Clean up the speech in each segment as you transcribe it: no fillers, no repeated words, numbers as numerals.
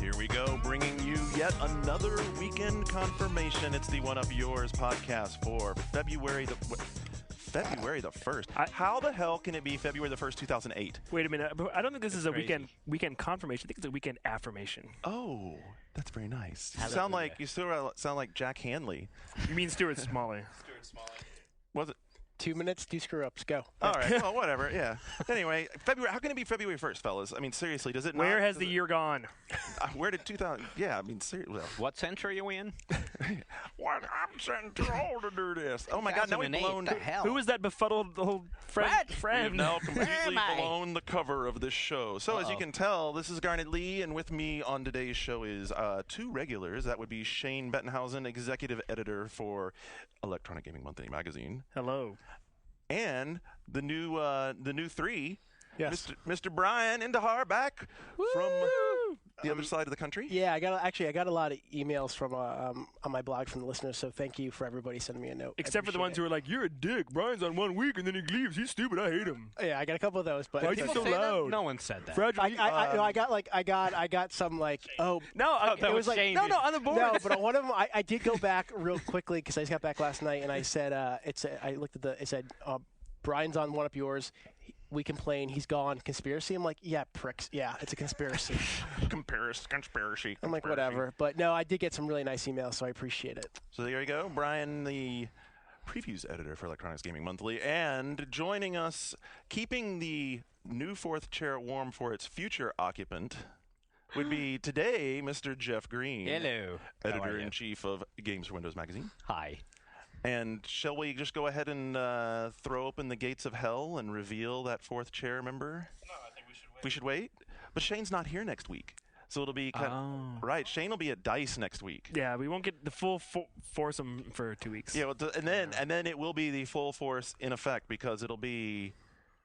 Here we go, bringing you yet another weekend confirmation. It's the One Up Yours podcast for February the 1st. How the hell can it be February the 1st, 2008? Wait a minute. I don't think this is a weekend confirmation. I think it's a weekend affirmation. Oh, that's very nice. You still sound like Jack Hanley. You mean Stuart Smalley? Was it? 2 minutes, 2 screw-ups, go. All right, well, whatever, yeah. Anyway, February. How can it be February 1st, fellas? I mean, seriously, does it not? Where has the year gone? Where did 2000? Yeah, I mean, seriously. What century are we in? What? I'm too old to do this. Oh, my God, now we've blown. The hell? Who was that befuddled old friend? We've now completely blown the cover of this show. So, as you can tell, this is Garnet Lee, and with me on today's show is two regulars. That would be Shane Bettenhausen, executive editor for Electronic Gaming Monthly magazine. Hello. And the new three, Yes. Mr. Brian Indahar back from the other side of the country. Yeah, I got a lot of emails from on my blog from the listeners, so thank you for everybody sending me a note. Except for the ones who are like, "You're a dick. Brian's on 1 week and then he leaves. He's stupid. I hate him." Yeah, I got a couple of those, but why are you so loud? No one said that. I got some like no, it was like Shane. no on the board. No, but one of them I did go back real quickly because I just got back last night and I said I looked at it said Brian's on One Up Yours. We complain. He's gone. Conspiracy. I'm like, yeah, pricks. Yeah, it's a conspiracy. Conspiracy. I'm like, whatever. But no, I did get some really nice emails, so I appreciate it. So there you go, Brian, the previews editor for Electronics Gaming Monthly, and joining us, keeping the new fourth chair warm for its future occupant, would be today Mr. Jeff Green. Hello. Editor-in-chief of Games for Windows magazine. Hi. And shall we just go ahead and throw open the gates of hell and reveal that fourth chair member? No, I think we should wait. We should wait? But Shane's not here next week. So it'll be right. Shane will be at DICE next week. Yeah, we won't get the full foursome for 2 weeks. Yeah, well, and then it will be the full force in effect because it'll be.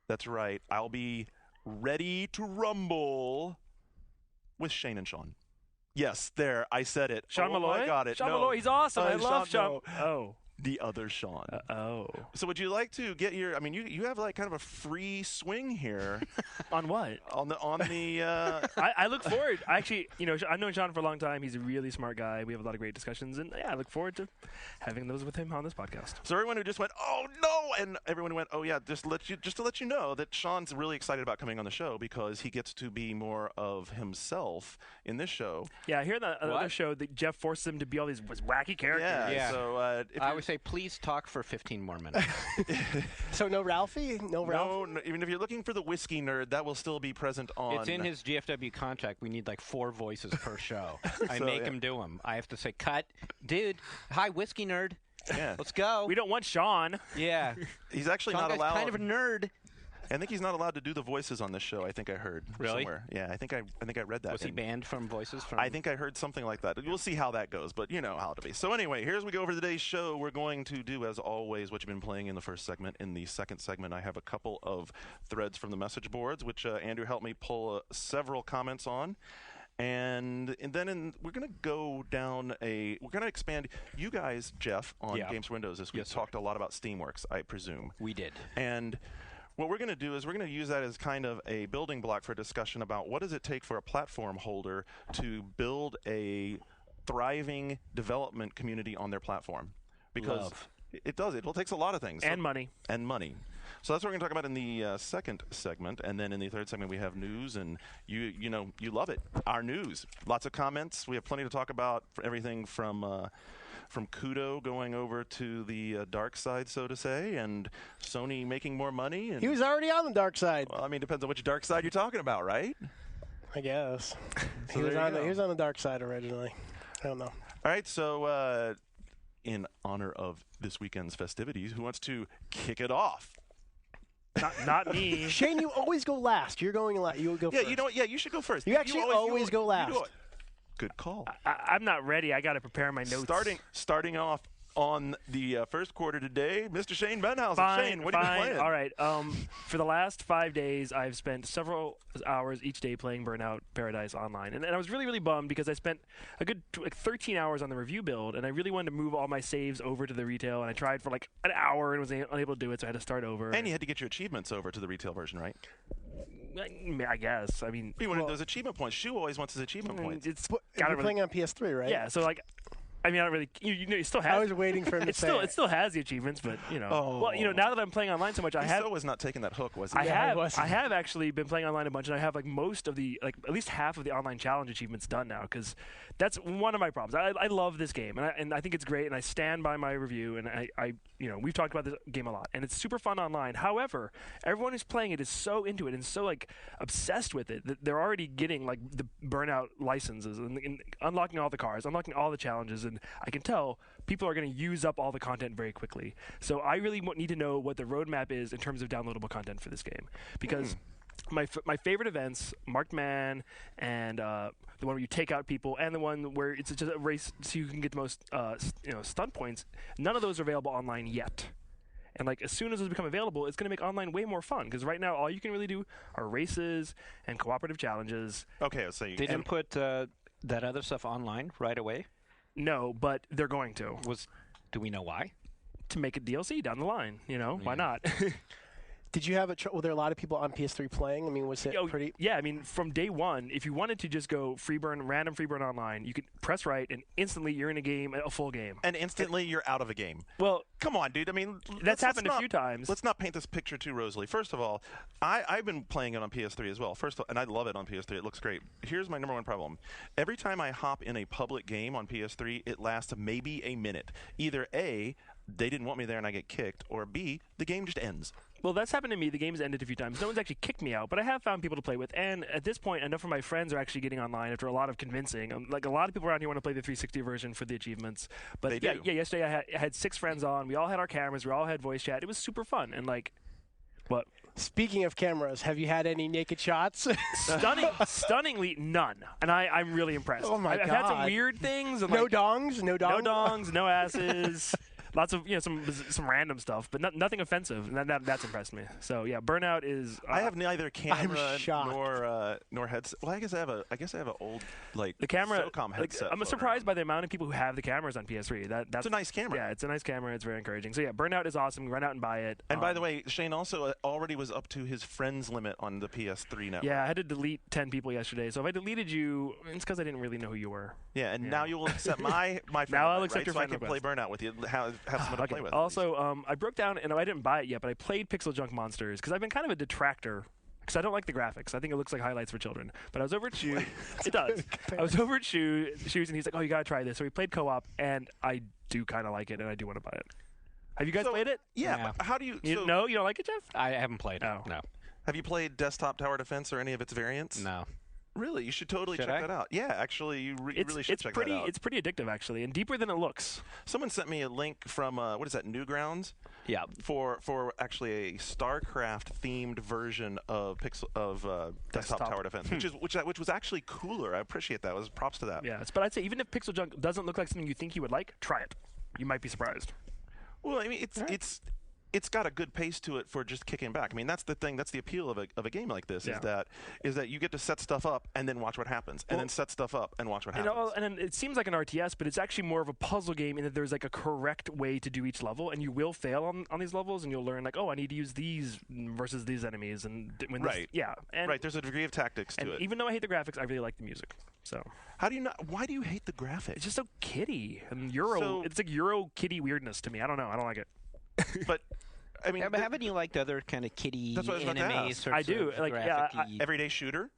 That's right. I'll be ready to rumble with Shane and Sean. Yes, there. I said it. Sean Malloy? I got it. Sean no. Malloy, he's awesome. I love Sean. No. Oh. The other Sean. Oh. So would you like to get your? I mean, you have like kind of a free swing here. On what? On the. I look forward. Actually, I've known Sean for a long time. He's a really smart guy. We have a lot of great discussions, and yeah, I look forward to having those with him on this podcast. So everyone who just went, oh no, and everyone who went, oh yeah, just to let you know that Sean's really excited about coming on the show because he gets to be more of himself in this show. Yeah, here in the other show, that Jeff forces him to be all these wacky characters. Yeah. So I would say please talk for 15 more minutes. So no Ralphie? No Ralph? No, even if you're looking for the whiskey nerd, that will still be present on. It's in his GFW contract. We need like 4 voices per show. I make him do them. I have to say, cut. Dude, hi, whiskey nerd. Yeah. Let's go. We don't want Sean. Yeah. He's actually Sean not guy's allowed. kind of a nerd. I think he's not allowed to do the voices on this show. I think I heard somewhere. Yeah, I think I read that. Was he banned from voices? I think I heard something like that. We'll see how that goes, but you know how it'll be. So anyway, here's we go over today's show. We're going to do, as always, what you've been playing in the first segment. In the second segment, I have a couple of threads from the message boards, which Andrew helped me pull several comments on. And then we're going to go down we're going to expand. You guys, Jeff, on Games for Windows this week talked a lot about Steamworks, I presume. We did. And what we're going to do is we're going to use that as kind of a building block for a discussion about what does it take for a platform holder to build a thriving development community on their platform. Because it does. It takes a lot of things. And money. So that's what we're going to talk about in the second segment. And then in the third segment, we have news. And you love it. Our news. Lots of comments. We have plenty to talk about, for everything from Kudo going over to the dark side, so to say, and Sony making more money. And He was already on the dark side. Well, I mean, depends on which dark side you're talking about, right? I guess. So he was on the dark side originally. I don't know. All right, so in honor of this weekend's festivities, who wants to kick it off? Not me. Shane, you always go last. You're going last. You go first. You should go first. You actually always go last. Good call. I'm not ready. I got to prepare my notes. Starting off on the first quarter today, Mr. Shane Benhausen. Fine, Shane, what have you been playing? All right. For the last 5 days, I've spent several hours each day playing Burnout Paradise online, and I was really, really bummed because I spent a good 13 hours on the review build, and I really wanted to move all my saves over to the retail, and I tried for like an hour and was unable to do it, so I had to start over. And you had to get your achievements over to the retail version, right? I guess. I mean, You wanted those achievement points. Shu always wants his achievement points. It's You're playing on PS3, right? yeah. So like, I mean, I don't really. You know, you still have. I was waiting for him to say it still has the achievements, but you know. Oh. Well, you know, now that I'm playing online so much, I He have. still was not taking that hook, was he? I have actually been playing online a bunch, and I have like most of the at least half of the online challenge achievements done now, because that's one of my problems. I love this game, and I think it's great, and I stand by my review, and I you know, we've talked about this game a lot, and it's super fun online. However, everyone who's playing it is so into it and so like obsessed with it that they're already getting like the Burnout licenses and unlocking all the cars, unlocking all the challenges, and I can tell people are going to use up all the content very quickly. So I really need to know what the roadmap is in terms of downloadable content for this game, because my favorite events, Marked Man, and the one where you take out people, and the one where it's just a race so you can get the most stun points, none of those are available online yet. And like as soon as those become available, it's going to make online way more fun, because right now all you can really do are races and cooperative challenges. Okay, so you They didn't put that other stuff online right away? No, but they're going to. Do we know why? To make it DLC down the line, you know, why not? Did you have were there a lot of people on PS3 playing? I mean, was it pretty? Yeah, I mean, from day one, if you wanted to just go random free burn online, you could press right, and instantly you're in a full game. And instantly you're out of a game. Well, come on, dude. I mean, that's happened a few times. Let's not paint this picture too rosily. First of all, I've been playing it on PS3 as well. First of all, and I love it on PS3. It looks great. Here's my number one problem. Every time I hop in a public game on PS3, it lasts maybe a minute. Either A, they didn't want me there and I get kicked, or B, the game just ends. Well, that's happened to me. The game's ended a few times. No one's actually kicked me out, but I have found people to play with. And at this point, enough of my friends are actually getting online after a lot of convincing. Like a lot of people around here want to play the 360 version for the achievements. But They yeah, do. yesterday I had 6 friends on. We all had our cameras. We all had voice chat. It was super fun. And like, what? Speaking of cameras, have you had any naked shots? Stunningly, none. And I'm really impressed. Oh my I've had some God. weird things. And No like, dongs? No dongs? no dongs, no asses. Lots of some random stuff, but nothing offensive. And that's impressed me. So yeah, Burnout is. I have neither camera shocked. nor headset. Well, I guess I have an old like the camera. SOCOM Like, headset. I'm surprised by the amount of people who have the cameras on PS3. That's It's a nice camera. Yeah, it's a nice camera. It's very encouraging. So yeah, Burnout is awesome. Run out and buy it. And by the way, Shane also already was up to his friends limit on the PS3 network. Yeah, I had to delete 10 people yesterday. So if I deleted you, it's because I didn't really know who you were. Yeah, and now you will accept my friend Now I'll request, accept your so I friend can play Burnout with you. Have someone to play with. Also, I broke down, and I didn't buy it yet, but I played Pixel Junk Monsters because I've been kind of a detractor. Because I don't like the graphics. I think it looks like highlights for children. But I was over at Shu. It does. I was over at Shu's, and he's like, "Oh, you gotta try this." So we played co-op, and I do kind of like it, and I do want to buy it. Have you guys played it? Yeah. But how do you? No, you don't like it, Jeff? I haven't played it. Oh. No. Have you played Desktop Tower Defense or any of its variants? No. Really, you should totally Should check I? that out. Yeah, actually, you really should check that out. It's pretty addictive, actually, and deeper than it looks. Someone sent me a link from what is that? Newgrounds. Yeah. For actually a StarCraft themed version of Desktop Tower Defense, which was actually cooler. I appreciate that. Props to that. Yeah, but I'd say even if Pixel Junk doesn't look like something you think you would like, try it. You might be surprised. Well, I mean, it's got a good pace to it for just kicking back. I mean, that's the thing. That's the appeal of a game like this is that you get to set stuff up and then watch what happens, and then set stuff up and watch what happens. And it seems like an RTS, but it's actually more of a puzzle game in that there's like a correct way to do each level, and you will fail on these levels, and you'll learn like, oh, I need to use these versus these enemies, and when right, and right. There's a degree of tactics to it. Even though I hate the graphics, I really like the music. So how do you not? Why do you hate the graphics? It's just so kiddie and Euro. It's like Euro kiddie weirdness to me. I don't know. I don't like it. But I mean, but haven't you liked other kind of kiddie That's what I was about to anime ask. sorts I do. of Like, graphic-y- Everyday Shooter?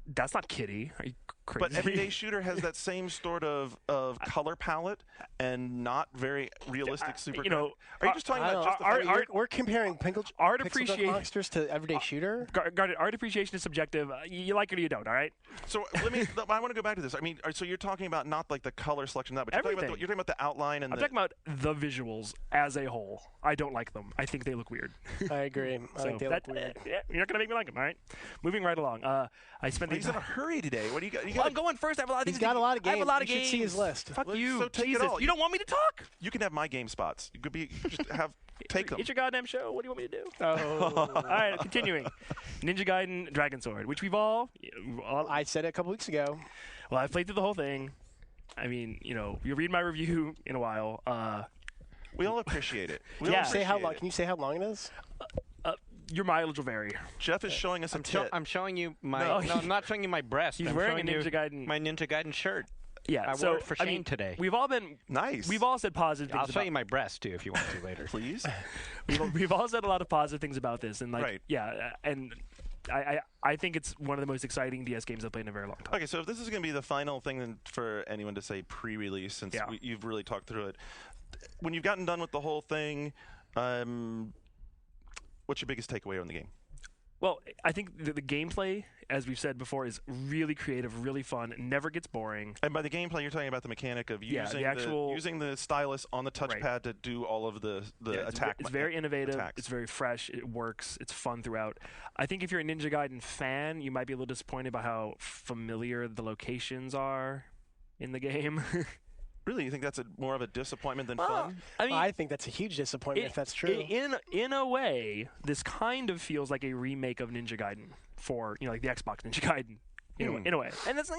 That's not kiddie. Are you crazy? But Everyday Shooter has that same sort of color palette and not very realistic super. you know, are you just talking about just the art- We're comparing art Pixel appreciation- Junk Monsters to Everyday Shooter? Granted, art appreciation is subjective. You like it or you don't. All right. So I want to go back to this. I mean, so you're talking about not like the color selection, but you're talking about the outline and I'm talking about the visuals as a whole. I don't like them. I think they look weird. I agree. I think they look weird. You're not gonna make me like them. All right. Moving right along. I spent He's in a hurry today. What do you got? I'm going first. I have a lot of He's things. got a lot of games. I have a lot of you games. should see his list. Fuck Well, you. so take it Jesus. all. You don't want me to talk? You can have my game spots. You could be just take them. It's your goddamn show. What do you want me to do? Oh. All right, continuing. Ninja Gaiden Dragon Sword, which we've all I said it a couple weeks ago. well, I've played through the whole thing. I mean, you'll read my review in a while. We all appreciate it. We Yeah. all Say how appreciate long? it. Can you say how long it is? Your mileage will vary. Jeff is showing us a tit. I'm showing you my. No, No, I'm not showing you my breast. He's I'm wearing a showing you Ninja Gaiden. my Ninja Gaiden shirt. Yeah, I so wore it for I Shane mean, today. We've all been Nice. We've all said positive things. I'll show you my breast too if you want to later. Please. We've all said a lot of positive things about this, and Right. and I think it's one of the most exciting DS games I've played in a very long time. Okay, so if this is going to be the final thing then for anyone to say pre-release, since Yeah. you've really talked through it, when you've gotten done with the whole thing, what's your biggest takeaway on the game? Well, I think the gameplay, as we've said before, is really creative, really fun, never gets boring. And by the gameplay, you're talking about the mechanic of Yeah, using the actual- using the stylus on the touchpad Right. to do all of the Yeah, attack. It's very innovative. attacks. It's very fresh. It works. It's fun throughout. I think if you're a Ninja Gaiden fan, you might be a little disappointed by how familiar the locations are in the game. Really, you think that's more of a disappointment than Well, fun? I mean, I think that's a huge disappointment if that's true. In a way, this kind of feels like a remake of Ninja Gaiden for like the Xbox Ninja Gaiden. In a way, and that's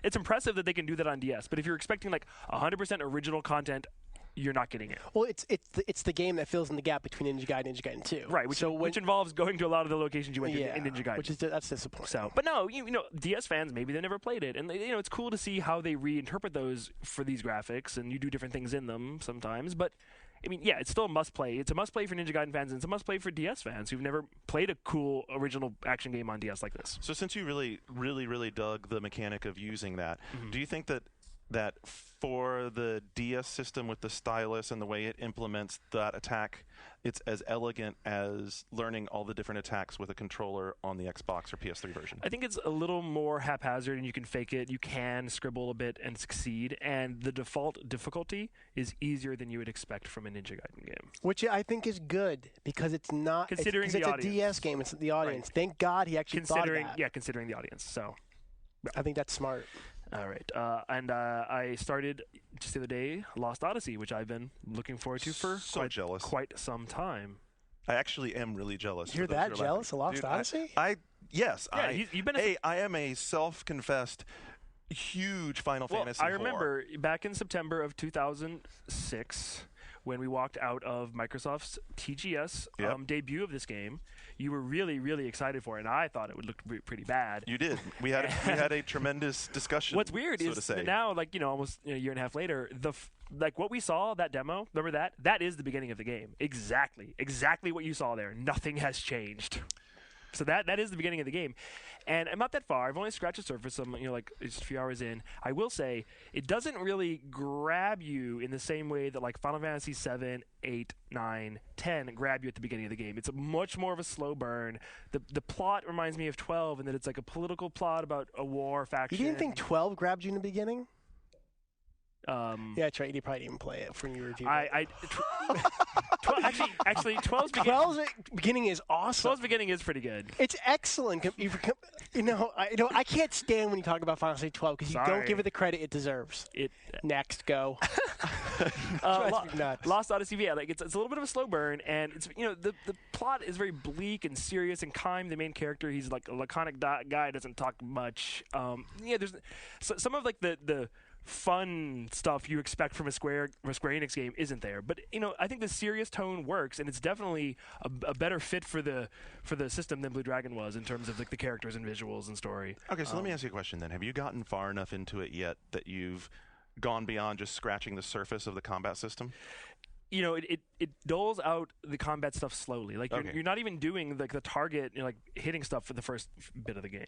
it's impressive that they can do that on DS. But if you're expecting like 100% original content, you're not getting it. Well, it's the game that fills in the gap between Ninja Gaiden and Ninja Gaiden 2. Right, which involves going to a lot of the locations you went to in Ninja Gaiden. That's disappointing. So, but no, DS fans, maybe they never played it, and it's cool to see how they reinterpret those for these graphics, and you do different things in them sometimes. But I mean, yeah, it's still a must-play. It's a must-play for Ninja Gaiden fans, and it's a must-play for DS fans who've never played a cool original action game on DS like this. So since you really dug the mechanic of using that, do you think that for the DS system with the stylus and the way it implements that attack, it's as elegant as learning all the different attacks with a controller on the Xbox or PS3 version? I think it's a little more haphazard, and you can fake it. You can scribble a bit and succeed, and the default difficulty is easier than you would expect from a Ninja Gaiden game. Which I think is good because it's not Considering it's the a audience. DS game. It's the audience. Right. Thank God he actually thought of that. Considering the audience. So, I think that's smart. all right. I started just the other day Lost Odyssey, which I've been looking forward to for So jealous. quite some time. I actually am really jealous. You're for those that who are jealous laughing. of Lost Dude, Odyssey? Yes. Yeah, you've been I am a self-confessed huge Final Fantasy I whore. remember back in September of 2006 when we walked out of Microsoft's TGS debut of this game. You were really, really excited for it, and I thought it would look pretty bad. You did. We had a tremendous discussion. What's weird so is to say. that now, almost a year and a half later, what we saw, that demo, remember that is the beginning of the game. Exactly what you saw there. Nothing has changed. So that is the beginning of the game, and I'm not that far. I've only scratched the surface. I'm just a few hours in. I will say it doesn't really grab you in the same way that like Final Fantasy 7, 8, 9, 10 grab you at the beginning of the game. It's a much more of a slow burn. The plot reminds me of 12 in that it's like a political plot about a war faction. You didn't think 12 grabbed you in the beginning? Yeah, that's right. You probably didn't play it when you reviewed I 12's 12's beginning is awesome. 12's beginning is pretty good. It's excellent. I can't stand when you talk about Final Fantasy 12 because you don't Sorry. give it the credit it deserves. Next, go. Drives me nuts. Lost Odyssey, yeah, it's a little bit of a slow burn, and it's the plot is very bleak and serious. And Kaim, the main character, he's like a laconic guy, doesn't talk much. There's some of like the fun stuff you expect from a Square Enix game isn't there, but I think the serious tone works, and it's definitely a better fit for the system than Blue Dragon was in terms of like the characters and visuals and story. Okay, so let me ask you a question then. Have you gotten far enough into it yet that you've gone beyond just scratching the surface of the combat system? It doles out the combat stuff slowly. Like Okay. you're not even doing like the target, like hitting stuff for the first bit of the game.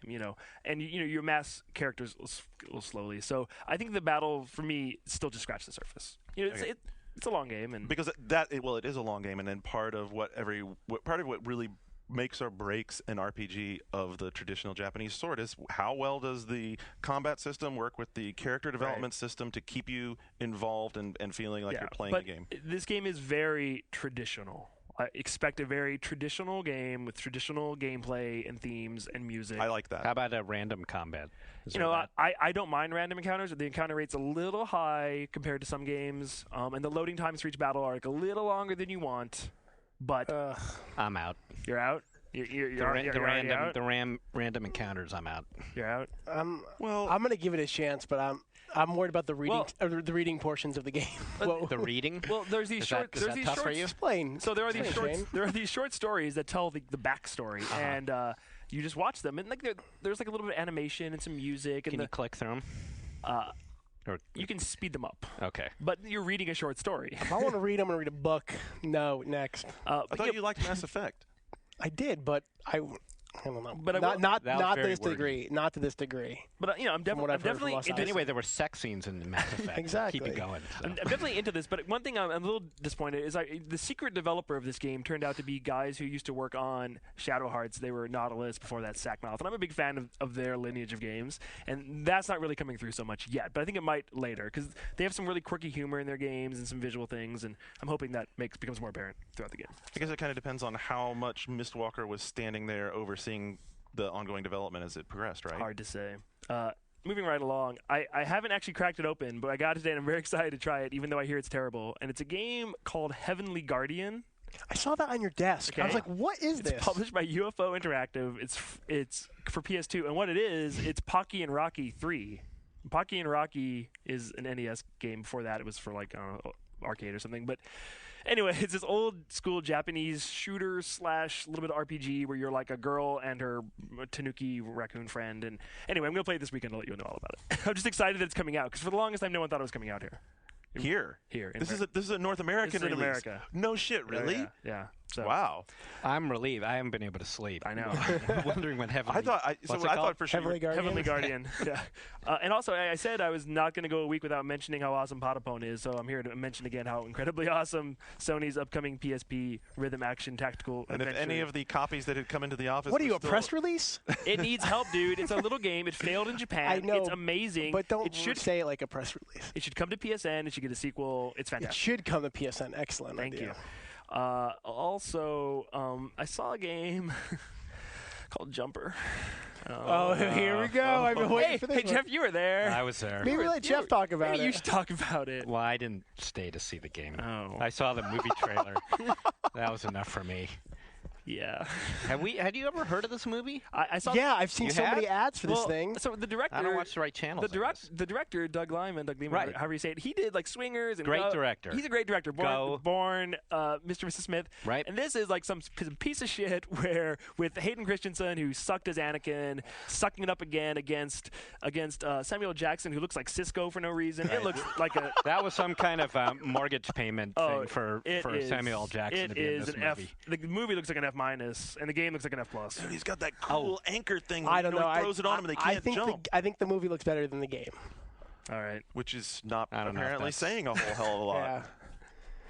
And you amass characters a little slowly. So I think the battle for me still just scratched the surface. It's a long game, and Because it is a long game, and then part of what really makes or breaks an RPG of the traditional Japanese sort is how well does the combat system work with the character development system to keep you involved and feeling like you're playing but the game. This game is very traditional. I expect a very traditional game with traditional gameplay and themes and music. I like that. How about a random combat? Is You there know, that? I don't mind random encounters. The encounter rate's a little high compared to some games, and the loading times for each battle are like a little longer than you want. But I'm out. you're out. You're already out. Random encounters. I'm out. You're out. Well, I'm gonna give it a chance, but I'm worried about the reading the reading portions of the game. The reading. Well, there's these Is short. that There's these tough for short. you? Explain. So there are these Explain, short. Shane. There are these short stories that tell the backstory, and you just watch them, and like there's like a little bit of animation and some music, and Can you click through them? Or you can speed them up. okay. But you're reading a short story. If I want to read, I'm gonna read a book. No, next. I thought you liked Mass Effect. I did, but I don't know. But I will- not That was to very this wordy. degree. Not to this degree. But I'm what definitely I've heard from definitely Los into Angeles. Anyway, there were sex scenes in Mass Effect. Exactly. Keep it going. So. I'm definitely into this, but one thing I'm a little disappointed is the secret developer of this game turned out to be guys who used to work on Shadow Hearts. They were Nautilus before that, Sackmouth, and I'm a big fan of their lineage of games, and that's not really coming through so much yet, but I think it might later, because they have some really quirky humor in their games and some visual things, and I'm hoping that becomes more apparent throughout the game. I guess it kind of depends on how much Mistwalker was standing there overseeing the ongoing development as it progressed, right? Hard to say. Moving right along, I haven't actually cracked it open, but I got it today, and I'm very excited to try it, even though I hear it's terrible, and it's a game called Heavenly Guardian. I saw that on your desk. I was Okay. like, "What is It's this?" published by UFO Interactive. It's for PS2, and what it is, it's Pocky and Rocky 3. Pocky and Rocky is an NES game. Before that, it was for like arcade or something. But anyway, it's this old school Japanese shooter / little bit of RPG where you're like a girl and her tanuki raccoon friend. And anyway, I'm gonna play it this weekend to let you know all about it. I'm just excited that it's coming out because for the longest time, no one thought it was coming out here. Here. in This is a North American This is in release. America. No shit, really? Yeah. So, Wow. I'm relieved. I haven't been able to sleep. I know. I'm wondering what heavenly. I thought what's it called? for sure. Heavenly Guardian. Heavenly Guardian. Yeah. And also, I said I was not going to go a week without mentioning how awesome Patapon is, so I'm here to mention again how incredibly awesome Sony's upcoming PSP rhythm action tactical And if adventure. any of the copies that had come into the office, What are were you, a still- press release? It needs help, dude. It's a little game. It failed in Japan. I know, It's amazing. But don't it should say it like a press release. It should come to PSN. It should get a sequel. It's It fantastic. should come to PSN. Excellent Thank idea. you. Also, I saw a game called Jumper. Oh, here we go. I've been waiting for this Hey, one. Jeff, you were there. I was there. Maybe let Jeff talk about Maybe it. you should talk about it. Well, I didn't stay to see the game. Oh. I saw the movie trailer. That was enough for me. Yeah. Had you ever heard of this movie? I saw. Yeah, I've seen You so have? many ads for this Well, thing. So the director. I don't watch the right channel. The director, Doug Liman, Right. however you say it, he did like Swingers and Great director. He's a great director. Go. Born, Mr. and Mrs. Smith. Right. And this is like some piece of shit where with Hayden Christensen who sucked as Anakin, sucking it up again against Samuel Jackson who looks like Cisco for no reason. It looks like a. That was some kind of mortgage payment thing for Samuel L. Jackson to be in this an movie. F. The movie looks like an F minus, and the game looks like an F plus. Dude, he's got that cool anchor thing. I don't know. He throws it on them and they can't jump. I think the movie looks better than the game. All right. Which is not I don't know if apparently that's- saying a whole hell of a lot. Yeah.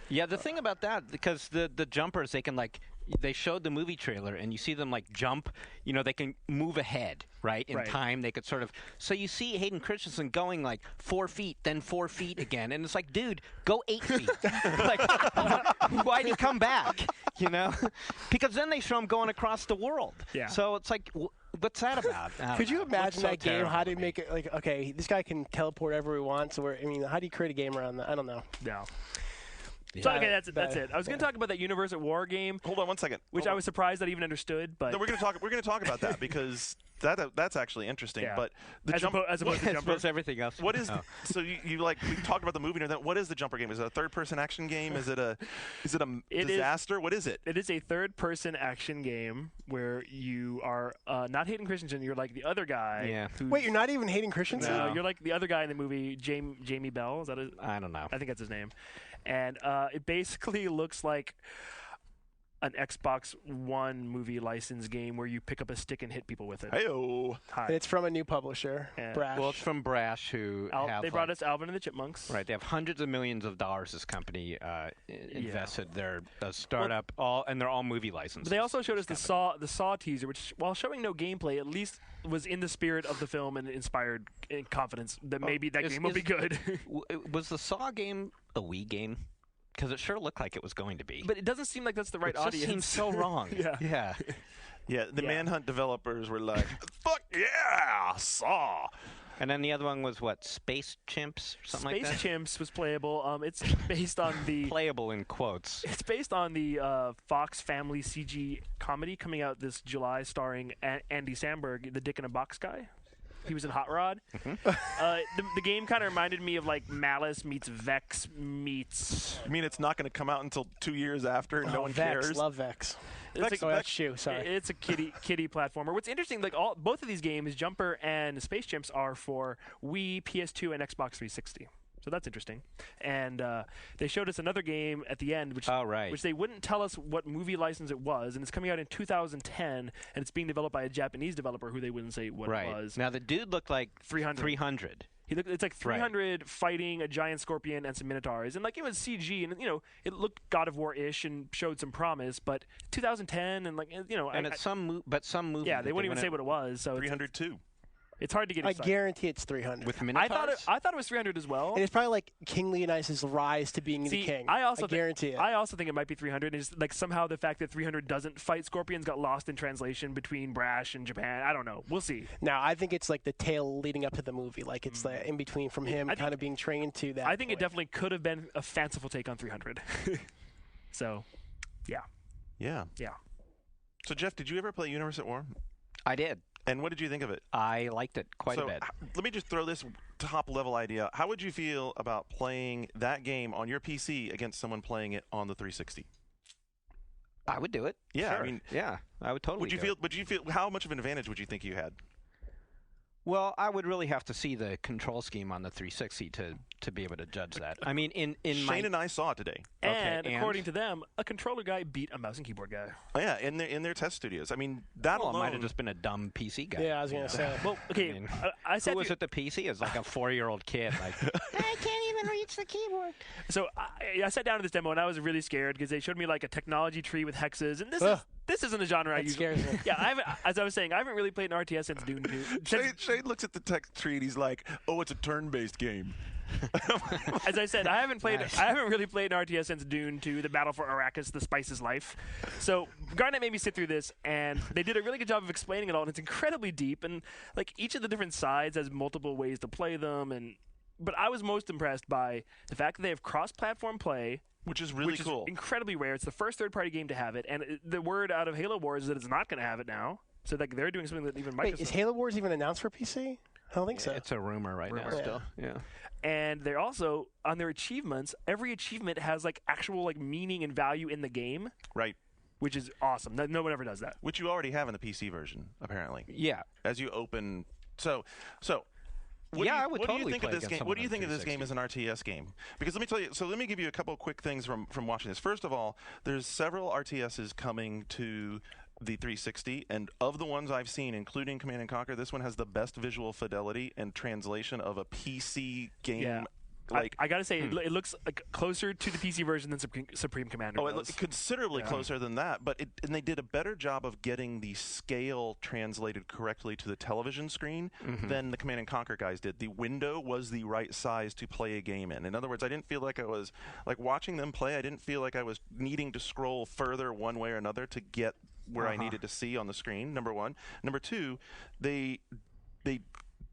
Yeah, the thing about that, because the jumpers, they can they showed the movie trailer and you see them jump, they can move ahead, right? In Right. time, they could sort of, so you see Hayden Christensen going 4 feet, then 4 feet again. And it's like, dude, go 8 feet. Why'd he come back? Because then they show him going across the world. Yeah. So it's like, what's that about? I don't Could you know. It looks imagine so that game? terrible How to do you me. make it okay, this guy can teleport everywhere he wants. How do you create a game around that? I don't know. No. Yeah. So okay, that's Bad. it. I was going to talk about that Universe at War game, Hold on one second. which I was surprised that I even understood. But No, we're gonna talk about that because that's actually interesting. Yeah. But the as, jump. as opposed to I Jumper. suppose everything else. What is so you we talked about the movie and everything. What is the jumper game? Is it a third-person action game? Is it a It is- disaster? What is it? It is a third-person action game where you are not Hayden Christensen. You're like the other guy. Yeah. who's- Wait, you're not even Hayden Christensen? No, you're like the other guy in the movie, Jamie Bell. Is that his? I don't know. I think that's his name. And it basically looks like an Xbox One movie license game where you pick up a stick and hit people with it. Heyo. Hi. And it's from a new publisher, Yeah. Brash. Well, it's from Brash, who have They brought us Alvin and the Chipmunks. Right, they have hundreds of millions of dollars. This company invested their startup, and they're all movie licenses. But they also showed us the Saw teaser, which, while showing no gameplay, at least was in the spirit of the film and inspired confidence that maybe that game will be good. Was the Saw game a Wii game? because it sure looked like it was going to be. But it doesn't seem like that's the right it just audience. seems so wrong. Yeah. Yeah, the Yeah. Manhunt developers were like, "Fuck yeah, Saw." And then the other one was what? Space Chimps, or something Space like that. Chimps was playable. It's based on the Playable in quotes. It's based on the Fox Family CG comedy coming out this July, starring Andy Samberg, the Dick in a Box guy. He was in Hot Rod. The game kind of reminded me of like Malice meets Vex meets. You mean it's not going to come out until 2 years after? And no one Vex, cares. love Vex. It's Oh, that's Shoe. Sorry. It's a kiddie platformer. What's interesting, like both of these games, Jumper and Space Chimps, are for Wii, PS2, and Xbox 360. So that's interesting. And they showed us another game at the end, which they wouldn't tell us what movie license it was, and it's coming out in 2010, and it's being developed by a Japanese developer who they wouldn't say what it was. Now the dude looked like 300. It's like 300 fighting a giant scorpion and some minotaurs, and like it was CG, and it looked God of War-ish and showed some promise. But 2010, and and some movie. Yeah, they wouldn't even say what it was. So 302. It's hard to get I excited. guarantee it's 300. with minotaurs. I thought it was 300 as well. And it's probably like King Leonidas' rise to being the See, king. I guarantee it. I also think it might be 300. Is like somehow the fact that 300 doesn't fight scorpions got lost in translation between Brash and Japan. I don't know. We'll see. Now, I think it's like the tail leading up to the movie. Like it's the in between from him kind of being trained to that. I think it point. definitely could have been a fanciful take on 300. So, yeah. Yeah. So, Jeff, did you ever play Universe at War? I did. And what did you think of it? I liked it quite a bit. Let me just throw this top-level idea. How would you feel about playing that game on your PC against someone playing it on the 360? I would do it. Yeah, sure. I mean, I would totally. Would you feel? How much of an advantage would you think you had? Well, I would really have to see the control scheme on the 360 to be able to judge that. I mean, in Shane and I saw it today. And according to them, a controller guy beat a mouse and keyboard guy. Oh, yeah, in their test studios. I mean, that Well, it alone might have just been a dumb PC guy. Yeah, I was gonna say. Well, okay. I mean, I said who was at the PC? It's like a 4-year-old kid. Like, I can't even reach the keyboard. So I sat down to this demo and I was really scared because they showed me like a technology tree with hexes, and this isn't a genre I That usually. scares me. Yeah, as I was saying, I haven't really played an RTS since Dune 2. Shane looks at the tech tree and he's like, "Oh, it's a turn-based game." As I said, I haven't really played an RTS since Dune 2, The Battle for Arrakis, The Spice is Life. So Garnet made me sit through this, and they did a really good job of explaining it all, and it's incredibly deep, and like each of the different sides has multiple ways to play them, but I was most impressed by the fact that they have cross-platform play, which is really cool. Is incredibly rare. It's the first third-party game to have it, and the word out of Halo Wars is that it's not going to have it now. So like they're doing something that even Microsoft. Wait, is Halo Wars even announced for PC? I don't think so. It's a rumor right now still. Yeah. And they're also on their achievements. Every achievement has like actual like meaning and value in the game. Right. Which is awesome. No one ever does that. Which you already have in the PC version, apparently. Yeah. As you open, so. I would totally do you think play of this against game? someone What do you on think of this game 360? as an RTS game? Because let me tell you. So let me give you a couple of quick things from watching this. First of all, there's several RTSs coming to the 360, and of the ones I've seen, including Command and Conquer, this one has the best visual fidelity and translation of a PC game. Yeah. Like I gotta say, it looks like closer to the PC version than Supreme Commander. Oh, it does. looks considerably closer than that, but and they did a better job of getting the scale translated correctly to the television screen than the Command and Conquer guys did. The window was the right size to play a game in. In other words, I didn't feel like I was like watching them play. I didn't feel like I was needing to scroll further one way or another to get where I needed to see on the screen. Number one. Number two, they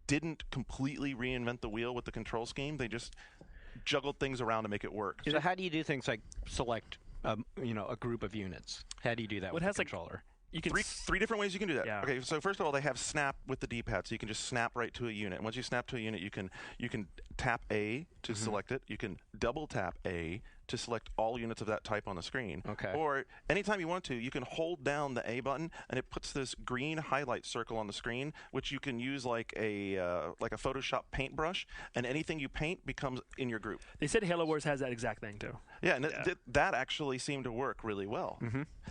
didn't completely reinvent the wheel with the control scheme. They just juggled things around to make it work. So how do you do things like select, a group of units? How do you do that with the controller? You can Three different ways you can do that. Yeah. Okay, so first of all, they have snap with the D-pad, so you can just snap right to a unit. And once you snap to a unit, you can tap A to select it. You can double tap A to select all units of that type on the screen. Okay. Or anytime you want to, you can hold down the A button, and it puts this green highlight circle on the screen, which you can use like a Photoshop paintbrush, and anything you paint becomes in your group. They said Halo Wars has that exact thing too. Yeah, and that actually seemed to work really well.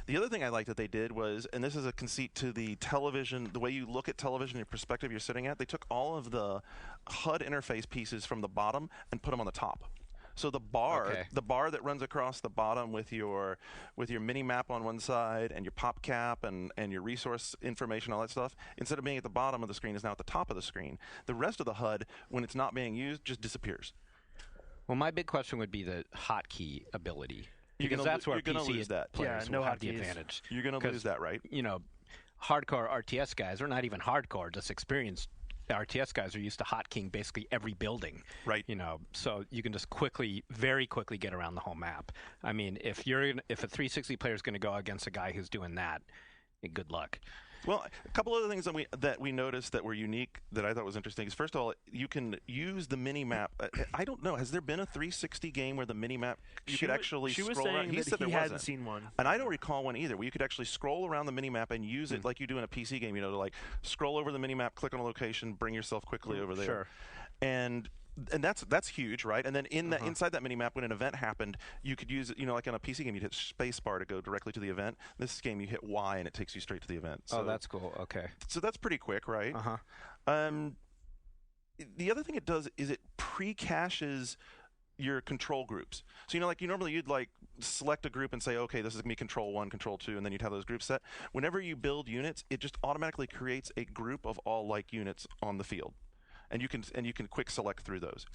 The other thing I liked that they did was, and this is a conceit to the television, the way you look at television, your perspective you're sitting at, they took all of the HUD interface pieces from the bottom and put them on the top. So the bar that runs across the bottom with your mini map on one side and your pop cap and your resource information, all that stuff, instead of being at the bottom of the screen, is now at the top of the screen. The rest of the HUD, when it's not being used, just disappears. Well, my big question would be the hotkey ability. You're Because gonna that's where you're gonna PC lose that. players Yeah, no will have the hotkeys. advantage. You're going to 'Cause, lose that, right? You know, hardcore RTS guys, or not even hardcore, just experienced RTS guys are used to hotkeying basically every building. Right. You know, so you can just very quickly get around the whole map. I mean, if a 360 player is going to go against a guy who's doing that, good luck. Well, a couple other things that we noticed that were unique that I thought was interesting is, first of all, you can use the mini map. I don't know. Has there been a 360 game where the mini map you could actually she was scroll around? saying He that said he there hadn't wasn't. seen one. And I don't recall one either, where you could actually scroll around the mini map and use it like you do in a PC game. You know, to like scroll over the mini map, click on a location, bring yourself quickly over there. Sure. And that's huge, right? And then inside that mini map, when an event happened, you could use it. You know, like on a PC game, you'd hit space bar to go directly to the event. This game, you hit Y and it takes you straight to the event. So, Oh, that's cool. Okay. so that's pretty quick, right? Uh-huh. The other thing it does is it pre-caches your control groups. So, you know, like you'd like select a group and say, okay, this is going to be control 1, control 2, and then you'd have those groups set. Whenever you build units, it just automatically creates a group of all like units on the field. And you can quick select through those.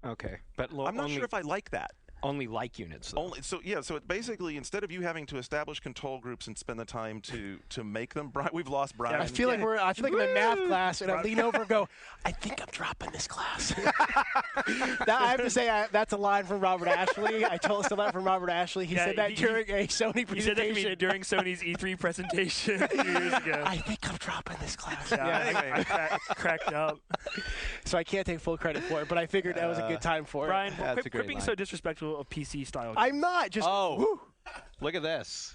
Okay. But I'm not sure if I like that. Only like units, though. So it basically, instead of you having to establish control groups and spend the time to make them, we've lost Brian. I feel like I'm in math class, and I lean over and go, I think I'm dropping this class. I have to say, that's a line from Robert Ashley. I told us a line from Robert Ashley. He said that during a Sony presentation. He said that to me during Sony's E3 presentation a few years ago. I think I'm dropping this class. Anyway. I cracked up. So I can't take full credit for it, but I figured that was a good time for it. Brian, That's a great quit being line. so disrespectful of PC style. I'm not. Just woo. Look at this.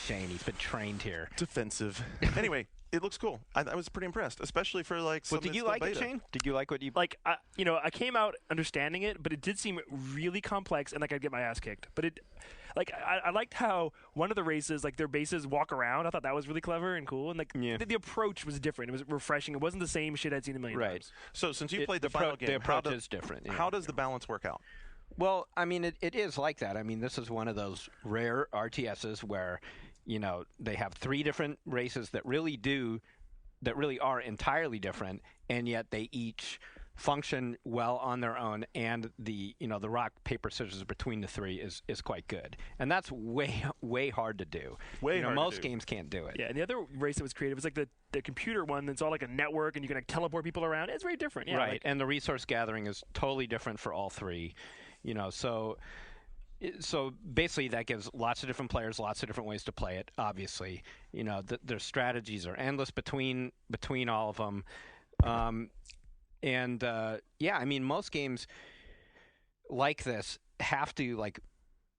Shane, he's been trained here. Defensive. Anyway, it looks cool. I was pretty impressed, especially for like. Well, did you like it, Shane? Did you like what you... Like, I came out understanding it, but it did seem really complex, and like I'd get my ass kicked. But I liked how one of the races, like their bases walk around. I thought that was really clever and cool, and like the approach was different. It was refreshing. It wasn't the same shit I'd seen a million times. So since you played the final game, the approach is different. How does the balance work out? Well, I mean, it is like that. I mean, this is one of those rare RTSs where, you know, they have 3 different races that really are entirely different, and yet they each function well on their own, and the rock paper scissors between the 3 is quite good, and that's way hard to do. Most games can't do it. Yeah, and the other race that was creative was like the computer one that's all like a network, and you can like teleport people around. It's very different. Yeah, right, and the resource gathering is totally different for all 3. You know, so basically that gives lots of different players lots of different ways to play it. Obviously, you know, their strategies are endless between all of them. I mean, most games like this have to, like,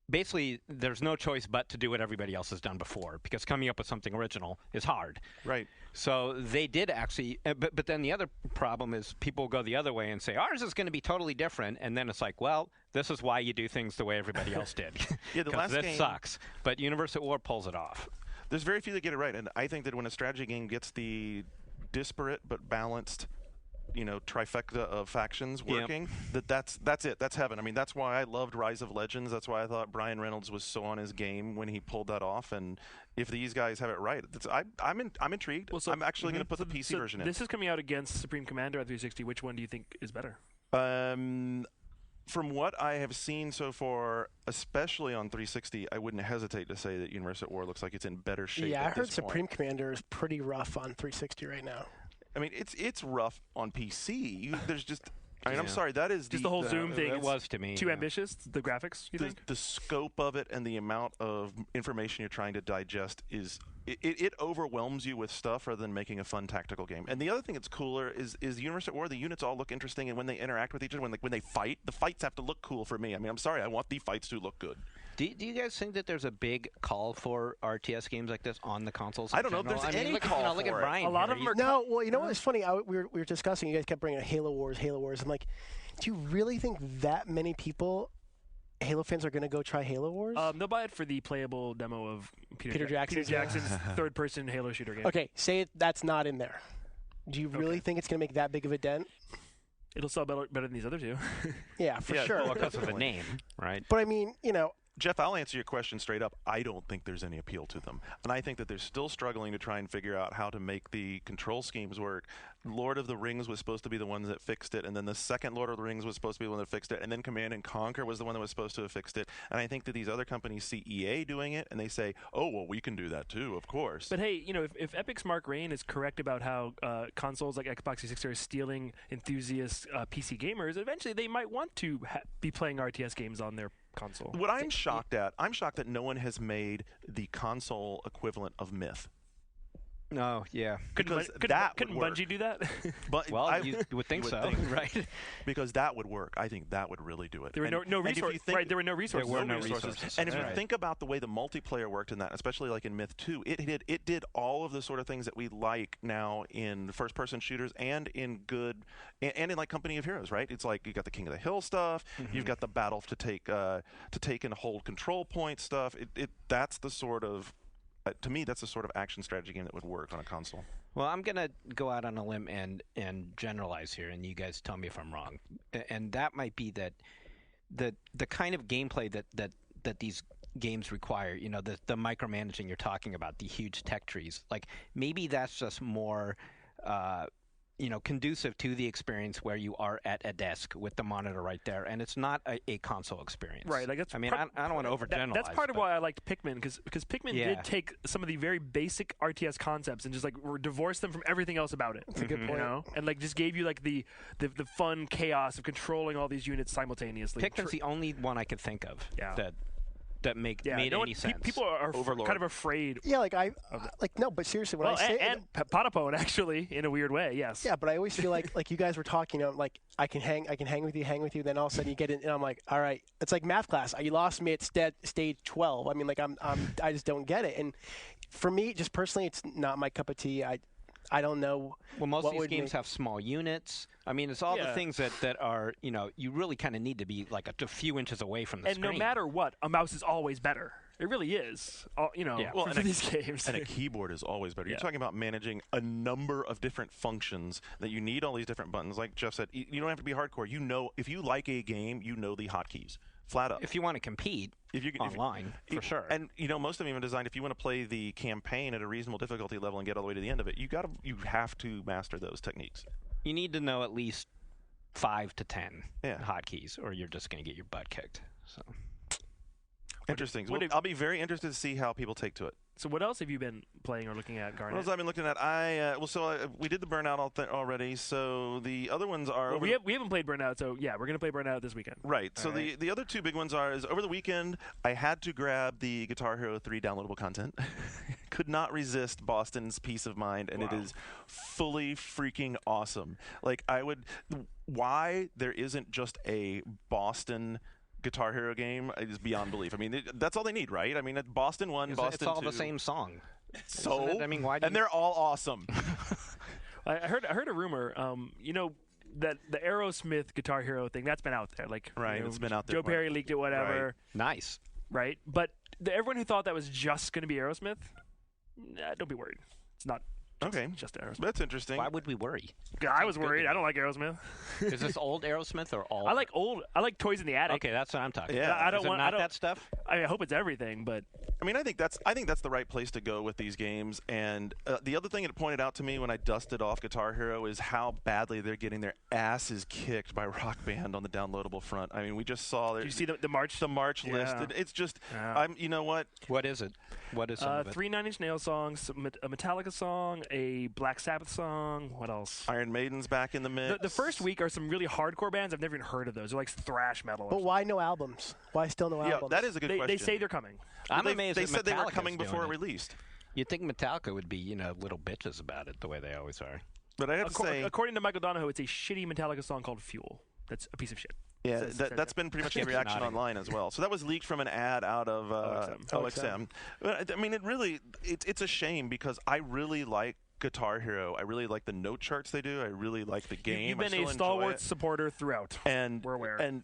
basically there's no choice but to do what everybody else has done before, because coming up with something original is hard. Right. So they did actually, but then the other problem is people go the other way and say, ours is going to be totally different, and then it's like, well, this is why you do things the way everybody else did. Yeah, the last this game sucks, but Universe at War pulls it off. There's very few that get it right, and I think that when a strategy game gets the disparate but balanced, you know, trifecta of factions working, that's it. That's heaven. I mean, that's why I loved Rise of Legends. That's why I thought Brian Reynolds was so on his game when he pulled that off. And if these guys have it right, I'm intrigued. Well, so, I'm actually going to put the PC version in. This is coming out against Supreme Commander on 360. Which one do you think is better? From what I have seen so far, especially on 360, I wouldn't hesitate to say that Universe at War looks like it's in better shape. Yeah, I heard this Supreme point. Commander is pretty rough on 360 right now. I mean, it's rough on PC. There's just, I mean, I'm sorry, that is just the whole Zoom thing. It was to me too ambitious. The graphics, you think? The scope of it and the amount of information you're trying to digest is it overwhelms you with stuff rather than making a fun tactical game. And the other thing that's cooler is Universe at War. The units all look interesting, and when they interact with each other, when they fight, the fights have to look cool for me. I mean, I'm sorry, I want the fights to look good. Do you guys think that there's a big call for RTS games like this on the consoles? I don't know if there's any call look for at it. Brian. A lot of them are. No, well, you know what's funny? We were discussing. You guys kept bringing up Halo Wars. I'm like, do you really think that many people, Halo fans, are going to go try Halo Wars? They'll buy it for the playable demo of Peter Jackson's third-person Halo shooter game. Okay, say that's not in there. Do you really think it's going to make that big of a dent? It'll sell better than these other two. Yeah, for sure. Well, because of the name, right? But I mean, you know, Jeff, I'll answer your question straight up. I don't think there's any appeal to them. And I think that they're still struggling to try and figure out how to make the control schemes work. Lord of the Rings was supposed to be the one that fixed it, and then the second Lord of the Rings was supposed to be the one that fixed it, and then Command and Conquer was the one that was supposed to have fixed it. And I think that these other companies see EA doing it, and they say, oh, well, we can do that too, of course. But hey, if Epic's Mark Rain is correct about how consoles like Xbox 360 are stealing enthusiast PC gamers, eventually they might want to be playing RTS games on their console. What I'm shocked that no one has made the console equivalent of Myth. No, yeah. Couldn't Bungie do that? But well, you would think so, right? Because that would work. I think that would really do it. There were no resources. Right, there were no resources. There were no resources. And if you think about the way the multiplayer worked in that, especially like in Myth 2, it did all of the sort of things that we like now in first-person shooters and in and in like Company of Heroes, right? It's like you got the King of the Hill stuff, you've got the battle to take and hold control point stuff. That's the sort of to me, that's the sort of action strategy game that would work on a console. Well, I'm going to go out on a limb and generalize here, and you guys tell me if I'm wrong. And that might be that the kind of gameplay that these games require, the micromanaging you're talking about, the huge tech trees, like maybe that's just more conducive to the experience where you are at a desk with the monitor right there, and it's not a console experience. Right. Like I don't want to overgeneralize. That's part of why I liked Pikmin, because Pikmin did take some of the very basic RTS concepts and just like divorce them from everything else about it. That's a good point. And like just gave you like the fun chaos of controlling all these units simultaneously. Pikmin's the only one I could think of that made any sense. People are kind of afraid. Yeah, no, but seriously, when I say and Potapone actually in a weird way, yes. Yeah, but I always feel like you guys were talking, like I can hang with you. Then all of a sudden you get in, and I'm like, all right, it's like math class. You lost me at stage 12. I mean, like I just don't get it. And for me, just personally, it's not my cup of tea. I don't know. Well, most of these games have small units. I mean, it's all the things that are, you really kind of need to be like a few inches away from the screen. And no matter what, a mouse is always better. It really is, for these games. And a keyboard is always better. You're talking about managing a number of different functions that you need all these different buttons. Like Jeff said, you don't have to be hardcore. If you like a game, you know the hotkeys. Flat up. If you want to compete online, for sure. And most of them even designed, if you want to play the campaign at a reasonable difficulty level and get all the way to the end of it, you have to master those techniques. You need to know at least 5 to 10 hotkeys, or you're just going to get your butt kicked. So interesting. I'll be very interested to see how people take to it. So what else have you been playing or looking at, Garnet? What else have I been looking at? We did the Burnout already, so the other ones are... we haven't played Burnout, so yeah, we're going to play Burnout this weekend. Right. So the other two big ones is over the weekend, I had to grab the Guitar Hero 3 downloadable content. Could not resist Boston's Peace of Mind, and it is fully freaking awesome. Why there isn't just a Boston Guitar Hero game is beyond belief. I mean, that's all they need, right? I mean, Boston 1, Boston 2. It's all the same song. So, I mean, why? And they're all awesome. I heard a rumor. That the Aerosmith Guitar Hero thing that's been out there. It's been out there. Joe Perry leaked it, whatever. Right. Nice. Right, but everyone who thought that was just going to be Aerosmith, don't be worried. It's not. Just Aerosmith. That's interesting. Why would we worry? I was worried. I don't like Aerosmith. Is this old Aerosmith or all? I like Toys in the Attic. Okay, that's what I'm talking about. I don't want that stuff. I hope it's everything, but I mean, I think that's the right place to go with these games. And the other thing it pointed out to me when I dusted off Guitar Hero is how badly they're getting their asses kicked by Rock Band on the downloadable front. I mean, we just saw. Did you see the March? The March list. It's just. You know what? What is it? What is some of it? 3 Nine Inch Nails songs, a Metallica song, a Black Sabbath song. What else? Iron Maiden's back in the mix. The first week are some really hardcore bands. I've never even heard of those. They're like thrash metal. But why no albums? Why still no albums? That is a good question. They say they're coming. I'm amazed. They said they were Metallica's coming before it doing released. You'd think Metallica would be, little bitches about it the way they always are. But I have to say, according to Michael Donahoe, it's a shitty Metallica song called Fuel. That's a piece of shit. Yeah, that's been pretty much the reaction online as well. So that was leaked from an ad out of OXM. But, I mean, it's a shame because I really like Guitar Hero. I really like the note charts they do. I really like the game. You've been a stalwart supporter throughout. And we're aware. And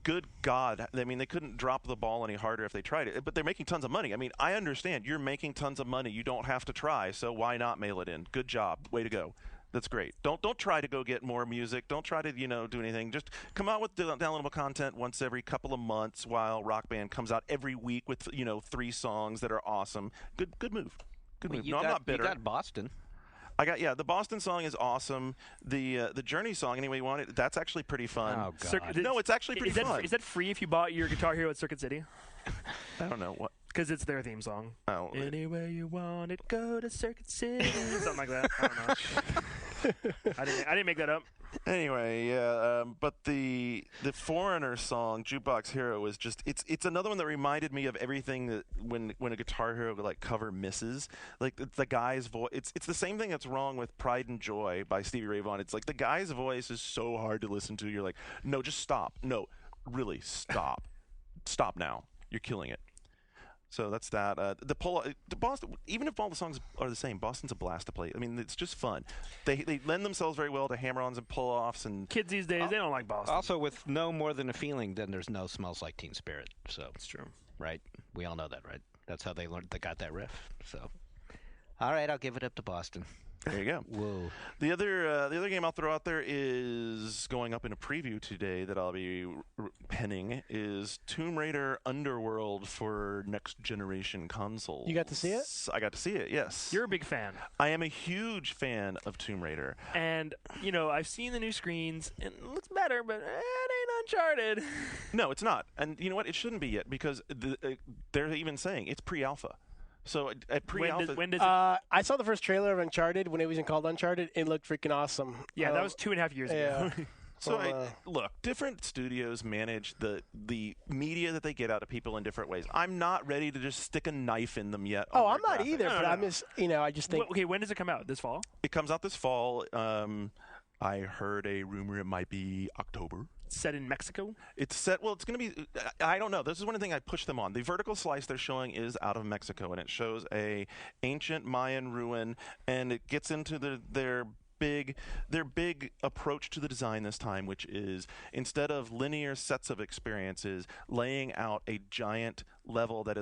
good God, I mean, they couldn't drop the ball any harder if they tried it. But they're making tons of money. I mean, I understand. You're making tons of money. You don't have to try, so why not mail it in? Good job. Way to go. That's great. Don't try to go get more music. Don't try to do anything. Just come out with downloadable content once every couple of months, while Rock Band comes out every week with 3 songs that are awesome. Good move. Good move. No, I'm not bitter. You got Boston. The Boston song is awesome. The Journey song, anyway you want it, that's actually pretty fun. Oh God. No, it's actually pretty fun. Is that free if you bought your Guitar Hero at Circuit City? I don't know what. Because it's their theme song. Oh. Anywhere you want it, go to Circuit City. Something like that. I don't know. I didn't make that up. Anyway, yeah, but the Foreigner song, Jukebox Hero, is just it's another one that reminded me of everything that when a Guitar Hero cover misses, like the guy's voice. It's the same thing that's wrong with Pride and Joy by Stevie Ray Vaughan. It's like the guy's voice is so hard to listen to. You're like, no, just stop. No, really, stop. Stop now. You're killing it. So that's that. The Boston, even if all the songs are the same, Boston's a blast to play. I mean, it's just fun. They lend themselves very well to hammer-ons and pull-offs. And kids these days, they don't like Boston. Also, with no more than a feeling, then there's no Smells Like Teen Spirit. So it's true, right? We all know that, right? That's how they learned. They got that riff. So, all right, I'll give it up to Boston. There you go. Whoa. The other game I'll throw out there is going up in a preview today that I'll be penning is Tomb Raider Underworld for next generation consoles. You got to see it? I got to see it, yes. You're a big fan. I am a huge fan of Tomb Raider. And, I've seen the new screens, and it looks better, but it ain't Uncharted. No, it's not. And you know what? It shouldn't be yet because they're even saying it's pre-alpha. So at pre-alpha, when does I saw the first trailer of Uncharted when it wasn't called Uncharted. It looked freaking awesome. Yeah, that was 2.5 years ago. So look, different studios manage the media that they get out of people in different ways. I'm not ready to just stick a knife in them yet. Oh, I'm not either. But I'm just, I just think. Okay, when does it come out? This fall? It comes out this fall. I heard a rumor it might be October. Set in Mexico? It's set. Well, it's going to be. I don't know. This is one thing I push them on. The vertical slice they're showing is out of Mexico, and it shows a ancient Mayan ruin, and it gets into their big approach to the design this time, which is instead of linear sets of experiences, laying out a giant level that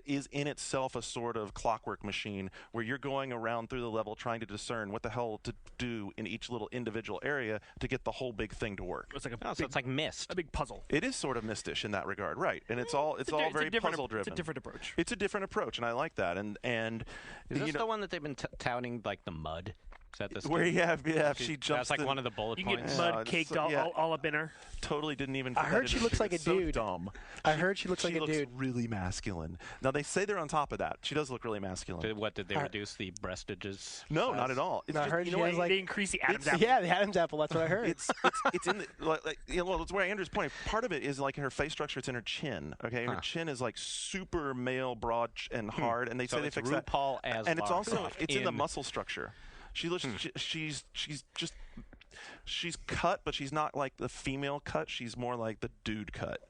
is in itself a sort of clockwork machine where you're going around through the level trying to discern what the hell to do in each little individual area to get the whole big thing to work. It's like so it's like Myst, a big puzzle. It is sort of Mystish in that regard, right? And it's all very puzzle driven. It's a different approach. It's a different approach, and I like that. And is this the one that they've been touting, like the mud? Is that this where she jumps? That's like one of the bullet points. You can get mud caked all up in her. Totally didn't even. I heard she looks like a dude. So dumb. I heard she looks like a dude. She looks really masculine. Now they say they're on top of that. She does look really masculine. Did they reduce the breastages? No, not at all. It's I heard they increase the Adam's apple. Yeah, the Adam's apple. That's what I heard. It's in the well, it's where Andrew's pointing. Part of it is like her face structure. It's in her chin. Okay, her chin is like super male, broad and hard, and they say they fix that. RuPaul as and it's also in the muscle structure. She looks. She's cut, but she's not like the female cut. She's more like the dude cut.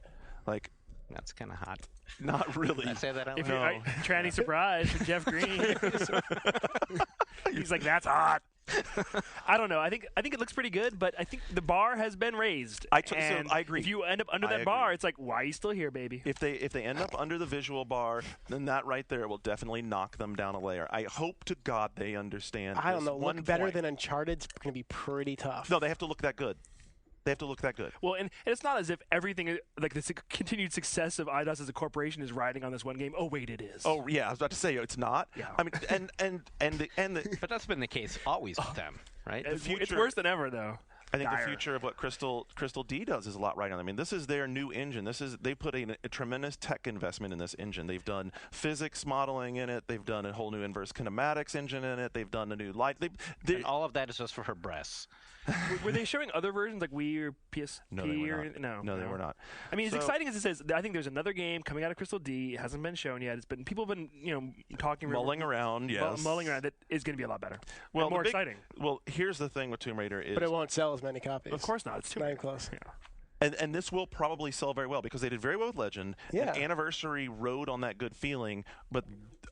Like that's kind of hot. Not really. Did I say that out loud? No. Tranny surprise from Jeff Green. He's like, that's hot. I don't know. I think it looks pretty good, but I think the bar has been raised. So I agree. If you end up under that bar, it's like, why are you still here, baby? If they end up under the visual bar, then that right there will definitely knock them down a layer. I hope to God they understand. I don't know. Look better than Uncharted's going to be pretty tough. No, they have to look that good. They have to look that good. Well, and it's not as if everything, like the continued success of Eidos as a corporation, is riding on this one game. Oh, wait, it is. Oh, yeah. I was about to say it's not. Yeah. I mean, but that's been the case always with them, right? It's worse than ever, though. I think the future of what Crystal D does is a lot right on. I mean, this is their new engine. They put a tremendous tech investment in this engine. They've done physics modeling in it. They've done a whole new inverse kinematics engine in it. They've done a new light. And all of that is just for her breasts. Were they showing other versions like Wii or PSP? No, they were not. No, they were not. I mean, as exciting as it is, I think there's another game coming out of Crystal D. It hasn't been shown yet. People have been talking, mulling around. Yes, mulling around. That is going to be a lot better. Well, and more exciting. Well, here's the thing with Tomb Raider is, but it won't sell as many copies. Of course not. It's too close. Yeah. And this will probably sell very well because they did very well with Legend. Yeah. And Anniversary rode on that good feeling, but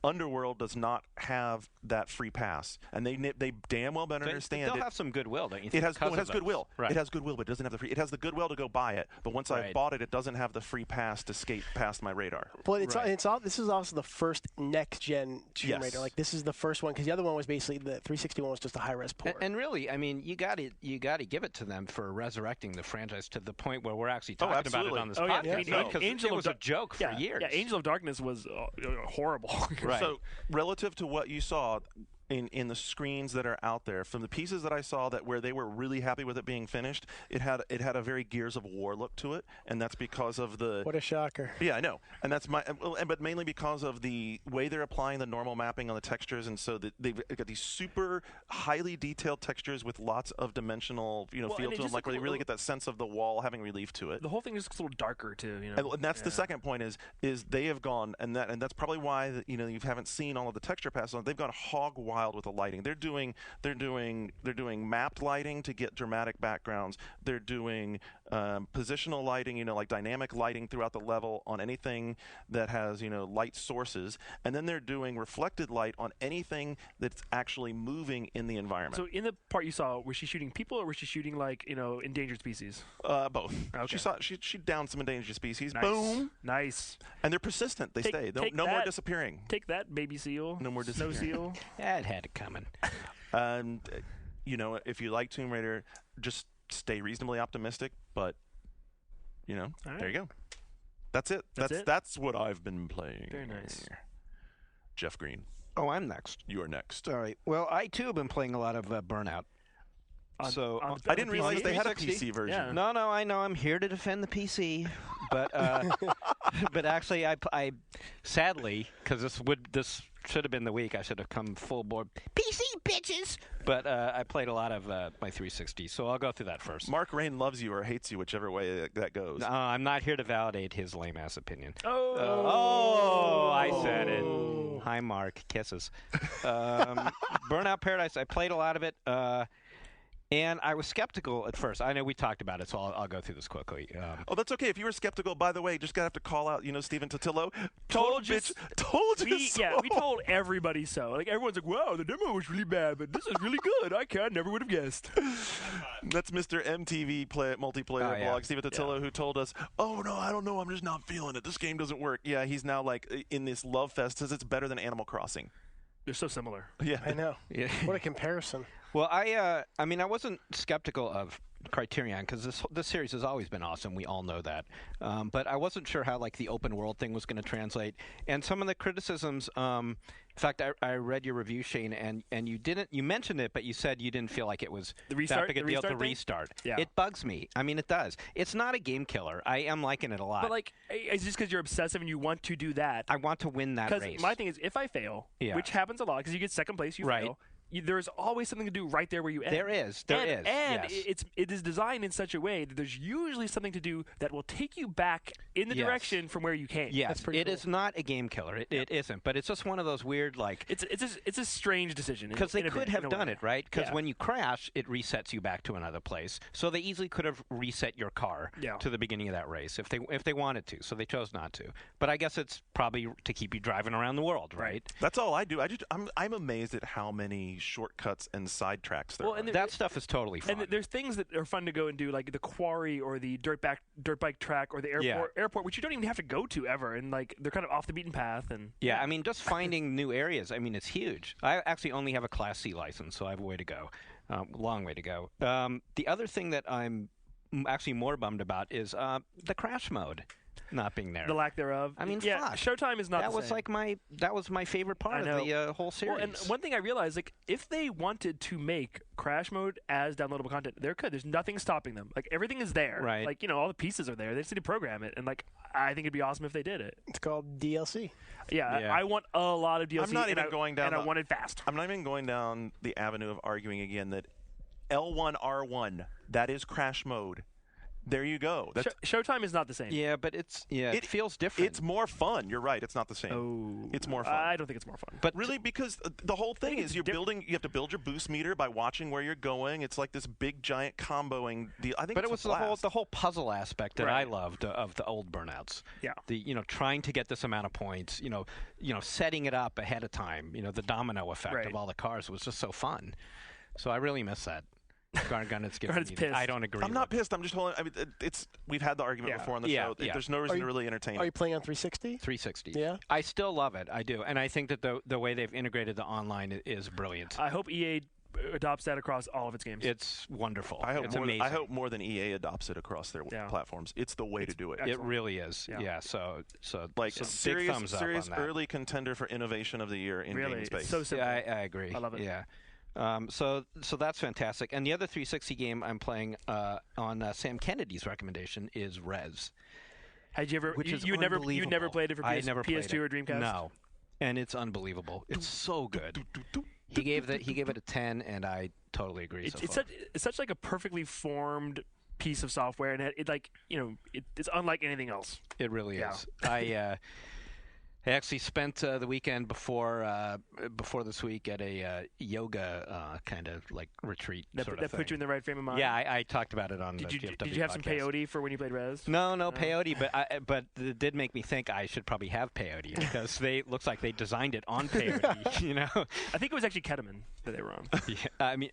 Underworld does not have that free pass, and they damn well better understand they'll it. have some goodwill, don't you think? It has goodwill. Right. It has goodwill, but it doesn't have the free. It has the goodwill to go buy it, but once I've bought it, it doesn't have the free pass to skate past my radar. But this is also the first next gen Tomb Raider. Like this is the first one because the other one was basically the 361 was just a high res port. And really, I mean, you got to give it to them for resurrecting the franchise to the point where we're actually talking about it on this podcast. Because it was a joke for years. Yeah, Angel of Darkness was horrible. Right. So relative to what you saw in the screens that are out there, from the pieces that I saw that where they were really happy with it being finished, it had a very Gears of War look to it, and that's because of the. What a shocker! Yeah, I know, and that's but mainly because of the way they're applying the normal mapping on the textures, and so they've got these super highly detailed textures with lots of dimensional, feel to them, like where they really get that sense of the wall having relief to it. The whole thing is a little darker too, And that's the second point is they have gone, and that's probably why you haven't seen all of the texture passes on. They've gone hog wild with the lighting. They're doing mapped lighting to get dramatic backgrounds. They're doing positional lighting, like dynamic lighting throughout the level on anything that has light sources, and then they're doing reflected light on anything that's actually moving in the environment. So in the part you saw, was she shooting people or was she shooting endangered species? Both. Okay. She downed some endangered species. Nice. Boom. Nice. And they're persistent. They stay. No more disappearing. Take that, baby seal. No more snow seal. It had it coming. And if you like Tomb Raider, just stay reasonably optimistic. But right. There you go. That's it. That's what I've been playing. Very nice. Jeff Green. Oh, I'm next. You are next. All right. Well, I too have been playing a lot of Burnout. I didn't realize they had a PC version. Yeah. No, I know. I'm here to defend the PC, but but actually, I sadly, because this should have been the week, I should have come full board PC bitches. But I played a lot of my 360, so I'll go through that first. Mark Rain loves you or hates you, whichever way that goes. I'm not here to validate his lame ass opinion. I said it. Hi, Mark. Kisses. Burnout Paradise. I played a lot of it. And I was skeptical at first. I know we talked about it, so I'll go through this quickly. That's okay. If you were skeptical, by the way, just gotta have to call out, Stephen Totillo. Told you so. Yeah, we told everybody so. Like everyone's like, "Wow, the demo was really bad, but this is really good." I never would have guessed. That's Mr. MTV multiplayer blog, Stephen Totillo, who told us, "Oh no, I don't know. I'm just not feeling it. This game doesn't work." Yeah, he's now in this love fest. Says it's better than Animal Crossing. They're so similar. Yeah, I know. Yeah. What a comparison. Well, I wasn't skeptical of Criterion because this series has always been awesome. We all know that, but I wasn't sure how the open world thing was going to translate. And some of the criticisms. In fact, I read your review, Shane, and you mentioned it, but you said you didn't feel like it was the restart, that big a deal to restart. Yeah. It bugs me. I mean, it does. It's not a game killer. I am liking it a lot. But it's just because you're obsessive and you want to do that. I want to win that race. Because my thing is, if I fail, which happens a lot, because you get second place, you fail. There's always something to do right there where you end. There is. And yes. it is designed in such a way that there's usually something to do that will take you back in the direction from where you came. Yes, it is not a game killer. It isn't, but it's just one of those weird It's a strange decision. Because they could have done it, right? Because when you crash, it resets you back to another place. So they easily could have reset your car to the beginning of that race if they wanted to. So they chose not to. But I guess it's probably to keep you driving around the world, right? That's all I do. I'm amazed at how many shortcuts and sidetracks there are. That stuff is totally fun. And there's things that are fun to go and do, like the quarry or the dirt bike track or the airport, which you don't even have to go to ever, and they're kind of off the beaten path. And I mean, just finding new areas. I mean, it's huge. I actually only have a Class C license, so I have a way to go, long way to go. The other thing that I'm actually more bummed about is the crash mode not being there. The lack thereof. I mean, fuck. Showtime is not that the was same. That was my favorite part of the whole series. Well, and one thing I realized, if they wanted to make crash mode as downloadable content, they could. There's nothing stopping them. Everything is there. Right. All the pieces are there. They just need to program it. And I think it'd be awesome if they did it. It's called DLC. Yeah. I want a lot of DLC. I'm not even going down. And I want it fast. I'm not even going down the avenue of arguing again that L1R1 that is crash mode. There you go. Showtime is not the same. Yeah, but it feels different. It's more fun. You're right. It's not the same. Oh, it's more fun. I don't think it's more fun. But really, because the whole thing is you have to build your boost meter by watching where you're going. It's like this big giant comboing deal. I think. But it was the whole puzzle aspect that I loved of the old Burnouts. Yeah. Trying to get this amount of points. Setting it up ahead of time. The domino effect of all the cars was just so fun. So I really miss that. Garnett's pissed. I don't agree. I'm not pissed. I'm just holding. I mean, we've had the argument before on the show. There's no reason to really entertain it. Are you playing on 360? 360. Yeah. I still love it. I do, and I think that the way they've integrated the online is brilliant. I hope EA adopts that across all of its games. It's wonderful. It's amazing. I hope more than EA adopts it across their platforms. It's the way to do it. It really is. Yeah. So like big serious thumbs up on that. early contender for innovation of the year in game space. It's so simple. Yeah, I agree. I love it. Yeah. So that's fantastic. And the other 360 game I'm playing on Sam Kennedy's recommendation is Rez. Had you ever? You never played it for PS2 or Dreamcast? No, and it's unbelievable. It's so good. He gave it a 10, and I totally agree. It's such like a perfectly formed piece of software, and it's unlike anything else. It really is. I actually spent the weekend before this week at a yoga kind of like retreat sort of that thing. put you in the right frame of mind. Yeah, I talked about it on the GFW Did you have some podcast. peyote for when you played Rez? No peyote, but it did make me think I should probably have peyote because looks like they designed it on peyote. I think it was actually ketamine that they were on. Yeah, I mean,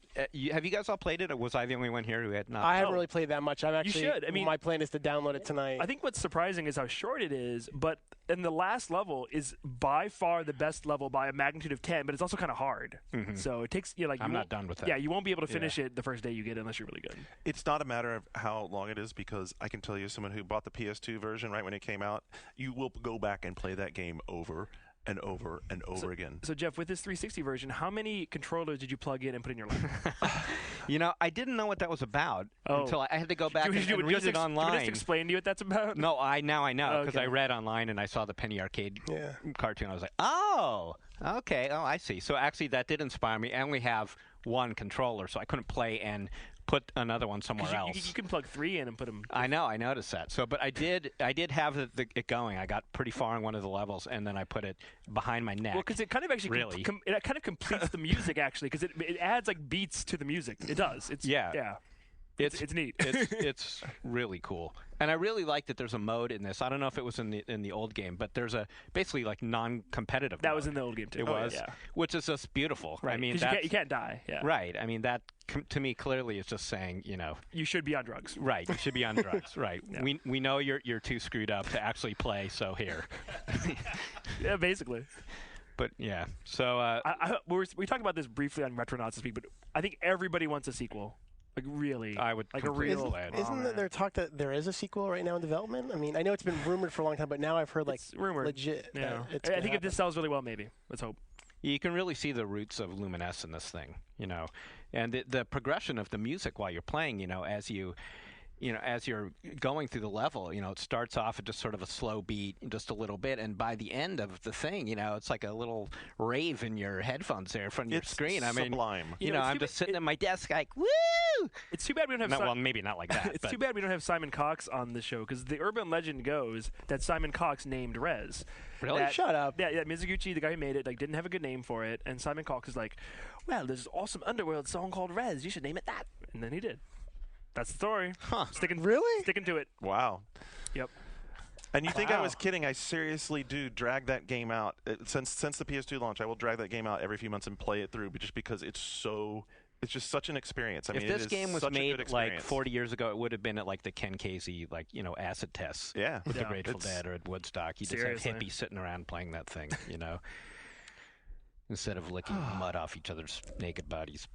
have you guys all played it, or was I the only one here who had not? I haven't really played that much. You should. I mean, my plan is to download it tonight. I think what's surprising is how short it is, but in the last level is by far the best level by a magnitude of 10, but it's also kind of hard. Mm-hmm. So it takes I'm not done with that. Yeah, you won't be able to finish it the first day you get it unless you're really good. It's not a matter of how long it is, because I can tell you, someone who bought the PS2 version right when it came out, you will go back and play that game over and over and over again. So Jeff, with this 360 version, how many controllers did you plug in and put in your lap? I didn't know what that was about until I had to go back and read it online. Can I just explain to you what that's about? No, now I know, because I read online and I saw the Penny Arcade cartoon. I was like, oh, okay, I see. So actually that did inspire me. I only have one controller, so I couldn't play and put another one somewhere else. You can plug 3 in and put them. I know, I noticed that. So, but I did have it going. I got pretty far in one of the levels, and then I put it behind my neck. Well, because it kind of actually it kind of completes the music actually, because it adds like beats to the music. It does. It's neat. It's really cool, and I really like that there's a mode in this. I don't know if it was in the old game, but there's a basically like non-competitive. That mode. was in the old game too. It was, which is just beautiful. Right. I mean, you can't die. Yeah. Right. I mean, that to me clearly is just saying, you should be on drugs. Right. You should be on drugs. Right. Yeah. We know you're too screwed up to actually play. So here. Yeah, basically. But yeah, so we talked about this briefly on Retronauts this week, but I think everybody wants a sequel. Like really, I would like a real. Isn't there talk that there is a sequel right now in development? I mean, I know it's been rumored for a long time, but now I've heard like rumored. Legit. Yeah, I think if this sells really well, maybe. Let's hope. You can really see the roots of Luminous in this thing, and the progression of the music while you're playing, as you're going through the level, it starts off at just sort of a slow beat, just a little bit, and by the end of the thing, it's like a little rave in your headphones there in front of your screen. I mean, sublime. I'm just sitting at my desk like, woo! It's too bad we don't have. Well, maybe not like that. It's too bad we don't have Simon Cox on the show, because the urban legend goes that Simon Cox named Rez. Really? Shut up. Yeah, Mizuguchi, the guy who made it, didn't have a good name for it, and Simon Cox is like, well, there's an awesome Underworld song called Rez. You should name it that, and then he did. That's the story. Huh. Sticking to it. Wow. Yep. And you think I was kidding? I seriously do drag that game out. Since the PS2 launch, I will drag that game out every few months and play it through, just because it's just such an experience. I mean, if this game was made like 40 years ago, it would have been at like the Ken Casey, acid tests. Yeah. With the Grateful Dead or at Woodstock. You just have hippies sitting around playing that thing, instead of licking mud off each other's naked bodies.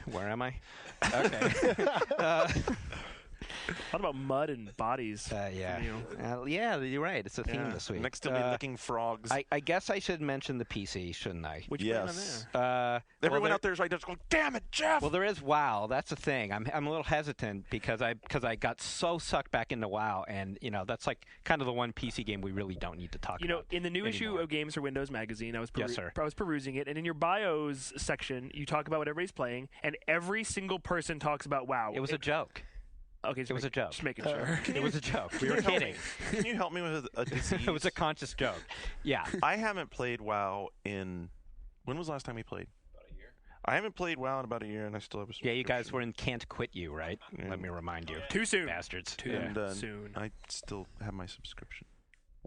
Where am I? Okay. What about mud and bodies? Yeah. Yeah, you're right. It's a theme this week. Next to me licking frogs. I guess I should mention the PC, shouldn't I? Which yes. Everyone out there is like, just going, damn it, Jeff! Well, there is WoW. That's the thing. I'm a little hesitant because I got so sucked back into WoW, and that's like kind of the one PC game we really don't need to talk about. In the new issue of Games for Windows magazine, I was perusing it, and in your bios section, you talk about what everybody's playing, and every single person talks about WoW. It was a joke. Okay, It was a joke. Just making sure. It was a joke. We were kidding. Can you help me with a disease? It was a conscious joke. Yeah. I haven't played WoW in. When was the last time we played? About a year. I haven't played WoW in about a year, and I still have a Yeah, you guys subscription. were in Can't Quit You, right? Yeah. Let me remind you. Too soon. Bastards. Too soon. I still have my subscription.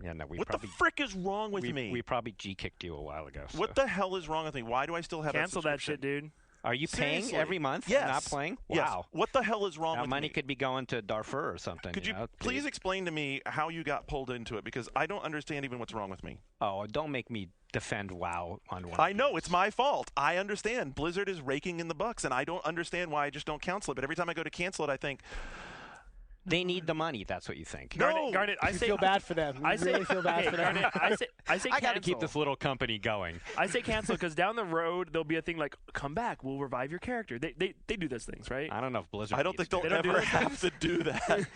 Yeah, no, we What probably, the frick is wrong with me? We probably G-kicked you a while ago. So. What the hell is wrong with me? Why do I still have Cancel that that shit, dude. Are you paying Seriously? every month Yes. and not playing? Yes. Wow. What the hell is wrong That with money me? could be going to Darfur or something. Could you know? please explain to me how you got pulled into it? Because I don't understand even what's wrong with me. Oh, don't make me defend WoW on one. I know, it's my fault. I understand. Blizzard is raking in the bucks, and I don't understand why I just don't cancel it. But every time I go to cancel it, I think, They need the money. That's what you think. No. Garnet, I You say feel bad for them. You I say, really feel bad for them. Garnet, I say I got to cancel. keep this little company going. I say cancel because down the road there'll be a thing like, come back, we'll revive your character. They do those things, right? I don't know if Blizzard. I don't think needs they'll They don't do ever those have to do that.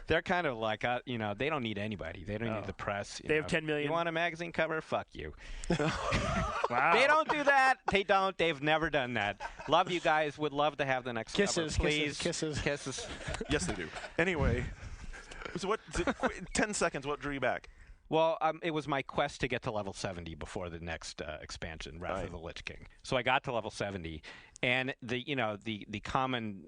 They're kind of like, they don't need anybody. They don't need the press. They have 10 million. You want a magazine cover? Fuck you. Wow. They don't do that. They don't. They've never done that. Love you guys. Would love to have the next Kisses, cover. Please. kisses. Kisses. Yes, they do. Anyway, so what? 10 seconds. What drew you back? Well, it was my quest to get to level 70 before the next expansion, Wrath of the Lich King. So I got to level 70, and the common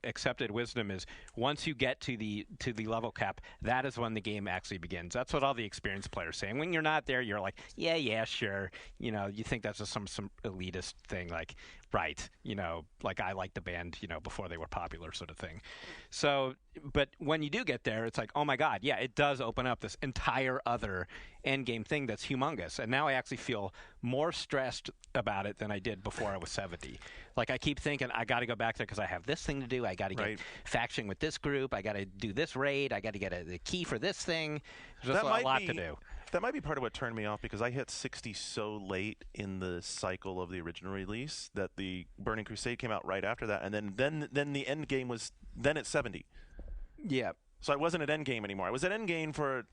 accepted wisdom is once you get to the level cap, that is when the game actually begins. That's what all the experienced players say. And when you're not there, you're like, yeah, sure. You think that's just some elitist thing, like, right, like I liked the band, before they were popular, sort of thing. So, but when you do get there, it's like, oh my God, yeah, it does open up this entire other end game thing that's humongous. And now I actually feel more stressed about it than I did before I was 70. Like I keep thinking I got to go back there because I have this thing to do. I got to get faction with this group. I got to do this raid. I got to get the key for this thing. There's just a lot to do. That might be part of what turned me off because I hit 60 so late in the cycle of the original release that the Burning Crusade came out right after that, and then the end game was then at 70. Yeah. So I wasn't at end game anymore. I was at end game for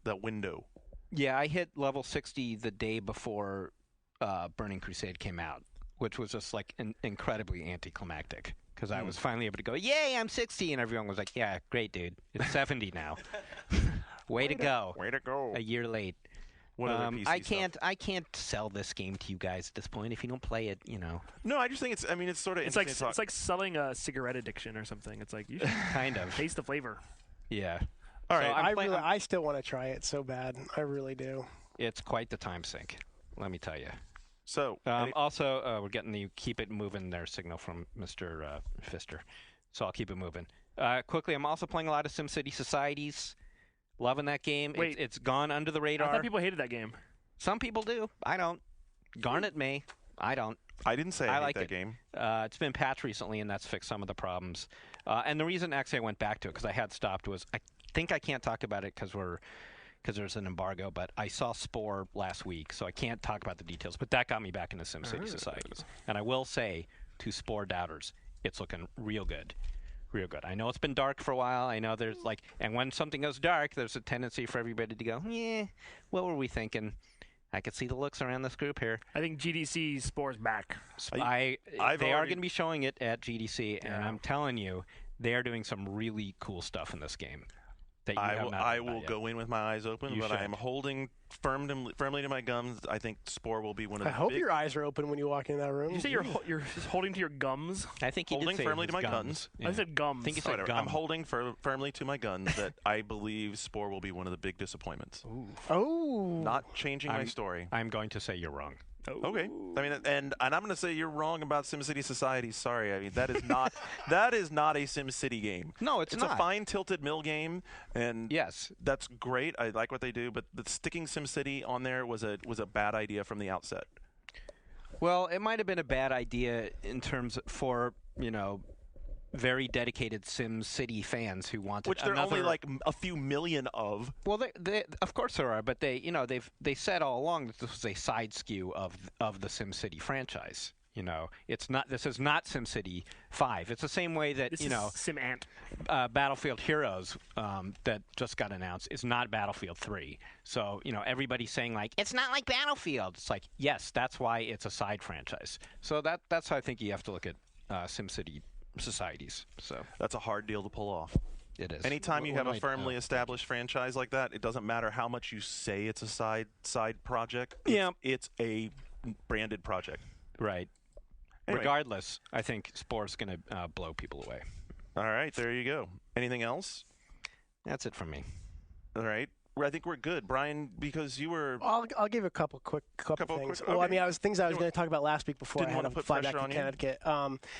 that window. Yeah, I hit level 60 the day before Burning Crusade came out, which was just like incredibly anticlimactic because I was finally able to go, yay, I'm 60, and everyone was like, yeah, great, dude, it's 70 now. Way to go. Way to go. A year late. What other PC I can't sell this game to you guys at this point. If you don't play it, No, I just think it's sort of It's like selling a cigarette addiction or something. It's like you should kind of taste the flavor. Yeah. All right. So I still want to try it so bad. I really do. It's quite the time sink, let me tell you. So also, we're getting the keep it moving there signal from Mr. Pfister, so I'll keep it moving. Quickly, I'm also playing a lot of SimCity Societies. Loving that game. Wait. It's gone under the radar. I thought people hated that game. Some people do. I don't. Garnet may. I don't. I didn't say I hate like that it. game. It's been patched recently, and that's fixed some of the problems. And the reason actually I went back to it because I had stopped was I think I can't talk about it because there's an embargo. But I saw Spore last week, so I can't talk about the details. But that got me back into SimCity Societies. And I will say to Spore doubters, it's looking real good. Real good. I know it's been dark for a while. I know there's and when something goes dark, there's a tendency for everybody to go, yeah, what were we thinking? I could see the looks around this group here. I think GDC Spore's back. They are going to be showing it at GDC, and I'm telling you, they are doing some really cool stuff in this game. That you I will go in with my eyes open, but should. I am holding firmly to my gums. I think Spore will be one of the I hope your eyes are open when you walk in that room. Did you say you're just holding to your gums? I think he holding did say firmly to my guns. Yeah. I said gums. I think he said Whatever. gum. I'm holding firmly to my guns that I believe Spore will be one of the big disappointments. Oh. Not changing my story. I'm going to say you're wrong. Okay. I mean, and I'm going to say you're wrong about SimCity Society. Sorry. I mean, that is not that is not a SimCity game. No, it's not. It's a fine tilted mill game, and yes, that's great. I like what they do, but the sticking SimCity on there was a bad idea from the outset. Well, it might have been a bad idea in terms for very dedicated SimCity fans who wanted which there are only like a few million of. Well, they of course there are, but they said all along that this was a side skew of the SimCity franchise. It's not. This is not SimCity 5. It's the same way that this is SimAnt. Battlefield Heroes that just got announced is not Battlefield 3. So everybody's saying like it's not like Battlefield. It's like yes, that's why it's a side franchise. So that's how I think you have to look at SimCity societies. So That's a hard deal to pull off. it is. Anytime you What have a do I- firmly oh, established franchise like that, it doesn't matter how much you say it's a side project. Yeah. It's a branded project. right. Anyway. Regardless, I think Spore's going to blow people away. All right, there you go. Anything else? That's it from me. All right. I think we're good. Brian, because you were... I'll give a couple things. quick- Well, I okay. mean, I was going to talk about last week before Didn't I had wanna to put fly back pressure to on you? Connecticut.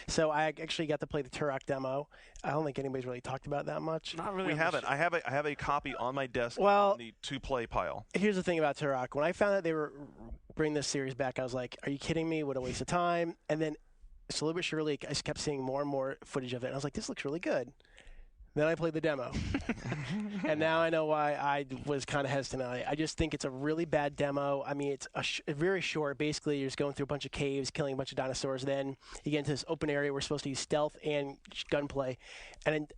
So I actually got to play the Turok demo. I don't think anybody's really talked about it that much. Not really. We on haven't. the I have a copy on my desk Well- on the to-play pile. Here's the thing about Turok. When I found out they were bringing this series back, I was like, are you kidding me? What a waste of time. And then slowly but surely, I just kept seeing more and more footage of it. And I was like, this looks really good. Then I played the demo. And now I know why I was kind of hesitant on it. I just think it's a really bad demo. I mean, it's very short. Basically, you're just going through a bunch of caves, killing a bunch of dinosaurs. Then you get into this open area where we're supposed to use stealth and gunplay. And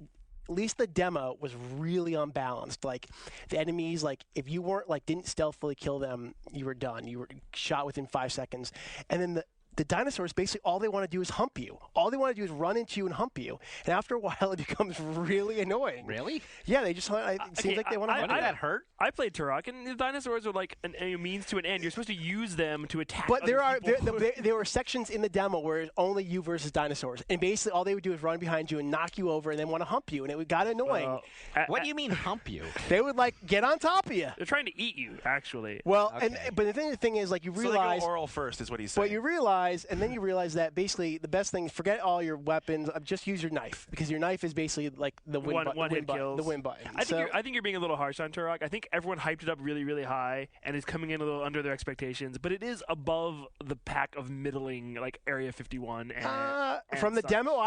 at least the demo was really unbalanced. Like, the enemies, like, if you weren't, like, didn't stealthily kill them, you were done. You were shot within 5 seconds. And then the dinosaurs, basically, all they want to do is hump you. All they want to do is run into you and hump you. And after a while, it becomes really annoying. Really? Yeah, they just it seems like they want to hump Did you. that hurt? I played Turok, and the dinosaurs are like a means to an end. You're supposed to use them to attack. But other people. there were sections in the demo where it's only you versus dinosaurs. And basically, all they would do is run behind you and knock you over and then want to hump you. And it got annoying. What do you mean hump you? They would, like, get on top of you. They're trying to eat you, actually. Well, Okay. but the thing is, like, you So realize... they go oral first is what he's saying. But you realize, and then you realize that basically the best thing, forget all your weapons, just use your knife, because your knife is basically like the win button. One-hit kills. The win button. I think you're being a little harsh on Turok. I think everyone hyped it up really, really high and is coming in a little under their expectations. But it is above the pack of middling, like Area 51. And from the such. demo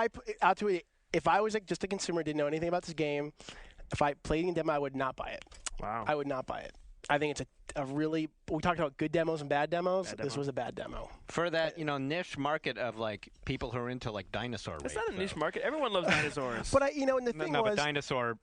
out to it, if I was like just a consumer, didn't know anything about this game, if I played in demo, I would not buy it. Wow. I would not buy it. I think it's a really. We talked about good demos and bad demos. Bad This demo. was a bad demo. For that, niche market of like people who are into like dinosaur That's rape, not a niche though. market. Everyone loves dinosaurs. But and the thing No, was, but dinosaur,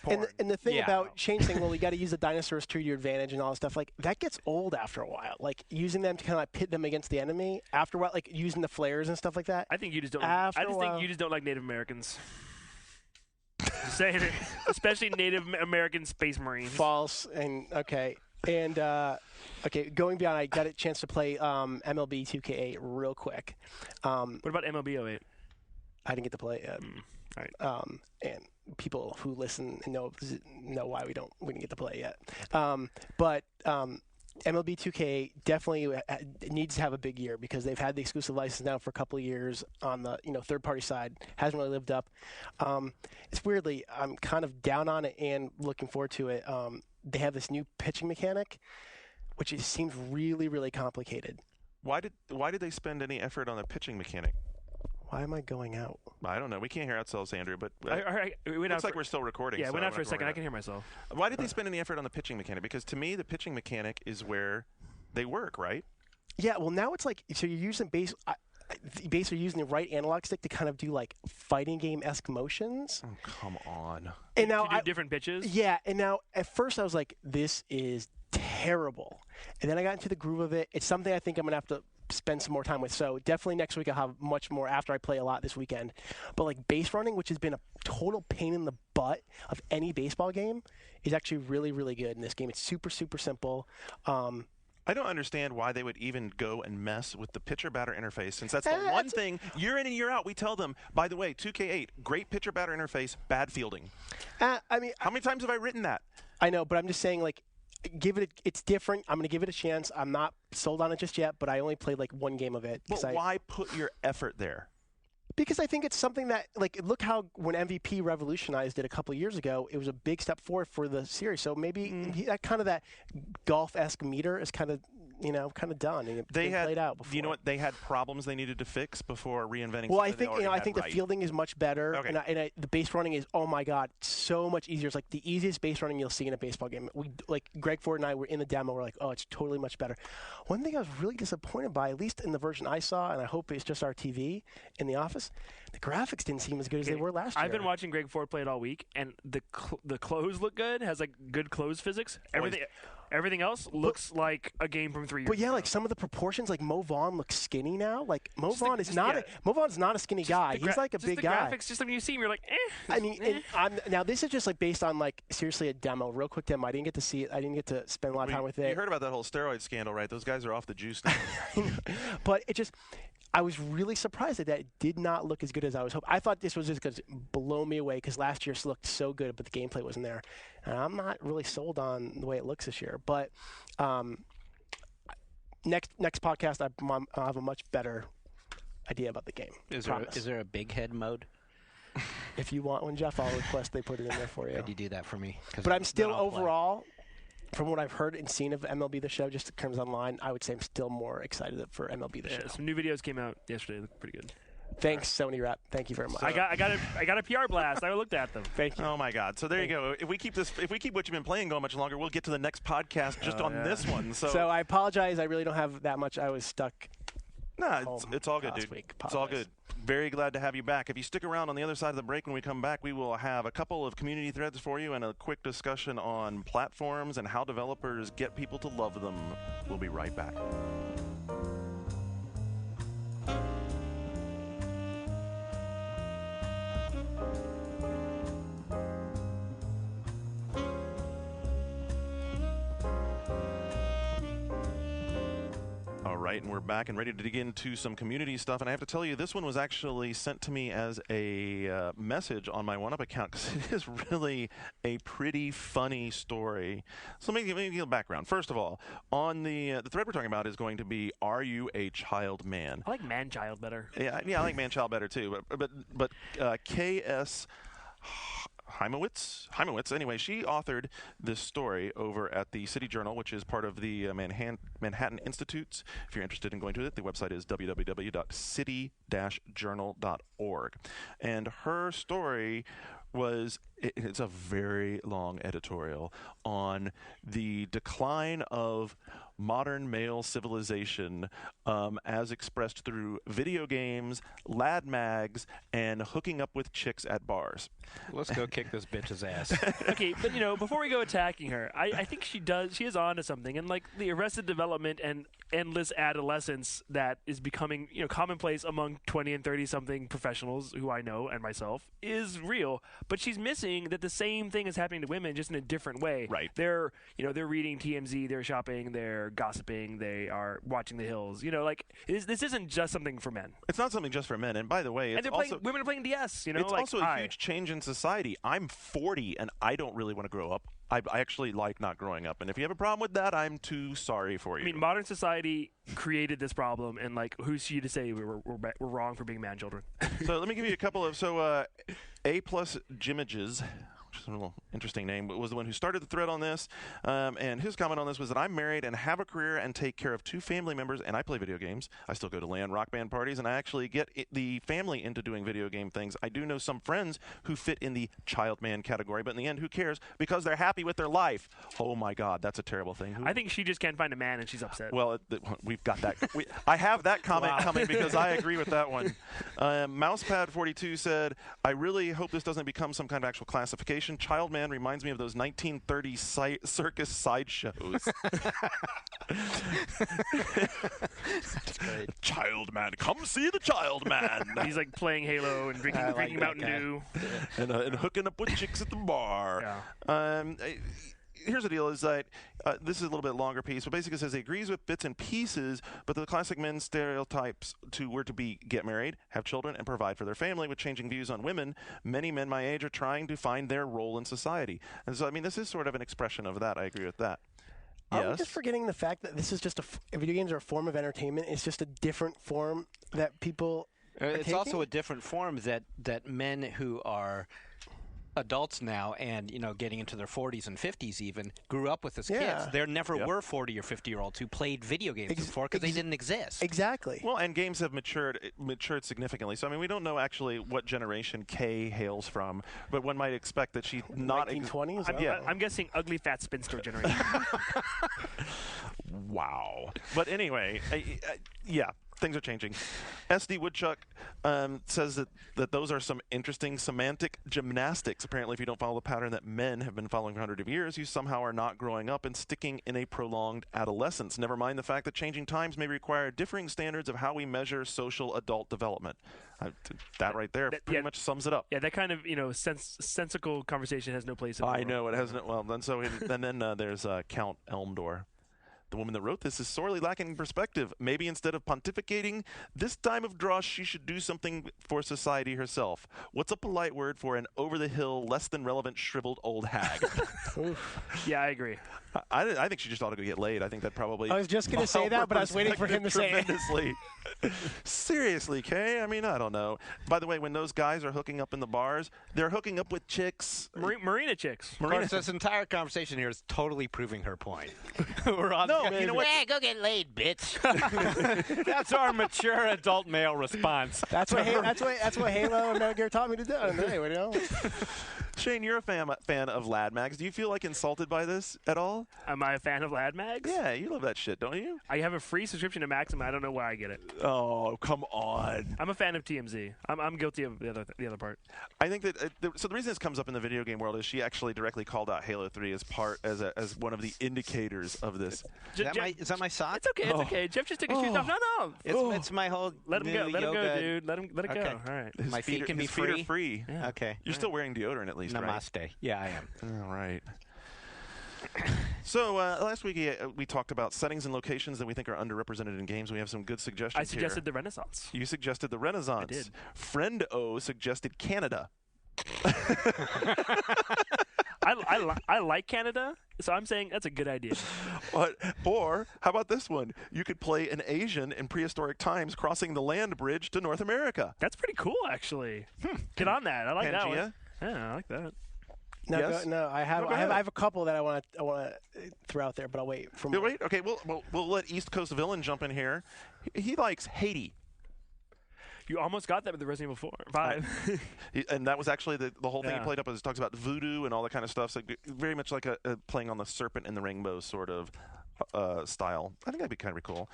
Porn. and the thing Yeah. about changing, well, you got to use the dinosaurs to your advantage and all that stuff. Like that gets old after a while. Like using them to kind of like pit them against the enemy after a while, like using the flares and stuff like that. I think you just don't. After I a just while- think you just don't like Native Americans. Just saying it, especially Native American Space Marines. False and okay. And okay, going beyond, I got a chance to play MLB 2K8 real quick. What about MLB 08? I didn't get to play it yet. All right. And people who listen and know why we didn't get to play it yet. But MLB 2K definitely needs to have a big year because they've had the exclusive license now for a couple of years on the third party side. Hasn't really lived up. It's weirdly I'm kind of down on it and looking forward to it. They have this new pitching mechanic, which seems really, really complicated. Why did they spend any effort on the pitching mechanic? Why am I going out? I don't know. We can't hear ourselves, Andrew, but All right, we went out looks like for- we're still recording. Yeah, so went I out for a don't have to second. worry I can hear myself. about it. Why did they spend any effort on the pitching mechanic? Because to me, the pitching mechanic is where they work, right? Yeah, well now it's like so you're using basically using the right analog stick to kind of do like fighting game-esque motions. Oh, come on. And now to do different pitches. yeah, and now at first I was like, this is terrible. And then I got into the groove of it. It's something I think I'm gonna have to spend some more time with. So definitely next week I'll have much more after I play a lot this weekend. But like base running, which has been a total pain in the butt of any baseball game, is actually really, really good in this game. It's super, super simple. I don't understand why they would even go and mess with the pitcher-batter interface, since that's the one that's- thing year in and year out we tell them. By the way, 2K8, great pitcher-batter interface, bad fielding. I mean, How many times have I written that? I know, but I'm just saying, like, it's different. I'm going to give it a chance. I'm not sold on it just yet, but I only played like one game of it. But why put your effort there? Because I think it's something that, like, look how when MVP revolutionized it a couple of years ago, it was a big step forward for the series. So maybe that golf-esque meter is kind of done. And They had played out before. You know what? They had problems they needed to fix before reinventing. Well, I something they think already I had think right. the fielding is much better, Okay. and the base running is, oh my god, so much easier. It's like the easiest base running you'll see in a baseball game. Greg Ford and I were in the demo. We're like, oh, it's totally much better. One thing I was really disappointed by, at least in the version I saw, and I hope it's just our TV in the office, the graphics didn't seem as good as they were last year. I've been watching Greg Ford play it all week, and the clothes look good. Has like good clothes physics. Everything else looks like a game from 3 years But yeah, ago. like some of the proportions, like Mo Vaughn looks skinny now. Like Mo Just the- Vaughn is just- not yeah. Mo Vaughn's not a skinny guy. He's like a just big the guy. graphics, just when you see him, you're like, eh. I mean, now this is just like based on like seriously a demo, real quick demo. I didn't get to see it. I didn't get to spend a lot of time with You it. heard about that whole steroid scandal, right? Those guys are off the juice now. But it just, I was really surprised that it did not look as good as I was hoping. I thought this was just going to blow me away because last year's looked so good, but the gameplay wasn't there. And I'm not really sold on the way it looks this year. But next podcast, I'll have a much better idea about the game. Is Promise. there a big head mode? If you want one, Jeff, I'll request they put it in there for you. Could you do that for me? But I'm still then I'll play. overall, from what I've heard and seen of MLB The Show, just in terms of online, I would say I'm still more excited for MLB The Show. Some new videos came out yesterday. They look pretty good. Thanks, Sony Rep. Thank you very much. I got a PR blast. I looked at them. Thank you. Oh my God! So there you go. If we keep what you've been playing going much longer, we'll get to the next podcast just on this one. So I apologize. I really don't have that much. I was stuck. Nah, it's all good, last dude. week. It's all good. Very glad to have you back. If you stick around on the other side of the break when we come back, we will have a couple of community threads for you and a quick discussion on platforms and how developers get people to love them. We'll be right back. All right, and we're back and ready to dig into some community stuff. And I have to tell you, this one was actually sent to me as a message on my 1UP account because it is really a pretty funny story. So let me give you a background. First of all, on the thread we're talking about is going to be, are you a child man? I like man-child better. Yeah, I like man-child better too. But K.S. Heimowitz. Anyway, she authored this story over at the City Journal, which is part of the Manhattan Institutes. If you're interested in going to it, the website is www.city-journal.org. And her story it's a very long editorial on the decline of modern male civilization as expressed through video games, lad mags, and hooking up with chicks at bars. Let's go kick this bitch's ass. Okay, but before we go attacking her, I think she is on to something, and like the Arrested Development and endless adolescence that is becoming commonplace among 20 and 30 something professionals who I know and myself is real, but she's missing that the same thing is happening to women just in a different way. Right. They're reading TMZ, they're shopping, they're gossiping, they are watching The Hills. This isn't just something for men. It's not something just for men. And by the way, And women are playing DS. It's also a huge change in society. I'm 40 and I don't really want to grow up. I actually like not growing up. And if you have a problem with that, I'm too sorry for you. I mean, modern society created this problem, and who's she to say we're wrong for being man children? So let me give you a couple of A+ Jimages, which is a little interesting name, but was the one who started the thread on this. And his comment on this was that I'm married and have a career and take care of 2 family members, and I play video games. I still go to LAN rock band parties, and I actually get the family into doing video game things. I do know some friends who fit in the child man category, but in the end, who cares? Because they're happy with their life. Oh my God, that's a terrible thing. I think she just can't find a man, and she's upset. Well, we've got that. I have that comment coming because I agree with that one. Mousepad42 said, I really hope this doesn't become some kind of actual classification. Child man reminds me of those 1930s circus sideshows. That's great. Child man, come see the child man. He's playing Halo and drinking Mountain Dew. and hooking up with chicks at the bar. Yeah. Here's the deal: is that this is a little bit longer piece, but basically says he agrees with bits and pieces, but the classic men stereotypes were to get married, have children, and provide for their family. With changing views on women, many men my age are trying to find their role in society. And so, I mean, this is sort of an expression of that. I agree with that. Are we just forgetting the fact that this is just video games are a form of entertainment? It's just a different form that people. It's also a different form that men who are adults now and getting into their 40s and 50s even grew up with as kids. There never were 40 or 50-year-olds who played video games before because they didn't exist. Exactly. Well, and games have matured significantly. So I mean, we don't know actually what generation Kay hails from, but one might expect that she's not 1920s. I'm guessing ugly fat spinster generation. Wow. But anyway, yeah. things are changing. SD Woodchuck says that those are some interesting semantic gymnastics. Apparently, if you don't follow the pattern that men have been following for hundreds of years, you somehow are not growing up and sticking in a prolonged adolescence. Never mind the fact that changing times may require differing standards of how we measure social adult development. That right there pretty much sums it up. Yeah, that kind of sensical conversation has no place in the world. I know it hasn't. Well, then there's Count Elmdor. The woman that wrote this is sorely lacking in perspective. Maybe instead of pontificating this time of dross, she should do something for society herself. What's a polite word for an over-the-hill, less-than-relevant, shriveled old hag? Yeah, I agree. I think she just ought to go get laid. I think that probably... I was just going to say that, but I was waiting for him to say it. Tremendously. Seriously, Kay? I mean, I don't know. By the way, when those guys are hooking up in the bars, they're hooking up with chicks. Marina chicks. Of course, this entire conversation here is totally proving her point. We're on you know what? Yeah, go get laid, bitch. That's our mature adult male response. That's what Halo and Metal Gear taught me to do. Anyway, Shane, you're a fan of Lad Mags. Do you feel like insulted by this at all? Am I a fan of Lad Mags? Yeah, you love that shit, don't you? I have a free subscription to Maxim. I don't know why I get it. Oh, come on. I'm a fan of TMZ. I'm guilty of the other part. I think that so the reason this comes up in the video game world is she actually directly called out Halo 3 as one of the indicators of this. Is that my sock? It's okay. It's okay. Jeff just took his shoes off. No. It's my whole Let him go. Let him go, dude. Let it Okay. go. All right. My feet can be his feet free. are free. Yeah. Okay. You're still wearing deodorant at least, right? Namaste. Yeah, I am. All right. So last week we talked about settings and locations that we think are underrepresented in games. We have some good suggestions. I suggested here. the Renaissance. You suggested the Renaissance. I did. Friend O suggested Canada. I like Canada, so I'm saying that's a good idea. Or how about this one? You could play an Asian in prehistoric times crossing the land bridge to North America. That's pretty cool, actually. Get on that. I like that one. Pangea? Yeah, I like that. No, Yes? I have a couple that I want to throw out there, but I'll wait for more. Wait, okay, we'll let East Coast Villain jump in here. He likes Haiti. You almost got that with the Resident Evil 5. And that was actually the whole thing Yeah. he played up. It talks about voodoo and all that kind of stuff. So very much like a playing on the serpent and the rainbow sort of style. I think that'd be kind of cool.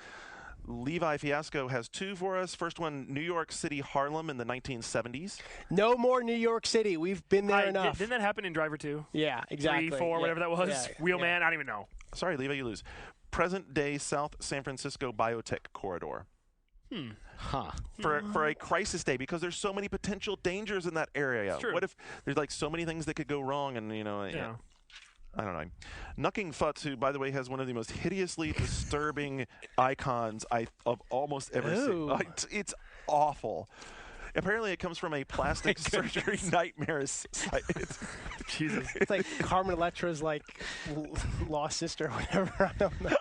Levi Fiasco has two for us. First one, New York City, Harlem in the 1970s. No more New York City. We've been there enough. Didn't that happen in Driver 2? Yeah, exactly. 3, 4, Yeah, whatever that was? yeah, Wheelman? I don't even know. Sorry, Levi, you lose. Present-day South San Francisco biotech corridor. Huh. For a crisis day, because there's so many potential dangers in that area. It's true. What if there's like so many things that could go wrong, and Yeah. I don't know. Nucking Futz, who, by the way, has one of the most hideously disturbing icons I've almost ever Ooh. seen. It's awful. Apparently, it comes from a plastic surgery nightmare site. Jesus. It's like Carmen Electra's lost sister or whatever. I don't know.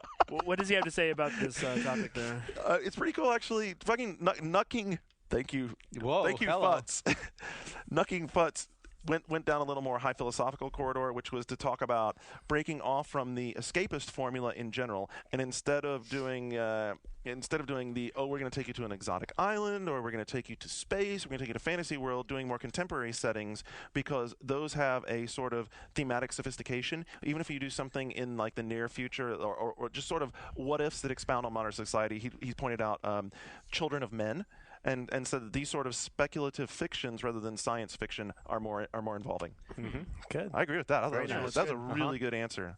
What does he have to say about this topic there? It's pretty cool, actually. Fucking Nucking. Thank you. Whoa, Thank you, hello. Futz. Nucking Futz went down a little more high philosophical corridor, which was to talk about breaking off from the escapist formula in general, and instead of doing we're going to take you to an exotic island, or we're going to take you to space, we're going to take you to fantasy world, doing more contemporary settings, because those have a sort of thematic sophistication. Even if you do something in like the near future, or just sort of what ifs that expound on modern society, he pointed out Children of Men. And said that these sort of speculative fictions, rather than science fiction, are more involving. Mm-hmm. Good. I agree with that. Very nice. That's a really good answer.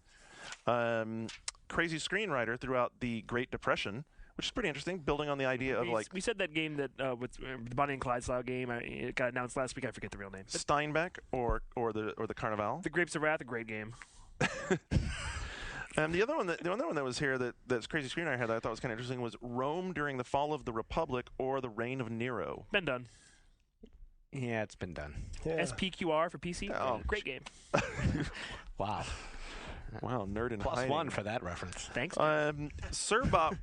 Crazy screenwriter throughout the Great Depression, which is pretty interesting, building on the idea of We said that game that with the Bonnie and Clyde style game. It got announced last week. I forget the real name. Steinbeck or the Carnival. The Grapes of Wrath, a great game. The other one that was here that's Crazy Screenwriter had that I thought was kind of interesting was Rome during the fall of the Republic or the reign of Nero. Been done. Yeah, it's been done. Yeah. SPQR for PC. Oh. Great game. Wow. Wow, nerd in Plus hiding. one for that reference. Thanks. Servbot.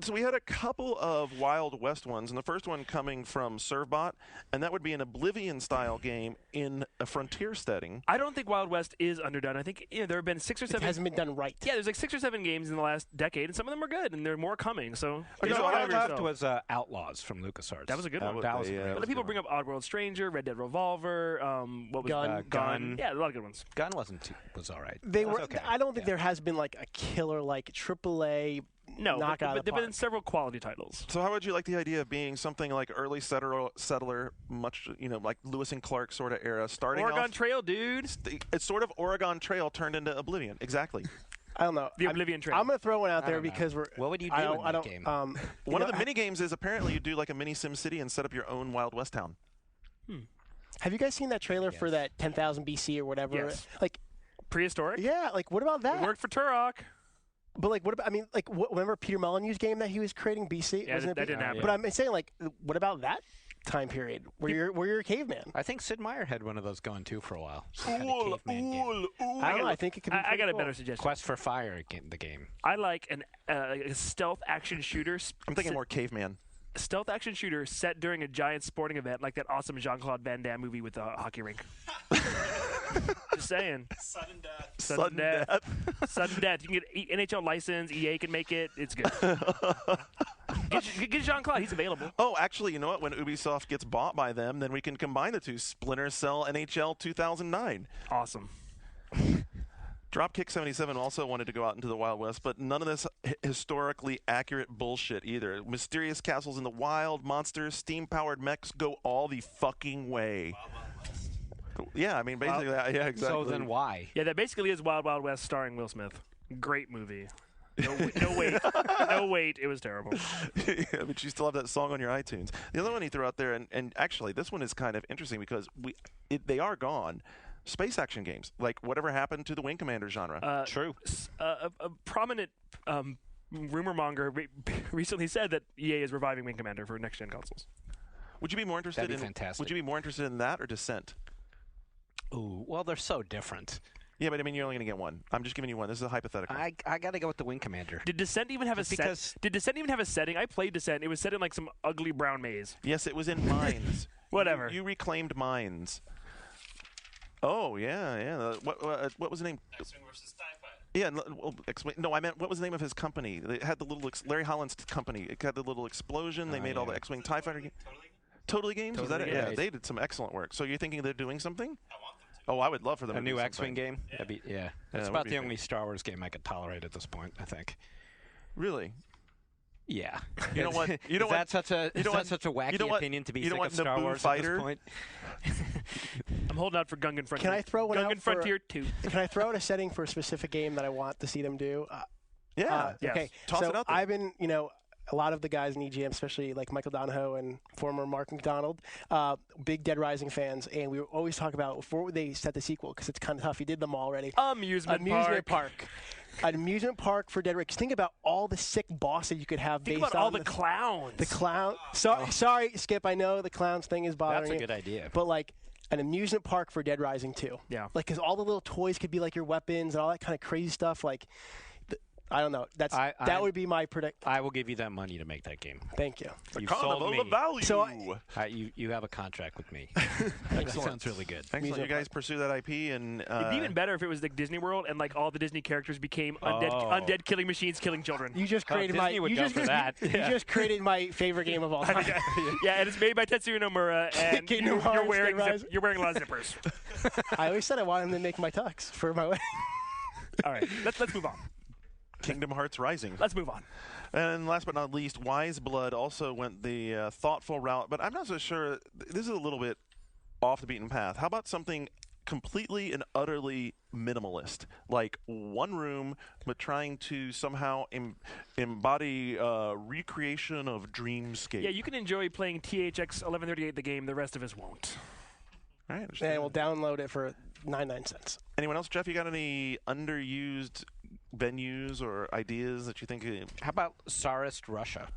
So we had a couple of Wild West ones, and the first one coming from Servbot, and that would be an Oblivion-style game in a frontier setting. I don't think Wild West is underdone. I think there have been 6 or 7. It hasn't been done right. Yeah, there's like 6 or 7 games in the last decade, and some of them are good, and there are more coming. So You know, so what I however loved yourself. was Outlaws from LucasArts. That was a good one. That was Yeah, great. that A lot was of people good bring up Oddworld Stranger, Red Dead Revolver. What was Gun. Yeah, a lot of good ones. Gun was all right. They It was were. okay. I don't think there has been like a killer like AAA No, knock out of but the there have been park. several quality titles. So how would you like the idea of being something like early settler, much, like Lewis and Clark sort of era, starting Oregon off, Trail, dude. it's sort of Oregon Trail turned into Oblivion. Exactly. I don't know. The Oblivion Trail. I'm going to throw one out I there don't know. because we're. What would you do I in don't, that I don't, game? One of the mini games is apparently you do like a mini Sim City and set up your own Wild West town. Have you guys seen that trailer for Yes. that 10,000 BC or whatever? Yes. Like, Prehistoric. yeah, like what about that? It worked for Turok. But like, what about? I mean, like, remember Peter Molyneux's game that he was creating BC? Yeah, Wasn't it that B- didn't happen. But I'm saying, like, what about that time period where you're a caveman? I think Sid Meier had one of those going too for a while. Some kind of caveman game. I don't know. I think it could be. I pretty got a cool. better suggestion. Quest for Fire, the game. I like a stealth action shooter. I'm thinking more caveman. Stealth action shooter set during a giant sporting event, like that awesome Jean-Claude Van Damme movie with a hockey rink. Just saying. Sudden death. Sudden death. Sudden death. You can get NHL license. EA can make it. It's good. Get Jean-Claude. He's available. Oh, actually, you know what? When Ubisoft gets bought by them, then we can combine the two. Splinter Cell NHL 2009. Awesome. Dropkick 77 also wanted to go out into the Wild West, but none of this historically accurate bullshit either. Mysterious castles in the wild, monsters, steam-powered mechs go all the fucking way. Yeah, I mean, basically, yeah, exactly. So then why? Yeah, that basically is Wild Wild West starring Will Smith. Great movie. No wait. No wait. It was terrible. Yeah, but you still have that song on your iTunes. The other one he threw out there, and actually, this one is kind of interesting because they are gone. Space action games, like whatever happened to the Wing Commander genre. True. A prominent rumor monger recently said that EA is reviving Wing Commander for next-gen consoles. Would you be more interested That'd be in? fantastic. Would you be more interested in that or Descent? Ooh, well, they're so different. Yeah, but I mean, you're only going to get one. I'm just giving you one. This is a hypothetical. I got to go with the Wing Commander. Did Descent even have a Because- Did Descent even have a setting? I played Descent. It was set in like some ugly brown maze. Yes, it was in mines. Whatever. You reclaimed mines. Oh yeah. What was the name? X-Wing versus TIE Fighter. Yeah, well, no, I meant what was the name of his company? They had the little Larry Holland's company. It had the little explosion. They made all the X-wing TIE Fighter. Totally Games. Was that it? Totally Yeah, Games. they did some excellent work. So you're thinking they're doing something? I want them to. Oh, I would love for them A to new do X-Wing something. game? That'd be, yeah. that That's would about be the great. only Star Wars game I could tolerate at this point, I think. Really? Yeah. You know what? You know is what? that such a, you is know that what? such a wacky You know what? opinion to be You know sick what, of Star Naboo Wars Fighter? at this point? I'm holding out for Gungan Frontier. Can I throw one out Gungan for- Frontier 2. Can I throw out a setting for a specific game that I want to see them do? Yeah. Yes. Okay. Toss so it out there. I've been, a lot of the guys in EGM, especially like Michael Donahoe and former Mark McDonald, big Dead Rising fans, and we always talk about before they set the sequel because it's kind of tough. He did them already. Amusement park. An amusement park for Dead Rising. Think about all the sick bosses you could have Think based about all on the clowns. the clown. Sorry, Skip. I know the clowns thing is bothering That's a you, good idea. but like an amusement park for Dead Rising 2. Yeah. Like, because all the little toys could be like your weapons and all that kind of crazy stuff. Like, I don't know. That would be my predict. I will give you that money to make that game. Thank you. You Carnival sold me. of value. So You have a contract with me. That sounds really good. Excellent. You guys pursue that IP and It'd be even better if it was like Disney World and like all the Disney characters became undead killing machines killing children. You just created my. Disney would You go just, for that. you just created my favorite game of all time. Yeah, and it's made by Tetsuya Nomura, and Kingdom Hearts, you're wearing a lot of zippers. I always said I wanted him to make my tux for my wedding. All right, let's move on. Kingdom Hearts Rising. Let's move on. And last but not least, Wise Blood also went the thoughtful route, but I'm not so sure. This is a little bit off the beaten path. How about something completely and utterly minimalist, like one room, but trying to somehow embody recreation of dreamscape? Yeah, you can enjoy playing THX 1138 the game. The rest of us won't. All right, understand. And we'll download it for 99 cents. Anyone else? Jeff, you got any underused venues or ideas that you think? How about Tsarist Russia?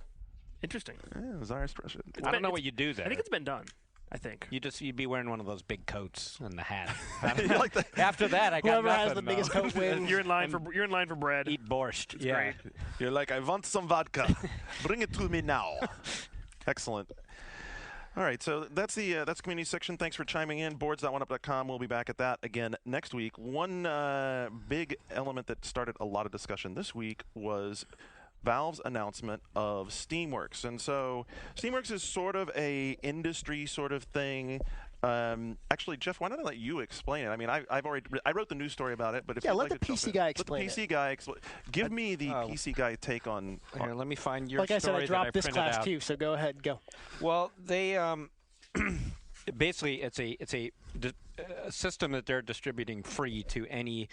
Interesting. Tsarist Russia. I don't know what you do there. I think it's been done. I think. You'd be wearing one of those big coats and the hat. You like that? After that, I got Whoever has nothing, the biggest though. coat wins. You're in line for bread. Eat borscht. It's great. You're like, I want some vodka. Bring it to me now. Excellent. All right, so that's the community section. Thanks for chiming in. Boards.oneup.com. We'll be back at that again next week. One big element that started a lot of discussion this week was Valve's announcement of Steamworks. And so Steamworks is sort of a industry sort of thing. Actually, Jeff, why don't I let you explain it? I mean, I wrote the news story about it, but if Yeah, you'd let like the to jump PC in. guy Let explain the PC guy give me the PC guy take on. Here, let me find your Like I said, story I dropped that I this printed class out. too, so go ahead, go. Well, they basically it's a system that they're distributing free to any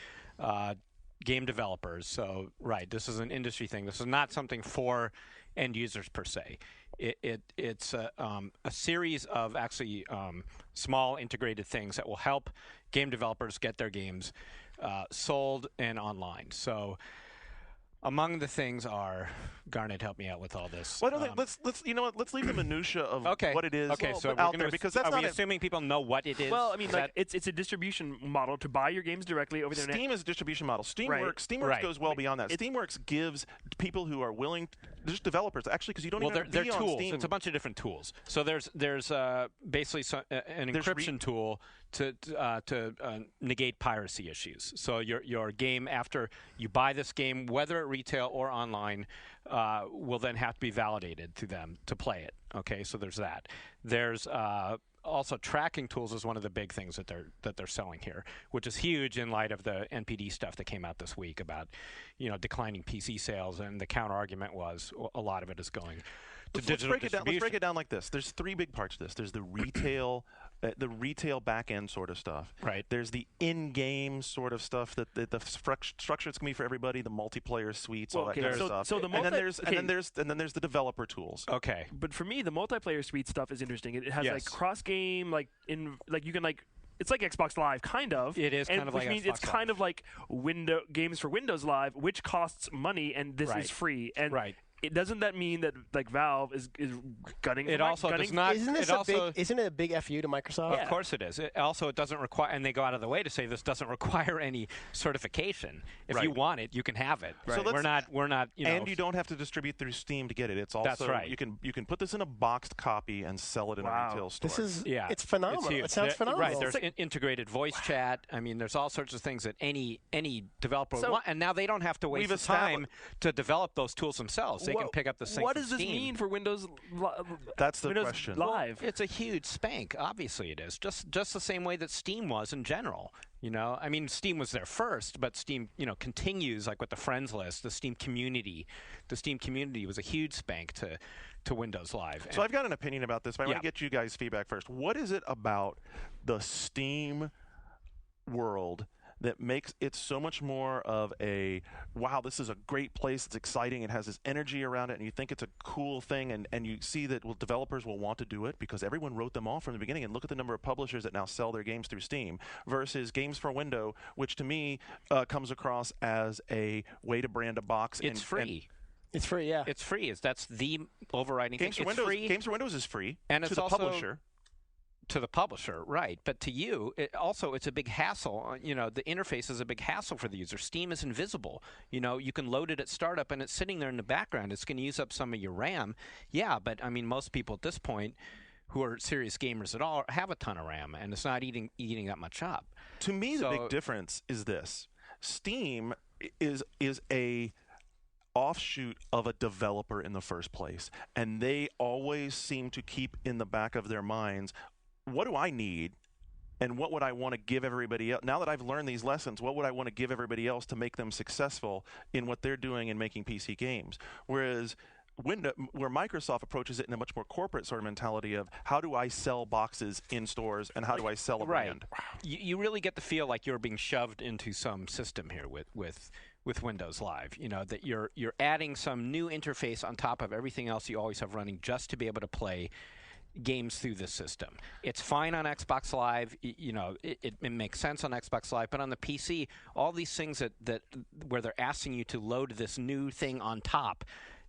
game developers. So, right, this is an industry thing. This is not something for end users per se. It's a series of actually small integrated things that will help game developers get their games sold and online. So among the things are, Garnet, help me out with all this. Well, I don't think let's you know what? Let's leave the minutia of Okay. what it is Okay, so out there because that's are not we assuming people know what it is? Well, I mean, Is like that- it's a distribution model to buy your games directly over the internet. Steam is a distribution model. Steamworks Right. goes well beyond that. Steamworks gives people who are willing, just developers actually, because you don't even have to they're be on tools. Steam. It's a bunch of different tools. So there's basically an There's encryption tool to negate piracy issues. So your game, after you buy this game, whether at retail or online, will then have to be validated to them to play it. Okay, so there's that. There's also tracking tools is one of the big things that they're selling here, which is huge in light of the NPD stuff that came out this week about declining PC sales, and the counter argument was a lot of it is going to digital Let's distribution. break it down like this. There's three big parts to this. There's the retail back end sort of stuff. Right. There's the in-game sort of stuff that the structure it's gonna be for everybody, the multiplayer suites, all that kind of stuff. so the and then there's the developer tools. Okay. But for me, the multiplayer suite stuff is interesting. It has Yes. like cross game, you can like. It's like Xbox Live, kind of. It is and kind of which like means Xbox it's kind Live. of like games for Windows Live, which costs money, and this Right. is free. And Right. doesn't that mean that like Valve is gunning? It also gunning? does not. Isn't this isn't it a big FU to Microsoft? Of course it is. It doesn't require, and they go out of the way to say this doesn't require any certification. If you Right. want it, you can have it. So let's- We're not. And you don't have to distribute through Steam to get it. It's also That's right. you can put this in a boxed copy and sell it in a Wow. retail store. This is Yeah, it's phenomenal. huge. It sounds phenomenal. Right, there's integrated voice chat. I mean, there's all sorts of things that any developer would So- want, and now they don't have to waste We've the time to develop those tools themselves. They can pick up the same. What does this mean for Windows? That's the Windows question. Live. It's a huge spank. Obviously, it is. Just the same way that Steam was in general. I mean, Steam was there first, but Steam, continues like with the friends list. The Steam community was a huge spank to Windows Live. So I've got an opinion about this, but I want Yeah. to get you guys' feedback first. What is it about the Steam world that makes it so much more of a, wow, this is a great place, it's exciting, it has this energy around it, and you think it's a cool thing, and you see that developers will want to do it because everyone wrote them off from the beginning, and look at the number of publishers that now sell their games through Steam, versus Games for Window, which to me comes across as a way to brand a box. It's free. It's free, yeah. It's free. That's the overriding Games thing. for It's Windows, free. Games for Windows is free And to it's the also- publisher. To the publisher, right? But to you, it's a big hassle. The interface is a big hassle for the user. Steam is invisible. You can load it at startup, and it's sitting there in the background. It's going to use up some of your RAM. Yeah, but I mean, most people at this point who are serious gamers at all have a ton of RAM, and it's not eating that much up. To me, the So- big difference is this: Steam is a offshoot of a developer in the first place, and they always seem to keep in the back of their minds, what do I need, and what would I want to give everybody else? Now that I've learned these lessons, what would I want to give everybody else to make them successful in what they're doing in making PC games? Whereas where Microsoft approaches it in a much more corporate sort of mentality of, how do I sell boxes in stores, and how do I sell a brand? You really get the feel like you're being shoved into some system here with Windows Live. That you're adding some new interface on top of everything else you always have running, just to be able to play games through the system. It's fine on Xbox Live. It makes sense on Xbox Live, but on the PC, all these things that where they're asking you to load this new thing on top,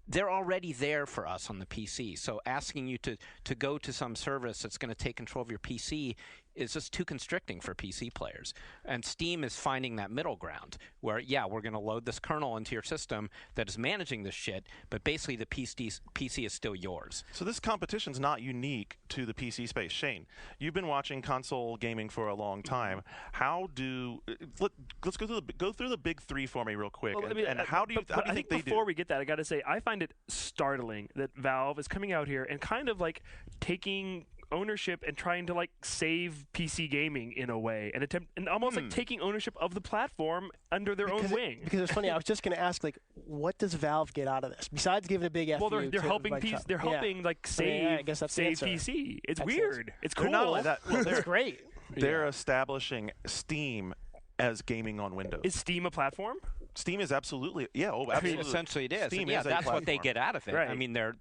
they're already there for us on the PC. So asking you to go to some service that's going to take control of your PC is just too constricting for PC players. And Steam is finding that middle ground where, yeah, we're going to load this kernel into your system that is managing this shit, but basically the PC is still yours. So this competition's not unique to the PC space. Shane, you've been watching console gaming for a long time. How do let's go through the big three for me real quick. Well, and how do you think they do? Before we get that, I got to say I find it startling that Valve is coming out here and kind of like taking ownership and trying to like save PC gaming in a way, and almost like taking ownership of the platform under their own wing. Because it's funny, I was just going to ask, like, what does Valve get out of this besides giving a big FU? Well, they're helping they're helping like save I guess that's save the answer. PC. It's That's weird. It's cool. They're not only that. Well, It's great. they're establishing Steam as gaming on Windows. Is Steam a platform? Steam is absolutely I absolutely. mean, essentially it is. Steam And yeah, is a that's what they platform. get out of it. Right. I mean, their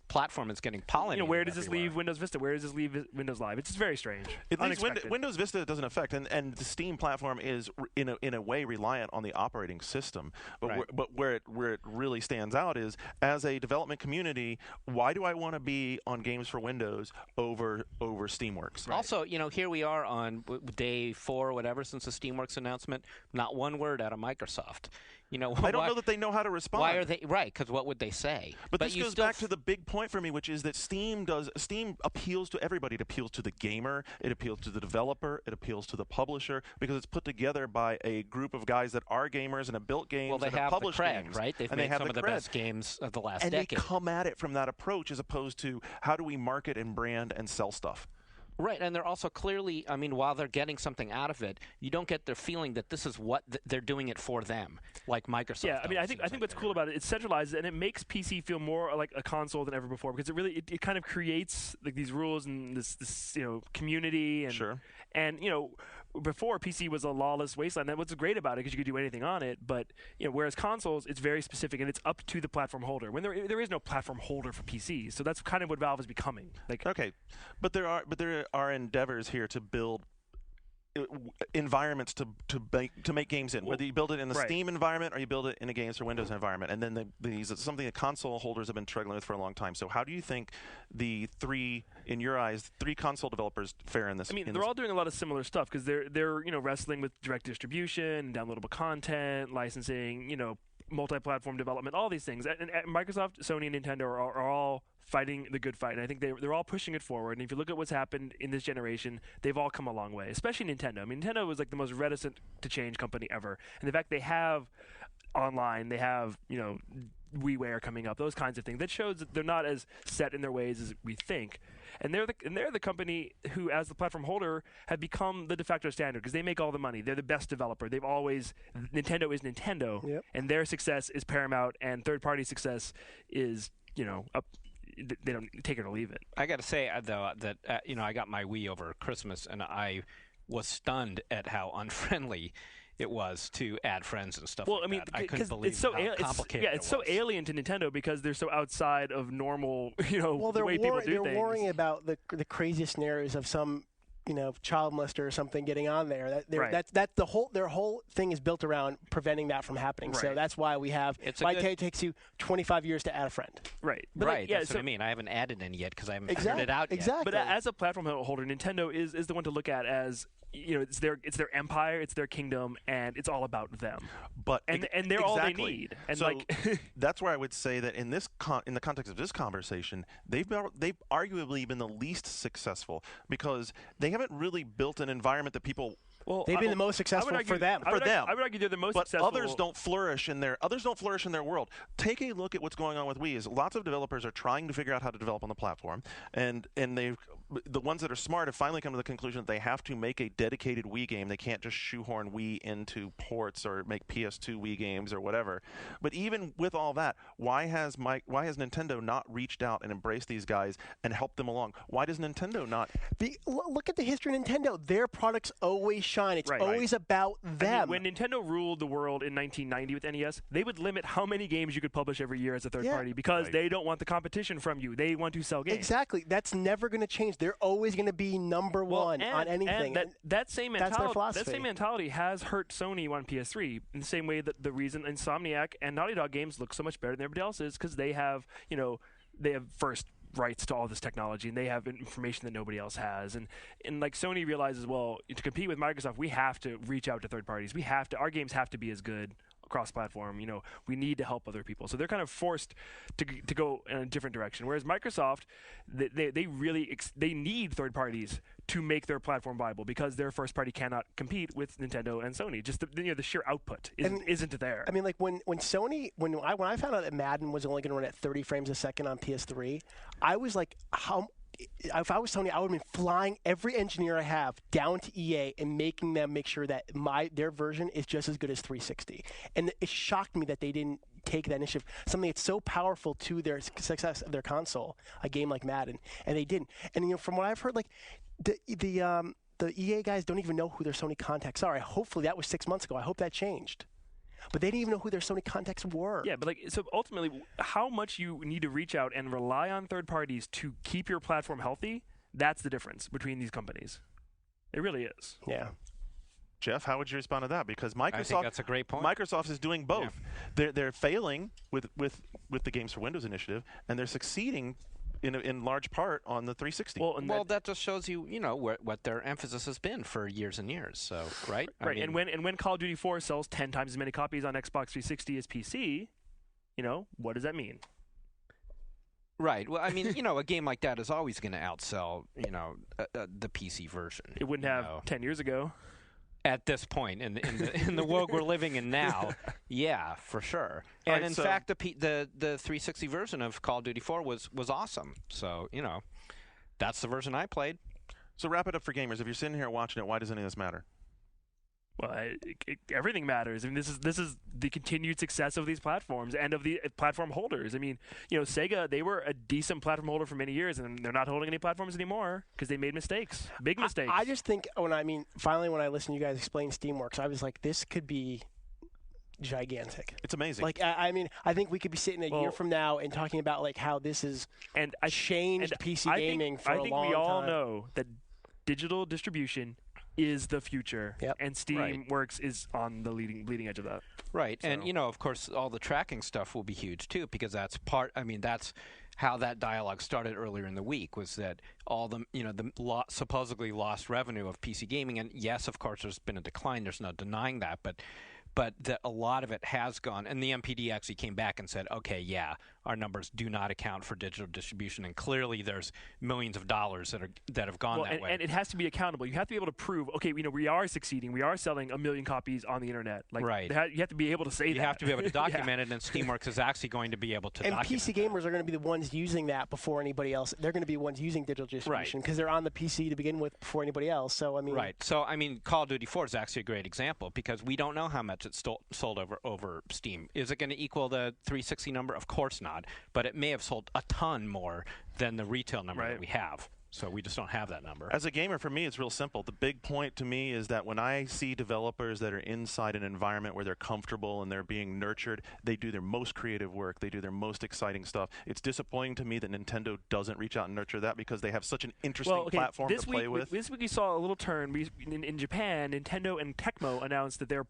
platform is getting pollinated. You know, where does this everywhere. leave Windows Vista? Where does this leave Windows Live? It's just very strange. At least Unexpected. Windows Vista doesn't affect, and the Steam platform is in a way reliant on the operating system. But Right. where it really stands out is as a development community, why do I want to be on games for Windows over Steamworks? Also, you know, here we are on day 4 or whatever since the Steamworks announcement. Not one word out of Microsoft. You know, I don't know that they know how to respond. Why are they right? Because what would they say? But this you goes still back to the big point for me, which is that Steam appeals to everybody. It appeals to the gamer, it appeals to the developer, it appeals to the publisher, because it's put together by a group of guys that are gamers and have built games well, they and have published the cred, games. right? They've and made they have some of the cred. best games of the last And decade. they come at it from that approach as opposed to how do we market and brand and sell stuff. Right, and they're also clearly, I mean, while they're getting something out of it, you don't get their feeling that this is what they're doing it for them, like Microsoft. Yeah, I mean, I does, think what's cool about it, it's centralized and it makes PC feel more like a console than ever before because it kind of creates like these rules and this community and Sure. and before PC was a lawless wasteland. That's what's great about it because you could do anything on it. But whereas consoles, it's very specific and it's up to the platform holder. When there is no platform holder for PCs, so that's kind of what Valve is becoming. Like Okay, but there are endeavors here to build environments to make games in. Whether you build it in the Right. Steam environment or you build it in a Games for Windows environment, and then these it's something that console holders have been struggling with for a long time. So how do you think the three console developers fare in this? I mean, they're all doing a lot of similar stuff because they're wrestling with direct distribution, downloadable content, licensing, multi-platform development, all these things. And Microsoft, Sony, and Nintendo are all fighting the good fight. And I think they're all pushing it forward. And if you look at what's happened in this generation, they've all come a long way, especially Nintendo. I mean, Nintendo was like the most reticent to change company ever. And the fact they have online, they have, WiiWare coming up, those kinds of things. That shows that they're not as set in their ways as we think. And they're the company who, as the platform holder, have become the de facto standard because they make all the money. They're the best developer. Nintendo is Nintendo, Yep. and their success is paramount, and third-party success is, up. They don't take it or leave it. I got to say, though, that I got my Wii over Christmas, and I was stunned at how unfriendly it was to add friends and stuff. Well, like I mean, that. I couldn't believe it's so how complicated it's it so was. alien to Nintendo because they're so outside of normal, Well, the way people do they're things. worrying about the craziest scenarios of some, child molester or something getting on there. Right. That's their whole thing is built around preventing that from happening. So Right. that's why we have. It takes you 25 years to add a friend. Right. But Right, yeah, that's so, what I mean. I haven't added any yet because I haven't Exactly. figured it out yet. Exactly. But as a platform holder, Nintendo is the one to look at as it's their empire, it's their kingdom, and it's all about them. But And they're all they exactly. need. And so like that's where I would say that in in the context of this conversation, they've arguably been the least successful because they haven't really built an environment that people. well, They've been the most successful for them. I would them. I would argue they're the most But successful. others don't flourish in their world. Take a look at what's going on with Wii. Is lots of developers are trying to figure out how to develop on the platform, and the ones that are smart have finally come to the conclusion that they have to make a dedicated Wii game. They can't just shoehorn Wii into ports or make PS2 Wii games or whatever. But even with all that, why has Nintendo not reached out and embraced these guys and helped them along? Why does Nintendo not? Look at the history of Nintendo. Their products always shine. It's Right. always about them. When Nintendo ruled the world in 1990 with NES, they would limit how many games you could publish every year as a third party because Right. they don't want the competition from you. They want to sell games. Exactly. That's never going to change. They're always going to be number one on anything. And that same That's their mentality, philosophy. that same mentality has hurt Sony on PS3 in the same way that the reason Insomniac and Naughty Dog games look so much better than everybody else's because they have first rights to all this technology and they have information that nobody else has and like Sony realizes, well, to compete with Microsoft we have to reach out to third parties. Our games have to be as good cross-platform. We need to help other people, so they're kind of forced to go in a different direction. Whereas Microsoft, they really need third parties to make their platform viable because their first party cannot compete with Nintendo and Sony. Just the sheer output isn't there. I mean, like when I found out that Madden was only going to run at 30 frames a second on PS3, I was like, how if I was Sony, I would have been flying every engineer I have down to EA and making them make sure that their version is just as good as 360. And it shocked me that they didn't take that initiative, something that's so powerful to their success of their console, a game like Madden, and they didn't. And from what I've heard, like the EA guys don't even know who their Sony contacts are. Hopefully that was 6 months ago. I hope that changed. But they didn't even know who their Sony contacts were. Yeah, but so ultimately, how much you need to reach out and rely on third parties to keep your platform healthy, that's the difference between these companies. It really is. Yeah. Jeff, how would you respond to that? Because I think that's a great point. Microsoft is doing both. They're failing with the Games for Windows initiative, and they're succeeding in large part on the 360. Well, that just shows you, what their emphasis has been for years and years. So, right? Right. I mean, and when Call of Duty 4 sells 10 times as many copies on Xbox 360 as PC, what does that mean? Right. Well, I mean, a game like that is always going to outsell, the PC version. It wouldn't have 10 years ago. At this point in the world we're living in now, yeah, for sure. And in fact, the 360 version of Call of Duty 4 was awesome. So that's the version I played. So wrap it up for gamers. If you're sitting here watching it, why does any of this matter? Well, everything matters. I mean, this is the continued success of these platforms and of the platform holders. I mean, Sega, they were a decent platform holder for many years, and they're not holding any platforms anymore because they made mistakes, big mistakes. I just think finally when I listened to you guys explain Steamworks, I was like, this could be gigantic. It's amazing. Like, I think we could be sitting a year from now and talking about like how this is changed PC gaming for a long time. I think we all know that digital distribution is the future, and Steamworks is on the bleeding edge of that. Right, so. And of course, all the tracking stuff will be huge too, because that's how that dialogue started earlier in the week, was that all the supposedly lost revenue of PC gaming, and yes, of course, there's been a decline. There's no denying that, but that a lot of it has gone, and the MPD actually came back and said, okay, yeah, our numbers do not account for digital distribution, and clearly there's millions of dollars that have gone that way. And it has to be accountable. You have to be able to prove, okay, we are succeeding. We are selling 1 million copies on the internet. Like, right. You have to be able to say that. You have to be able to document it, and Steamworks is actually going to be able to document PC gamers are going to be the ones using that before anybody else. They're going to be the ones using digital distribution because they're on the PC to begin with before anybody else. So Call of Duty 4 is actually a great example, because we don't know how much it's sold over Steam. Is it going to equal the 360 number? Of course not. But it may have sold a ton more than the retail number that we have. So we just don't have that number. As a gamer, for me, it's real simple. The big point to me is that when I see developers that are inside an environment where they're comfortable and they're being nurtured, they do their most creative work. They do their most exciting stuff. It's disappointing to me that Nintendo doesn't reach out and nurture that, because they have such an interesting platform to play with. This week we saw a little turn. In Japan, Nintendo and Tecmo announced that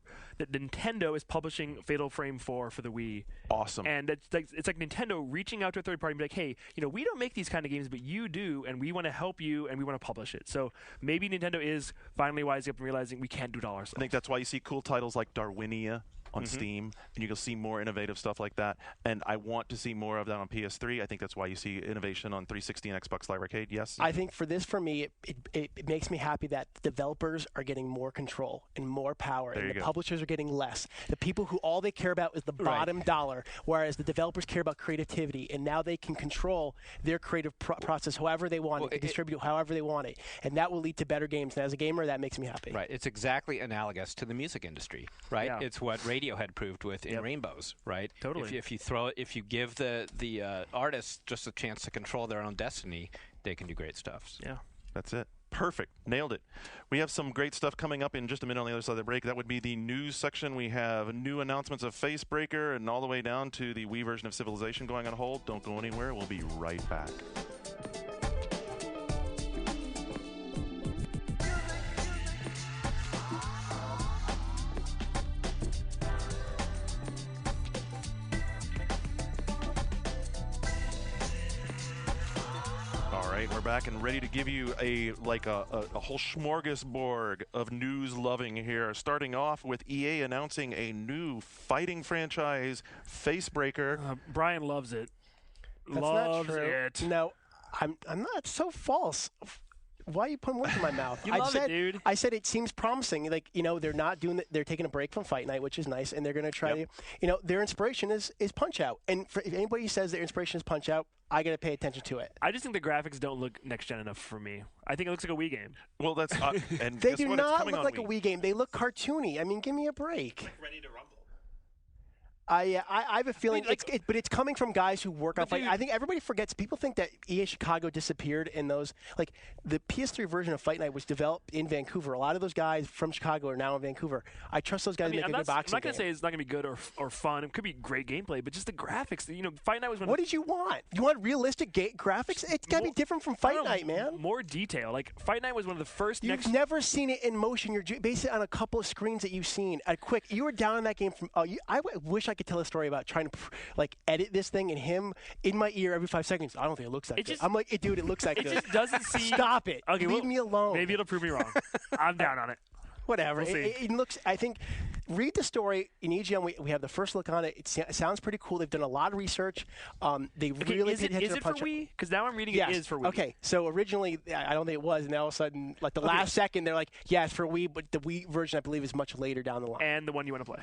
Nintendo is publishing Fatal Frame 4 for the Wii. Awesome. And it's like Nintendo reaching out to a third party and be like, hey, we don't make these kind of games, but you do, and we want to help you, and we want to publish it. So maybe Nintendo is finally wising up and realizing we can't do it all ourselves. I think that's why you see cool titles like Darwinia on Steam, and you can see more innovative stuff like that. And I want to see more of that on PS3. I think that's why you see innovation on 360 and Xbox Live Arcade. Yes? I think for me, it makes me happy that developers are getting more control and more power, and the publishers are getting less. The people who all they care about is the bottom dollar, whereas the developers care about creativity, and now they can control their creative process however they want it, distribute it however they want it, and that will lead to better games. And as a gamer, that makes me happy. Right. It's exactly analogous to the music industry, right? Yeah. It's what Radiohead proved with In Rainbows, right? Totally. If you give the artists just a chance to control their own destiny, they can do great stuff. So. Yeah, that's it. Perfect. Nailed it. We have some great stuff coming up in just a minute on the other side of the break. That would be the news section. We have new announcements of Facebreaker and all the way down to the Wii version of Civilization going on hold. Don't go anywhere. We'll be right back. We're back and ready to give you a whole smorgasbord of news loving here. Starting off with EA announcing a new fighting franchise, Facebreaker. Brian loves it. That's loves not true. it. No, I'm not so false. Why are you putting words in my mouth? You love it, dude. I said it seems promising. Like, they're not doing they're taking a break from Fight Night, which is nice, and they're going to try to, their inspiration is Punch-Out. And if anybody says their inspiration is Punch-Out, I got to pay attention to it. I just think the graphics don't look next-gen enough for me. I think it looks like a Wii game. Well, that's and They guess do what? It's not coming look on like a Wii. Wii game. They look cartoony. I mean, give me a break. Like Ready to Rumble. I have a feeling, but it's coming from guys who work on Fight. dude- I think everybody forgets. People think that EA Chicago disappeared in those. Like the PS3 version of Fight Night was developed in Vancouver. A lot of those guys from Chicago are now in Vancouver. I trust those guys to make a good I'm boxing not going to game. say it's not going to be good or fun. It could be great gameplay, but just the graphics. Fight Night was one What of did you want? You want realistic graphics? It's got to be More- different from I Fight don't know, Night, man. More detail. Like Fight Night was one of the first. You've never seen it in motion. You're based it on a couple of screens that you've seen. You were down in that game from. Wish I could tell a story about trying to edit this thing and him in my ear every 5 seconds. I don't think it looks that good. I'm like, dude, it looks that It good. just doesn't seem. Stop it. Okay, Leave me alone. Maybe it'll prove me wrong. I'm down on it. Whatever. We'll see. It looks. I think. Read the story in EGM. We have the first look on it. It sounds pretty cool. They've done a lot of research. They Okay, really is paid it attention to for Punch-Out. Wii? Because now I'm reading Yes. it is for Wii. Okay, so originally I don't think it was, and now all of a sudden, like the last second, they're like, yeah, it's for Wii, but the Wii version I believe is much later down the line. And the one you want to play.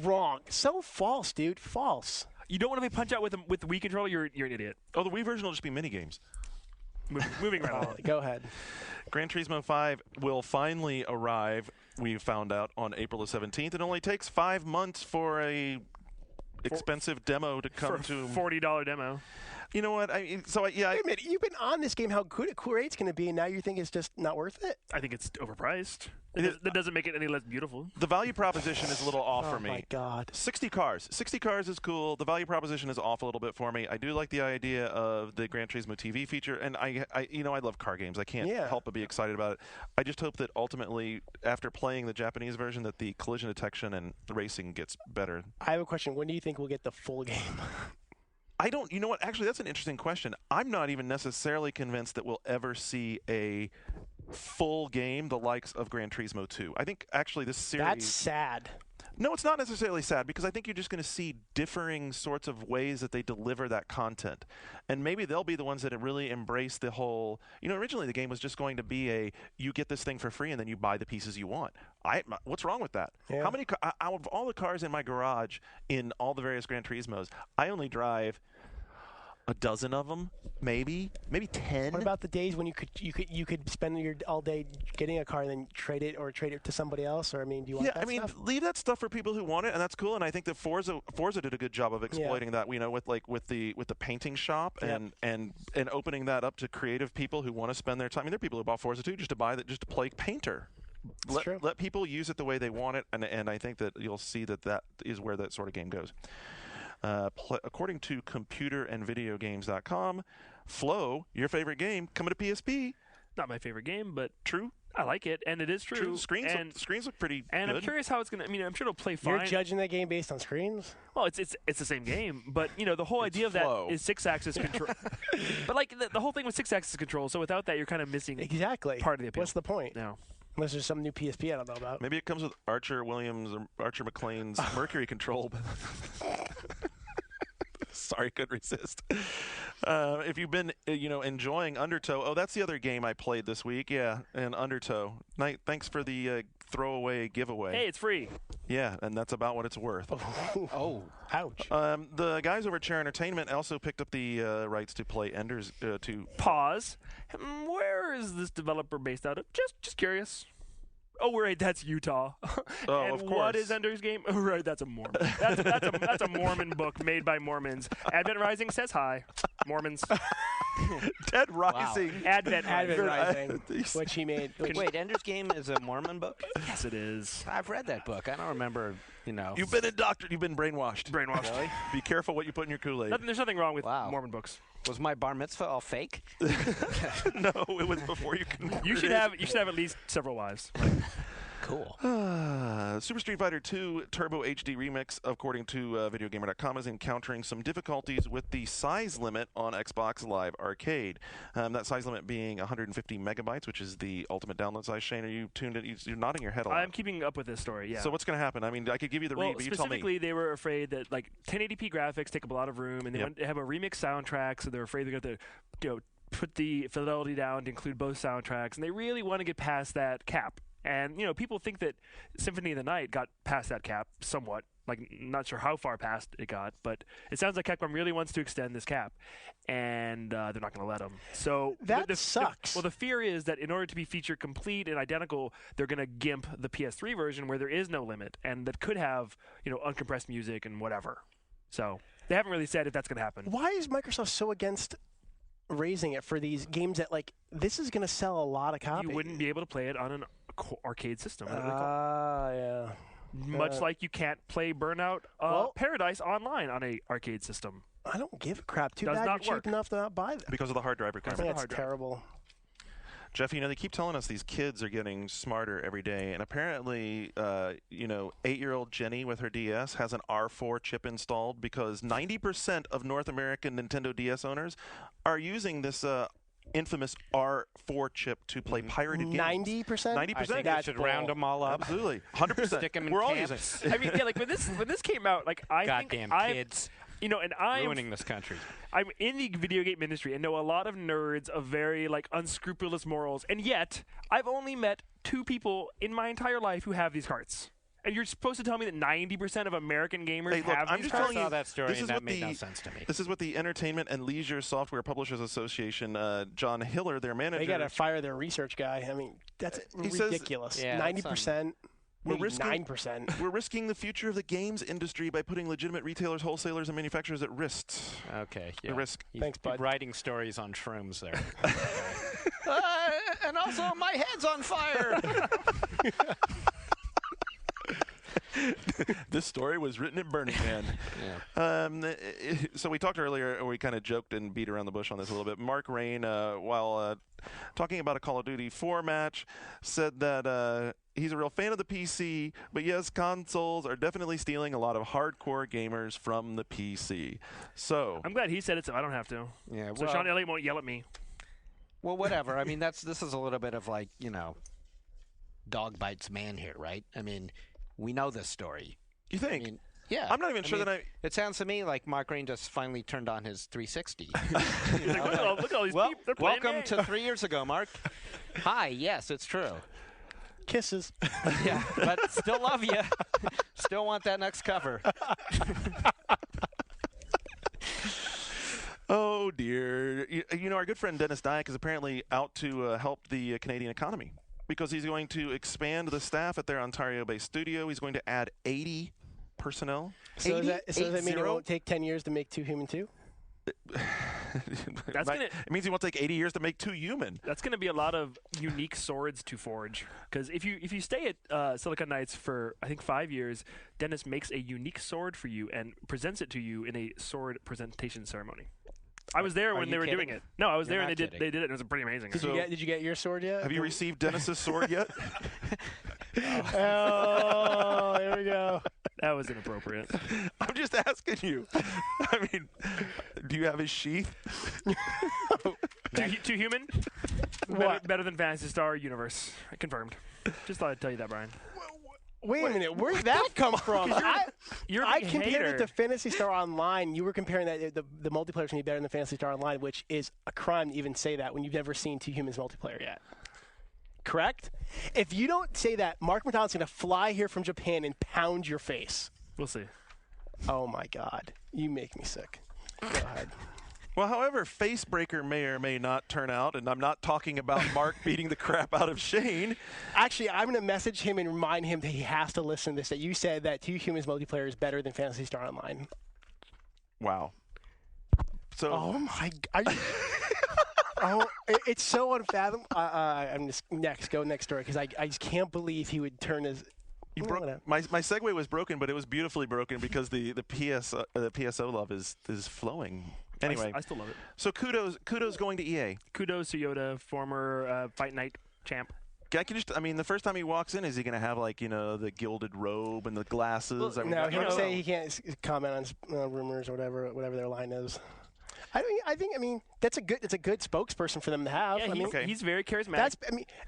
Wrong. So false, dude. False. You don't want to play Punch Out with the Wii controller. You're an idiot. Oh, the Wii version will just be mini games. Moving right along. Go ahead. Gran Turismo 5 will finally arrive, we found out, on April the 17th. It only takes 5 months for a expensive demo to come For a to $40 demo. You know what? Wait a minute. You've been on this game, how good it's going to be, and now you think it's just not worth it? I think it's overpriced. That doesn't make it any less beautiful. The value proposition is a little off for me. Oh, my God. 60 cars. 60 cars is cool. The value proposition is off a little bit for me. I do like the idea of the Gran Turismo TV feature, and I love car games. I can't help but be excited about it. I just hope that ultimately, after playing the Japanese version, that the collision detection and the racing gets better. I have a question. When do you think we'll get the full game? You know what? Actually, that's an interesting question. I'm not even necessarily convinced that we'll ever see a full game the likes of Gran Turismo 2. I think actually this series... That's sad. No, it's not necessarily sad because I think you're just going to see differing sorts of ways that they deliver that content. And maybe they'll be the ones that really embrace the whole... originally the game was just going to be you get this thing for free and then you buy the pieces you want. What's wrong with that? Yeah. How many... out of all the cars in my garage in all the various Gran Turismos, I only drive a dozen of them, maybe 10. What about the days when you could spend your all day getting a car and then trade it to somebody else? Or do you want that stuff? Leave that stuff for people who want it, and that's cool. And I think that Forza did a good job of exploiting that. With the painting shop and opening that up to creative people who want to spend their time. There are people who bought Forza 2 just to play Painter. Let people use it the way they want it, and I think that you'll see that is where that sort of game goes. According to computerandvideogames.com, Flow, your favorite game, coming to PSP. Not my favorite game, but True. I like it, and it is true. The screens look pretty and good. I'm curious how it's going to... I'm sure it'll play fine. You're judging that game based on screens? Well, it's the same game, but the whole idea of Flow. that is 6-axis control. But the whole thing was 6-axis control, so without that, you're kind of missing Exactly. part of the appeal. What's the point? No. Unless there's some new PSP I don't know about. Maybe it comes with Archer Williams or Archer McLean's Mercury control. Sorry, couldn't resist. If you've been, enjoying Undertow, that's the other game I played this week. Yeah, and Undertow. Thanks for the throwaway giveaway. Hey, it's free. Yeah, and that's about what it's worth. Oh. Ouch. The guys over at Chair Entertainment also picked up the rights to play Ender's to. Pause. Where is this developer based out of? Just curious. Oh, right, that's Utah. Oh, and of course. what is Ender's Game? Oh, right, that's a Mormon. That's a Mormon book made by Mormons. Advent Rising says hi. Mormons. Dead Rising. Advent Rising, which he made. Wait, Ender's Game is a Mormon book? Yes, it is. I've read that book. I don't remember, You've been indoctrinated. You've been brainwashed. Brainwashed. Really? Be careful what you put in your Kool-Aid. There's nothing wrong with Wow. Mormon books. Was my bar mitzvah all fake? No, it was before you converted. You should have at least several wives. Cool. Super Street Fighter 2 Turbo HD Remix, according to VideoGamer.com, is encountering some difficulties with the size limit on Xbox Live Arcade. That size limit being 150 megabytes, which is the ultimate download size. Shane, are you tuned in? You're nodding your head a lot. I'm keeping up with this story, yeah. So what's going to happen? I could give you the read, but you tell me. Specifically, they were afraid that 1080p graphics take up a lot of room, and they want to have a remix soundtrack, so they're afraid they're going to put the fidelity down to include both soundtracks, and they really want to get past that cap. And people think that Symphony of the Night got past that cap somewhat. Like, not sure how far past it got, but it sounds like Capcom really wants to extend this cap, and they're not going to let them. So that sucks. Well, the fear is that in order to be feature complete and identical, they're going to gimp the PS3 version where there is no limit, and that could have uncompressed music and whatever. So they haven't really said if that's going to happen. Why is Microsoft so against raising it for these games that, like, this is going to sell a lot of copies? You wouldn't be able to play it on an arcade system. Yeah. Much like you can't play Burnout Paradise online on a arcade system. I don't give a crap. Too Does bad not you're work. cheap enough to not buy them. Because of the hard drive I requirement. think that's terrible. Jeff, they keep telling us these kids are getting smarter every day, and apparently, 8-year-old Jenny with her DS has an R4 chip installed because 90% of North American Nintendo DS owners are using this infamous R4 chip to play pirated games. 90%? 90%. I think That's should bull. round them all up. Absolutely. 100%. Stick 'em in We're all camps. using it. I mean, yeah, like when this came out, like Goddamn kids. and I'm Ruining this country. I'm in the video game industry and know a lot of nerds of very unscrupulous morals, and yet I've only met 2 people in my entire life who have these carts. And you're supposed to tell me that 90% of American gamers Hey, look, have I'm these just carts? telling you, I saw that story this is and that what made the- no sense to me. This is what the Entertainment and Leisure Software Publishers Association, John Hiller, their manager, They got to fire their research guy. I mean, that's He says- ridiculous. Yeah, 90%. We're Maybe risking- 9%. we're risking the future of the games industry by putting legitimate retailers, wholesalers, and manufacturers at risk. Okay. The Yeah. risk. Thanks, bud. Writing stories on shrooms there. And also, my head's on fire. This story was written at Burning Man. So we talked earlier, or we kind of joked and beat around the bush on this a little bit. Mark Rain, while talking about a Call of Duty 4 match, said that he's a real fan of the PC, but yes, consoles are definitely stealing a lot of hardcore gamers from the PC. So I'm glad he said it, so I don't have to. Yeah. So Sean Elliott won't yell at me. Well, whatever. I mean, this is a little bit of dog bites man here, right? I mean, we know this story. you think? I mean, yeah. I'm not even sure that I. It sounds to me like Mark Rain just finally turned on his 360. He's like, look at all these people. They're playing Welcome games. to 3 years ago, Mark. Hi. Yes, it's true. Kisses. Yeah, but still love you. Still want that next cover. Oh dear! Our good friend Dennis Dyack is apparently out to help the Canadian economy because he's going to expand the staff at their Ontario-based studio. He's going to add 80 personnel. So, 80? does that mean it 80? won't take 10 years to make 2 Human 2? It means he won't take 80 years to make 2 human. That's going to be a lot of unique swords to forge. Because if you stay at Silicon Knights for, I think, 5 years, Dennis makes a unique sword for you and presents it to you in a sword presentation ceremony. I was there Are when you they were kidding? doing it. No, I was You're there and not they did it. It was pretty amazing. Did you get your sword yet? Have you received Dennis's sword yet? Oh, there we go. That was inappropriate. I'm just asking you. I mean, do you have his sheath? Too human? Better than Phantasy Star Universe. Confirmed. Just thought I'd tell you that, Brian. Wait a minute. Where did that come from? You're a I big compared hater. it to Phantasy Star Online. You were comparing that the multiplayer's going to be better than Phantasy Star Online, which is a crime to even say that when you've never seen 2 Humans multiplayer yet. Correct? If you don't say that, Mark McDonald's going to fly here from Japan and pound your face. We'll see. Oh, my God. You make me sick. Go ahead. Well, however, Facebreaker may or may not turn out, and I'm not talking about Mark beating the crap out of Shane. Actually, I'm going to message him and remind him that he has to listen to this, that you said that 2 Humans multiplayer is better than Phantasy Star Online. Wow. So, Oh, my God. It's so unfathomable. I'm just go next story, because I just can't believe he would turn his... you broke, my segue was broken, but it was beautifully broken because the PSO love is flowing. Anyway, I still love it. so kudos going to EA. Kudos to Yoda, former Fight Night champ. The first time he walks in, is he going to have the gilded robe and the glasses? No, he'll say he can't comment on rumors or whatever their line is. I think that's a good spokesperson for them to have. Yeah, I mean, he's very charismatic.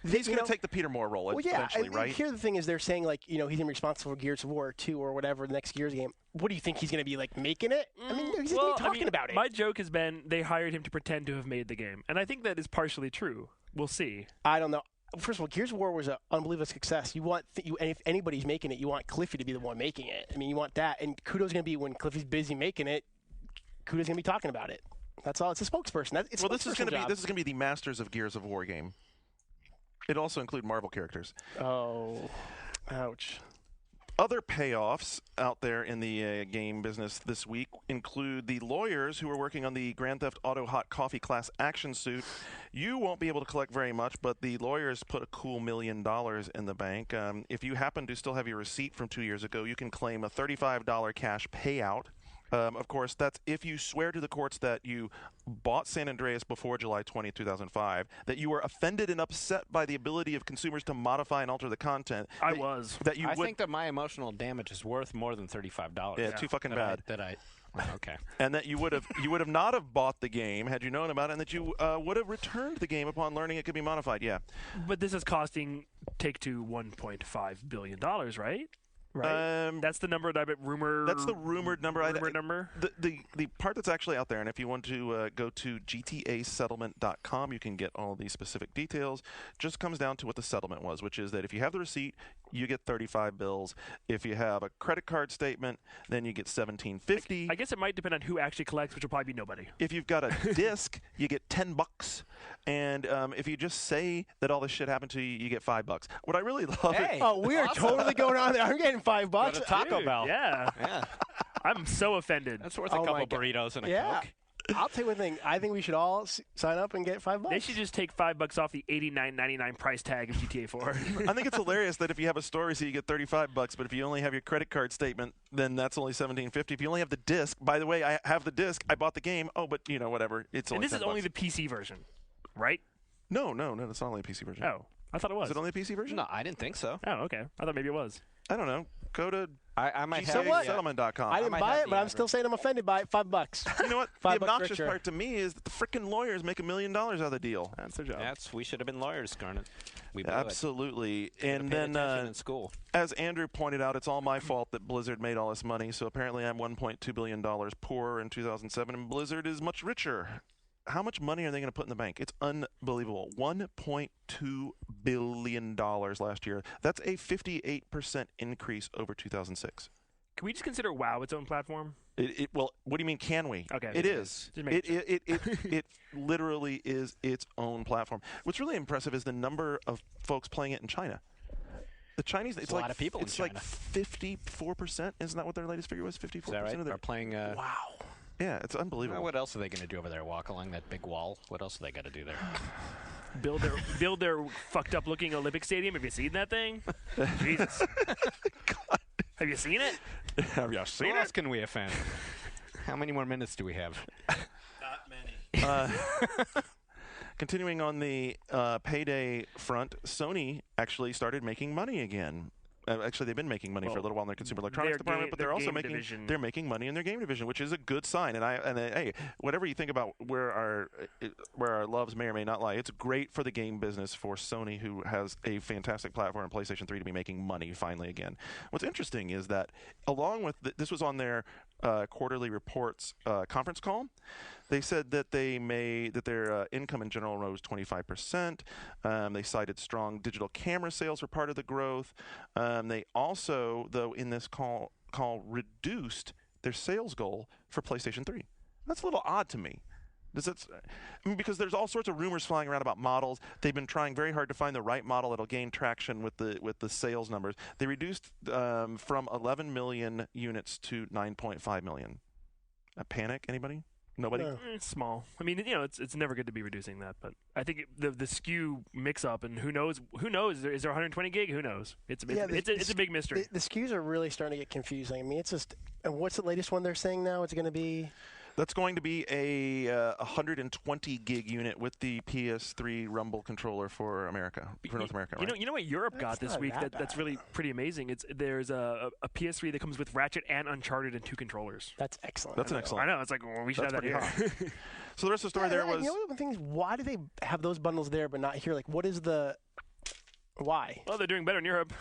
He's going to take the Peter Moore role eventually, and right? Here the thing is, they're saying like he's gonna be responsible for Gears of War 2 or whatever the next Gears game. What do you think he's going to be like making it? I mean, he's going to be talking about it. My joke has been they hired him to pretend to have made the game, and I think that is partially true. We'll see. I don't know. First of all, Gears of War was an unbelievable success. You want and if anybody's making it, you want Cliffy to be the one making it. I mean, you want that, and Kudo's going to be when Cliffy's busy making it. Kudo's going to be talking about it. That's all. It's a spokesperson. This is going to be the Masters of Gears of War game. It also include Marvel characters. Oh, ouch. Other payoffs out there in the game business this week include the lawyers who are working on the Grand Theft Auto Hot Coffee class action suit. You won't be able to collect very much, but the lawyers put a cool $1 million in the bank. If you happen to still have your receipt from 2 years ago, you can claim a $35 cash payout. Of course, that's if you swear to the courts that you bought San Andreas before July 20, 2005, that you were offended and upset by the ability of consumers to modify and alter the content. I was. I think that my emotional damage is worth more than $35. Yeah, too fucking bad. Okay. And that you would have not have bought the game had you known about it, and that you would have returned the game upon learning it could be modified. Yeah. But this is costing Take-Two $1.5 billion, right? Right. That's the number that rumor. That's the rumored number. Rumored number. The part that's actually out there, and if you want to go to GTAsettlement.com, you can get all the specific details. Just comes down to what the settlement was, which is that if you have the receipt, you get 35 bills. If you have a credit card statement, then you get $17.50. I guess it might depend on who actually collects, which will probably be nobody. If you've got a disc, you get $10. And if you just say that all this shit happened to you, you get $5. What I really love Hey. Oh, we are totally going on there. I'm getting $5. Go to Taco Dude, Bell. Yeah. Yeah. I'm so offended. That's worth a Oh my couple God. burritos and a Yeah. Coke. I'll tell you one thing. I think we should all sign up and get $5. They should just take $5 off the $89.99 price tag of GTA 4. I think it's hilarious that if you have a store receipt, you get $35, but if you only have your credit card statement, then that's only $17.50. If you only have the disc, by the way, I have the disc. I bought the game. Oh, but whatever. It's And only this is $10. only the PC version, right? No, it's not only a PC version. Oh, I thought it was. Is it only a PC version? No, I didn't think so. Oh, okay. I thought maybe it was. I don't know. Go to I might have GTAsettlement.com. I didn't might buy have it, but the I'm still saying I'm offended by it. $5. You know what? The $5 obnoxious richer. part to me is that the frickin' lawyers make $1 million out of the deal. That's their job. We should have been lawyers, Garnet. We blew Absolutely. it. And Paid then, attention in school. as Andrew pointed out, it's all my fault that Blizzard made all this money. So apparently I'm $1.2 billion poorer in 2007, and Blizzard is much richer. How much money are they going to put in the bank? It's unbelievable. $1.2 billion last year. That's a 58% increase over 2006. Can we just consider WoW its own platform? Well, what do you mean, can we? Okay. It is. Just make sure. It literally is its own platform. What's really impressive is the number of folks playing it in China. The Chinese, it's a like lot of people in it's like China. 54%. Isn't that what their latest figure was? 54% Is that right? of their. Are playing. Wow. Yeah, it's unbelievable. What else are they going to do over there? Walk along that big wall? What else are they got to do there? Build their fucked up looking Olympic stadium. Have you seen that thing? Jesus. Have you seen it? Have you Who seen else it? can we offend? How many more minutes do we have? Not many. Continuing on the payday front, Sony actually started making money again. Actually, they've been making money for a little while in their consumer electronics department, but they're also making money in their game division, which is a good sign. And hey, whatever you think about where our loves may or may not lie, it's great for the game business for Sony, who has a fantastic platform, PlayStation 3, to be making money finally again. What's interesting is that along with this was on their quarterly reports conference call. They said that their income in general rose 25%. They cited strong digital camera sales were part of the growth. They also, though, in this call reduced their sales goal for PlayStation 3. That's a little odd to me. Because there's all sorts of rumors flying around about models. They've been trying very hard to find the right model that'll gain traction with the sales numbers. They reduced from 11 million units to 9.5 million. A panic? Anybody? Nobody? No. It's small. I mean, it's never good to be reducing that, but I think the SKU mix up, and who knows? Is there 120 gig? Who knows? It's a big mystery. The SKUs are really starting to get confusing. I mean, it's just. And what's the latest one they're saying now? It's going to be. That's going to be a 120 gig unit with the PS3 Rumble controller for America, for North America. Right? You know what Europe got this week that's really pretty amazing. There's a PS3 that comes with Ratchet and Uncharted and 2 controllers. That's excellent. That's an excellent. I know. It's like, well, we should have that here. So the rest of the story there was. You know, the thing is, why do they have those bundles there but not here? Like, what is the why? Well, they're doing better in Europe.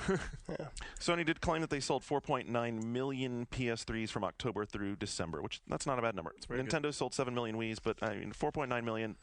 Yeah. Sony did claim that they sold 4.9 million PS3s from October through December, which that's not a bad number. Nintendo sold 7 million Wiis, but I mean 4.9 million.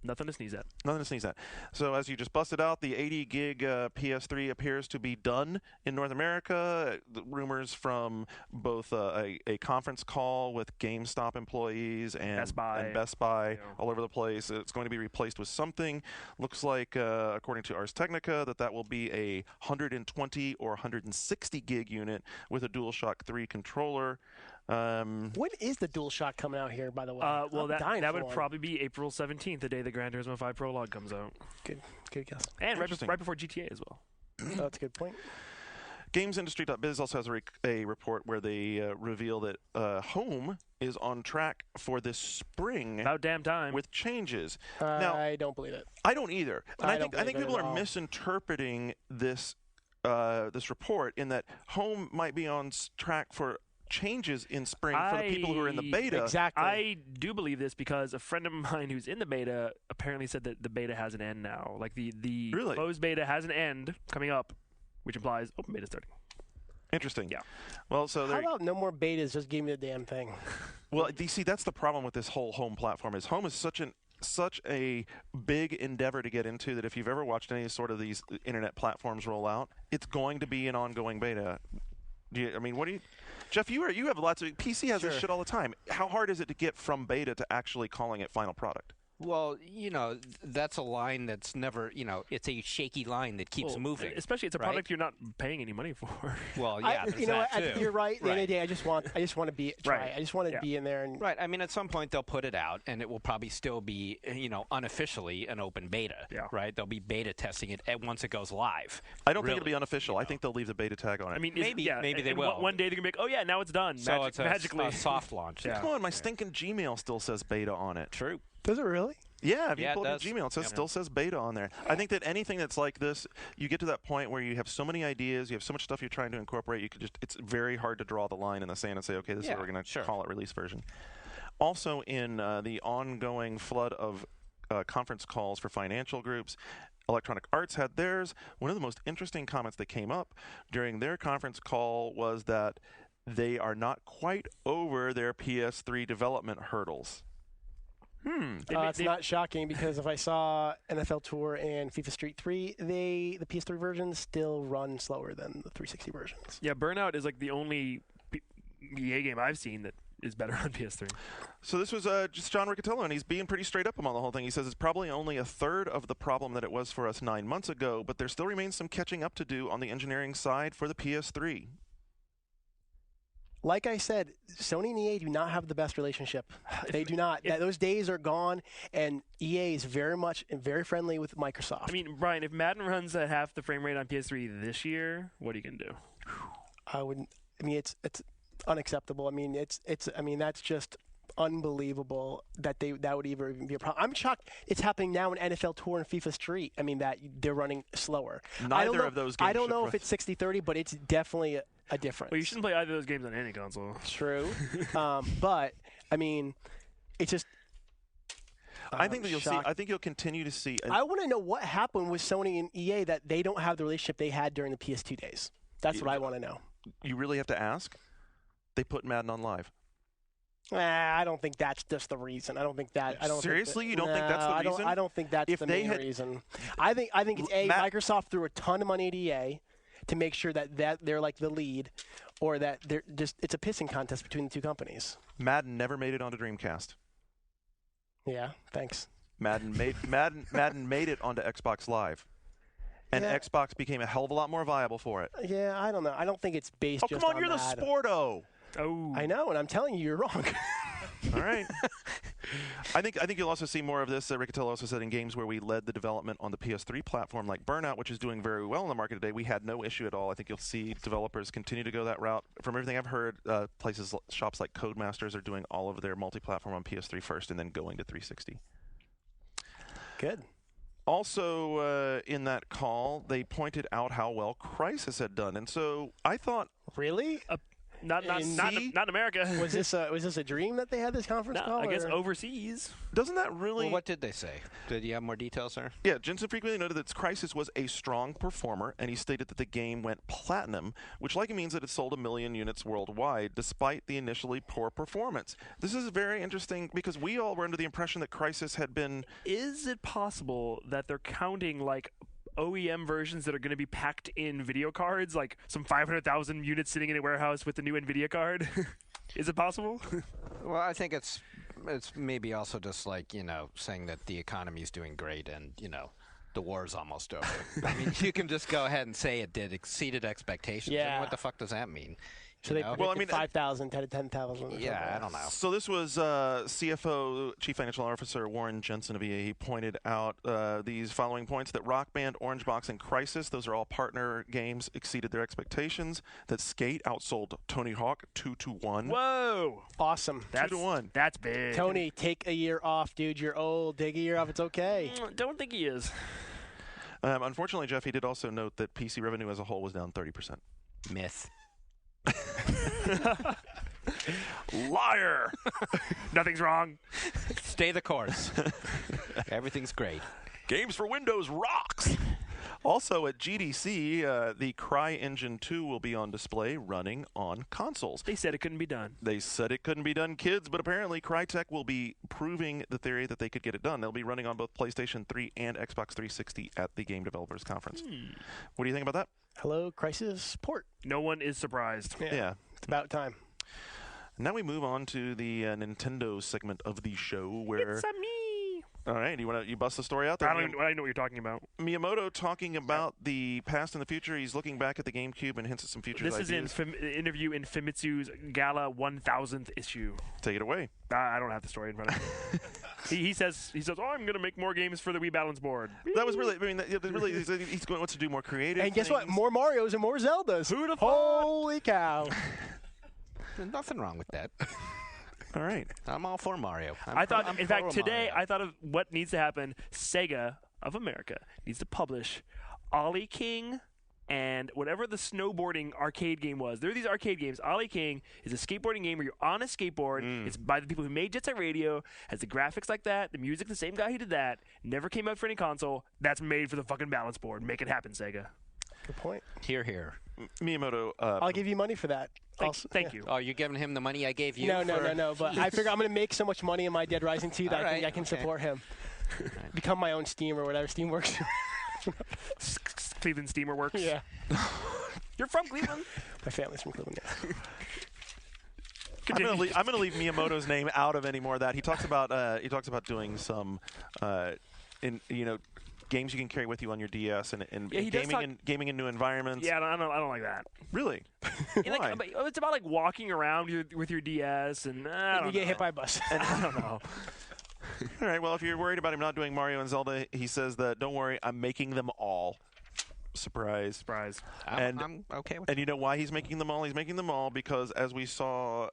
Nothing to sneeze at. Nothing to sneeze at. So as you just busted out, the 80 gig PS3 appears to be done in North America. The rumors from both a conference call with GameStop employees and Best Buy all over the place. It's going to be replaced with something. Looks like, according to Ars Technica, that will be a 120 or 160 gig unit with a DualShock 3 controller. When is the DualShock coming out here, by the way? Well, that would probably be April 17th, the day the Gran Turismo 5 Prologue comes out. Good guess. And right before GTA as well. Oh, that's a good point. GamesIndustry.biz also has a report where they reveal that Home is on track for this spring. About damn time. With changes. Now, I don't believe it. I don't either. And I think people are all. misinterpreting this report in that Home might be on track for changes in spring for the people who are in the beta. Exactly. I do believe this because a friend of mine who's in the beta apparently said that the beta has an end now. Like the Really? closed beta has an end coming up, which implies open beta starting. Interesting. Yeah. Well, so how about no more betas? Just give me the damn thing. Well, you see, that's the problem with this whole Home platform. Is Home is such a big endeavor to get into that if you've ever watched any sort of these internet platforms roll out, it's going to be an ongoing beta. Jeff, you have lots of PC has this shit all the time. How hard is it to get from beta to actually calling it final product? Well, that's a line that's never, it's a shaky line that keeps moving. Especially it's a product you're not paying any money for. Well, yeah, I think you're right. At the end of the day, I just want to be try. Right. I just want to be in there and right. I mean, at some point they'll put it out, and it will probably still be, unofficially an open beta. Yeah. Right. They'll be beta testing it once it goes live. I don't think it'll be unofficial. I think they'll leave the beta tag on it. I mean, maybe they will. One day they're gonna be like, oh yeah, now it's done. So it's magically a soft launch. Yeah. Come on, my stinking Gmail still says beta on it. True. Does it really? Yeah, if you Yeah, pull it up does. your Gmail, it still says beta on there. I think that anything that's like this, you get to that point where you have so many ideas, you have so much stuff you're trying to incorporate, it's very hard to draw the line in the sand and say, okay, this is what we're going to call it release version. Also, in the ongoing flood of conference calls for financial groups, Electronic Arts had theirs. One of the most interesting comments that came up during their conference call was that they are not quite over their PS3 development hurdles. It's not shocking because if I saw NFL Tour and FIFA Street 3, the PS3 versions still run slower than the 360 versions. Yeah, Burnout is like the only EA game I've seen that is better on PS3. So this was just John Riccatello, and he's being pretty straight up about the whole thing. He says it's probably only a third of the problem that it was for us 9 months ago, but there still remains some catching up to do on the engineering side for the PS3. Like I said, Sony and EA do not have the best relationship. They do not. Those days are gone, and EA is very friendly with Microsoft. I mean, Brian, if Madden runs at half the frame rate on PS3 this year, what are you gonna do? I wouldn't. I mean, it's unacceptable. I mean, that's just unbelievable that would even be a problem. I'm shocked it's happening now in NFL Tour and FIFA Street. I mean, that they're running slower. Neither of those games. I don't know if it's 60-30, but it's definitely a difference. Well, you shouldn't play either of those games on any console. True. But I mean, it's just. I think that you'll see. I think you'll continue to see. I want to know what happened with Sony and EA that they don't have the relationship they had during the PS2 days. That's what I want to know. You really have to ask. They put Madden on live. I don't think that's just the reason. I don't think that. Seriously, you don't think that's the reason? I don't think that's the main reason. I think it's Microsoft threw a ton of money at EA to make sure that they're like the lead, or that it's a pissing contest between the two companies. Madden never made it onto Dreamcast. Yeah, thanks. Madden made it onto Xbox Live, and Xbox became a hell of a lot more viable for it. Yeah, I don't know. I don't think it's based. Oh, come on, you're the Sporto. Oh, I know, and I'm telling you, you're wrong. All right. I think you'll also see more of this. Riccatello also said in games where we led the development on the PS3 platform, like Burnout, which is doing very well in the market today, we had no issue at all. I think you'll see developers continue to go that route. From everything I've heard, shops like Codemasters are doing all of their multi-platform on PS3 first and then going to 360. Good. Also, in that call, they pointed out how well Crysis had done, and so I thought, Really? Not in America. Was this a dream that they had this conference call? I guess or? overseas. doesn't that really? Well, what did they say? Did you have more details, sir? Yeah, Jensen frequently noted that Crysis was a strong performer, and he stated that the game went platinum, which likely means that it sold 1 million units worldwide, despite the initially poor performance. This is very interesting because we all were under the impression that Crysis had been. Is it possible that they're counting like OEM versions that are going to be packed in video cards, like some 500,000 units sitting in a warehouse with the new NVIDIA card? Is it possible? Well, I think it's maybe also just like, saying that the economy is doing great and, the war's almost over. I mean, you can just go ahead and say it exceeded expectations. Yeah. And what the fuck does that mean? So they predicted 5,000 to 10,000. Yeah, I don't know. So this was CFO, Chief Financial Officer Warren Jensen of EA. He pointed out these following points: that Rock Band, Orangebox, and Crysis, those are all partner games, exceeded their expectations. That Skate outsold Tony Hawk 2-1. Whoa! Awesome. 2-1. That's big. Tony, take a year off, dude. You're old. Take a year off. It's okay. Don't think he is. Unfortunately, Jeff, he did also note that PC revenue as a whole was down 30%. Myth. Liar! Nothing's wrong. Stay the course. Everything's great. Games for Windows rocks! Also at GDC, the CryEngine 2 will be on display running on consoles. They said it couldn't be done. They said it couldn't be done, kids, but apparently Crytek will be proving the theory that they could get it done. They'll be running on both PlayStation 3 and Xbox 360 at the Game Developers Conference. What do you think about that? Hello, Crysis port. No one is surprised. Yeah. It's about time. Now we move on to the Nintendo segment of the show where... It's a me. All right, you bust the story out there? I don't know what you're talking about. Miyamoto talking about the past and the future. He's looking back at the GameCube and hints at some future ideas. This is in interview in Famitsu's Gala 1000th issue. Take it away. I don't have the story in front of me. he says, oh, I'm going to make more games for the Wii Balance board. That was really, he's going wants to do more creative And guess what? things. More Marios and more Zeldas. Who'd have Holy cow. There's nothing wrong with that. All right. I'm all for Mario. In fact, today I thought of what needs to happen. Sega of America needs to publish Ollie King and whatever the snowboarding arcade game was. There are these arcade games. Ollie King is a skateboarding game where you're on a skateboard. It's by the people who made Jet Set Radio. Has the graphics like that. The music, the same guy who did that. Never came out for any console. That's made for the fucking balance board. Make it happen, Sega. Good point. Here, here. Miyamoto. I'll give you money for that. Thank you. Oh, you're giving him the money I gave you? No. But I figure I'm going to make so much money in my Dead Rising 2 that I can support him. Become my own Steam or whatever. Steamworks. Cleveland Steamer Works. Yeah. You're from Cleveland? My family's from Cleveland, yeah. I'm going to leave Miyamoto's name out of any more of that. He talks about doing some, games you can carry with you on your DS and gaming in new environments. Yeah, I don't like that. Really? Why? It's about like walking around with your DS and you get hit by a bus. I don't know. All right. Well, if you're worried about him not doing Mario and Zelda, he says that don't worry, I'm making them all. Surprise. I'm okay with that. And you know why he's making them all? He's making them all because, as we saw,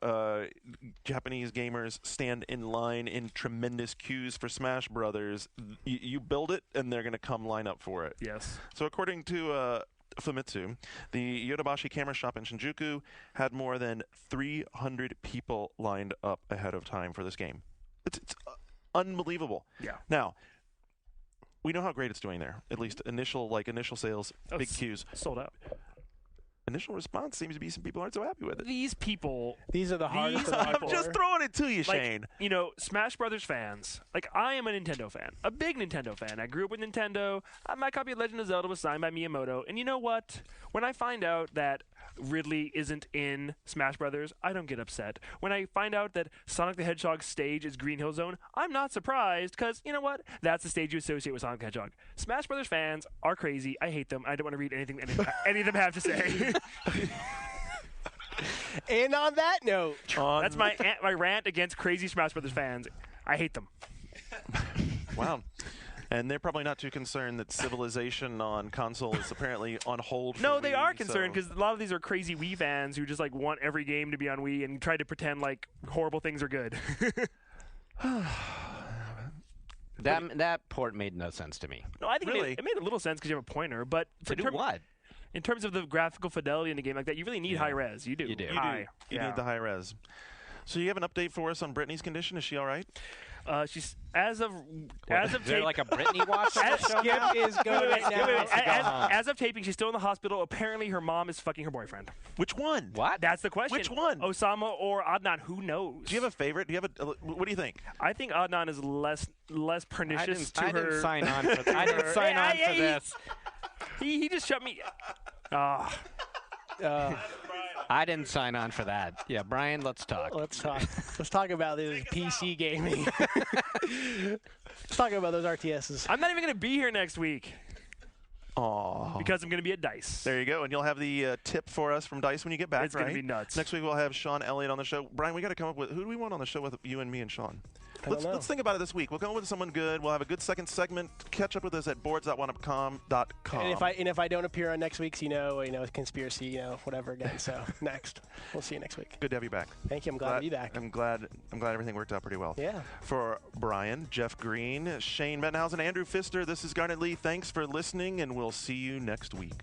Japanese gamers stand in line in tremendous queues for Smash Brothers. You build it, and they're going to come line up for it. Yes. So according to Famitsu, the Yodobashi camera shop in Shinjuku had more than 300 people lined up ahead of time for this game. It's unbelievable. Yeah. Now, we know how great it's doing there. At least initial sales, big queues. Sold out. Initial response seems to be some people aren't so happy with it. These people. These are the hardest. I'm just throwing it to you, Shane. Smash Brothers fans. Like, I am a Nintendo fan. A big Nintendo fan. I grew up with Nintendo. My copy of Legend of Zelda was signed by Miyamoto. And you know what? When I find out that Ridley isn't in Smash Brothers, I don't get upset. When I find out that Sonic the Hedgehog's stage is Green Hill Zone, I'm not surprised because, you know what? That's the stage you associate with Sonic the Hedgehog. Smash Brothers fans are crazy. I hate them. I don't want to read anything any of them have to say. And on that note, that's my rant against crazy Smash Brothers fans. I hate them. Wow. And they're probably not too concerned that Civilization on console is apparently on hold. No, for they Wii, are concerned so- because a lot of these are crazy Wii fans who just like want every game to be on Wii and try to pretend like horrible things are good. That port made no sense to me. No, I think Really? it made a little sense because you have a pointer, but To do what? in terms of the graphical fidelity in a game like that, you really need high res. You do. You do. You High. You need the high res. So you have an update for us on Brittany's condition? Is she all right? She's as of Is there tape- like a Britney watch on the show now? Skip is going right now. As of taping, she's still in the hospital. Apparently, her mom is fucking her boyfriend. Which one? What? That's the question. Which one? Osama or Adnan? Who knows? Do you have a favorite? Do you have a? What do you think? I think Adnan is less pernicious I to her. didn't sign on for I didn't sign on for this. He just shut me. I didn't sign on for that. Yeah, Brian, let's talk. Let's talk about this PC gaming. Let's talk about those RTSs. I'm not even going to be here next week Oh, because I'm going to be at DICE. there you go. And you'll have the tip for us from Dice when you get back. It's right? going to be nuts. Next week we'll have Sean Elliott on the show. Brian, we got to come up with who do we want on the show with you and me and Sean? I don't know. Let's think about it this week. We'll come up with someone good. We'll have a good second segment. Catch up with us at boards.oneupcom.com. And if I don't appear on next week's, conspiracy, whatever again. So next, we'll see you next week. Good to have you back. Thank you. I'm glad to be back. I'm glad everything worked out pretty well. Yeah. For Brian, Jeff Green, Shane Bettenhausen, Andrew Pfister, this is Garnet Lee. Thanks for listening, and we'll see you next week.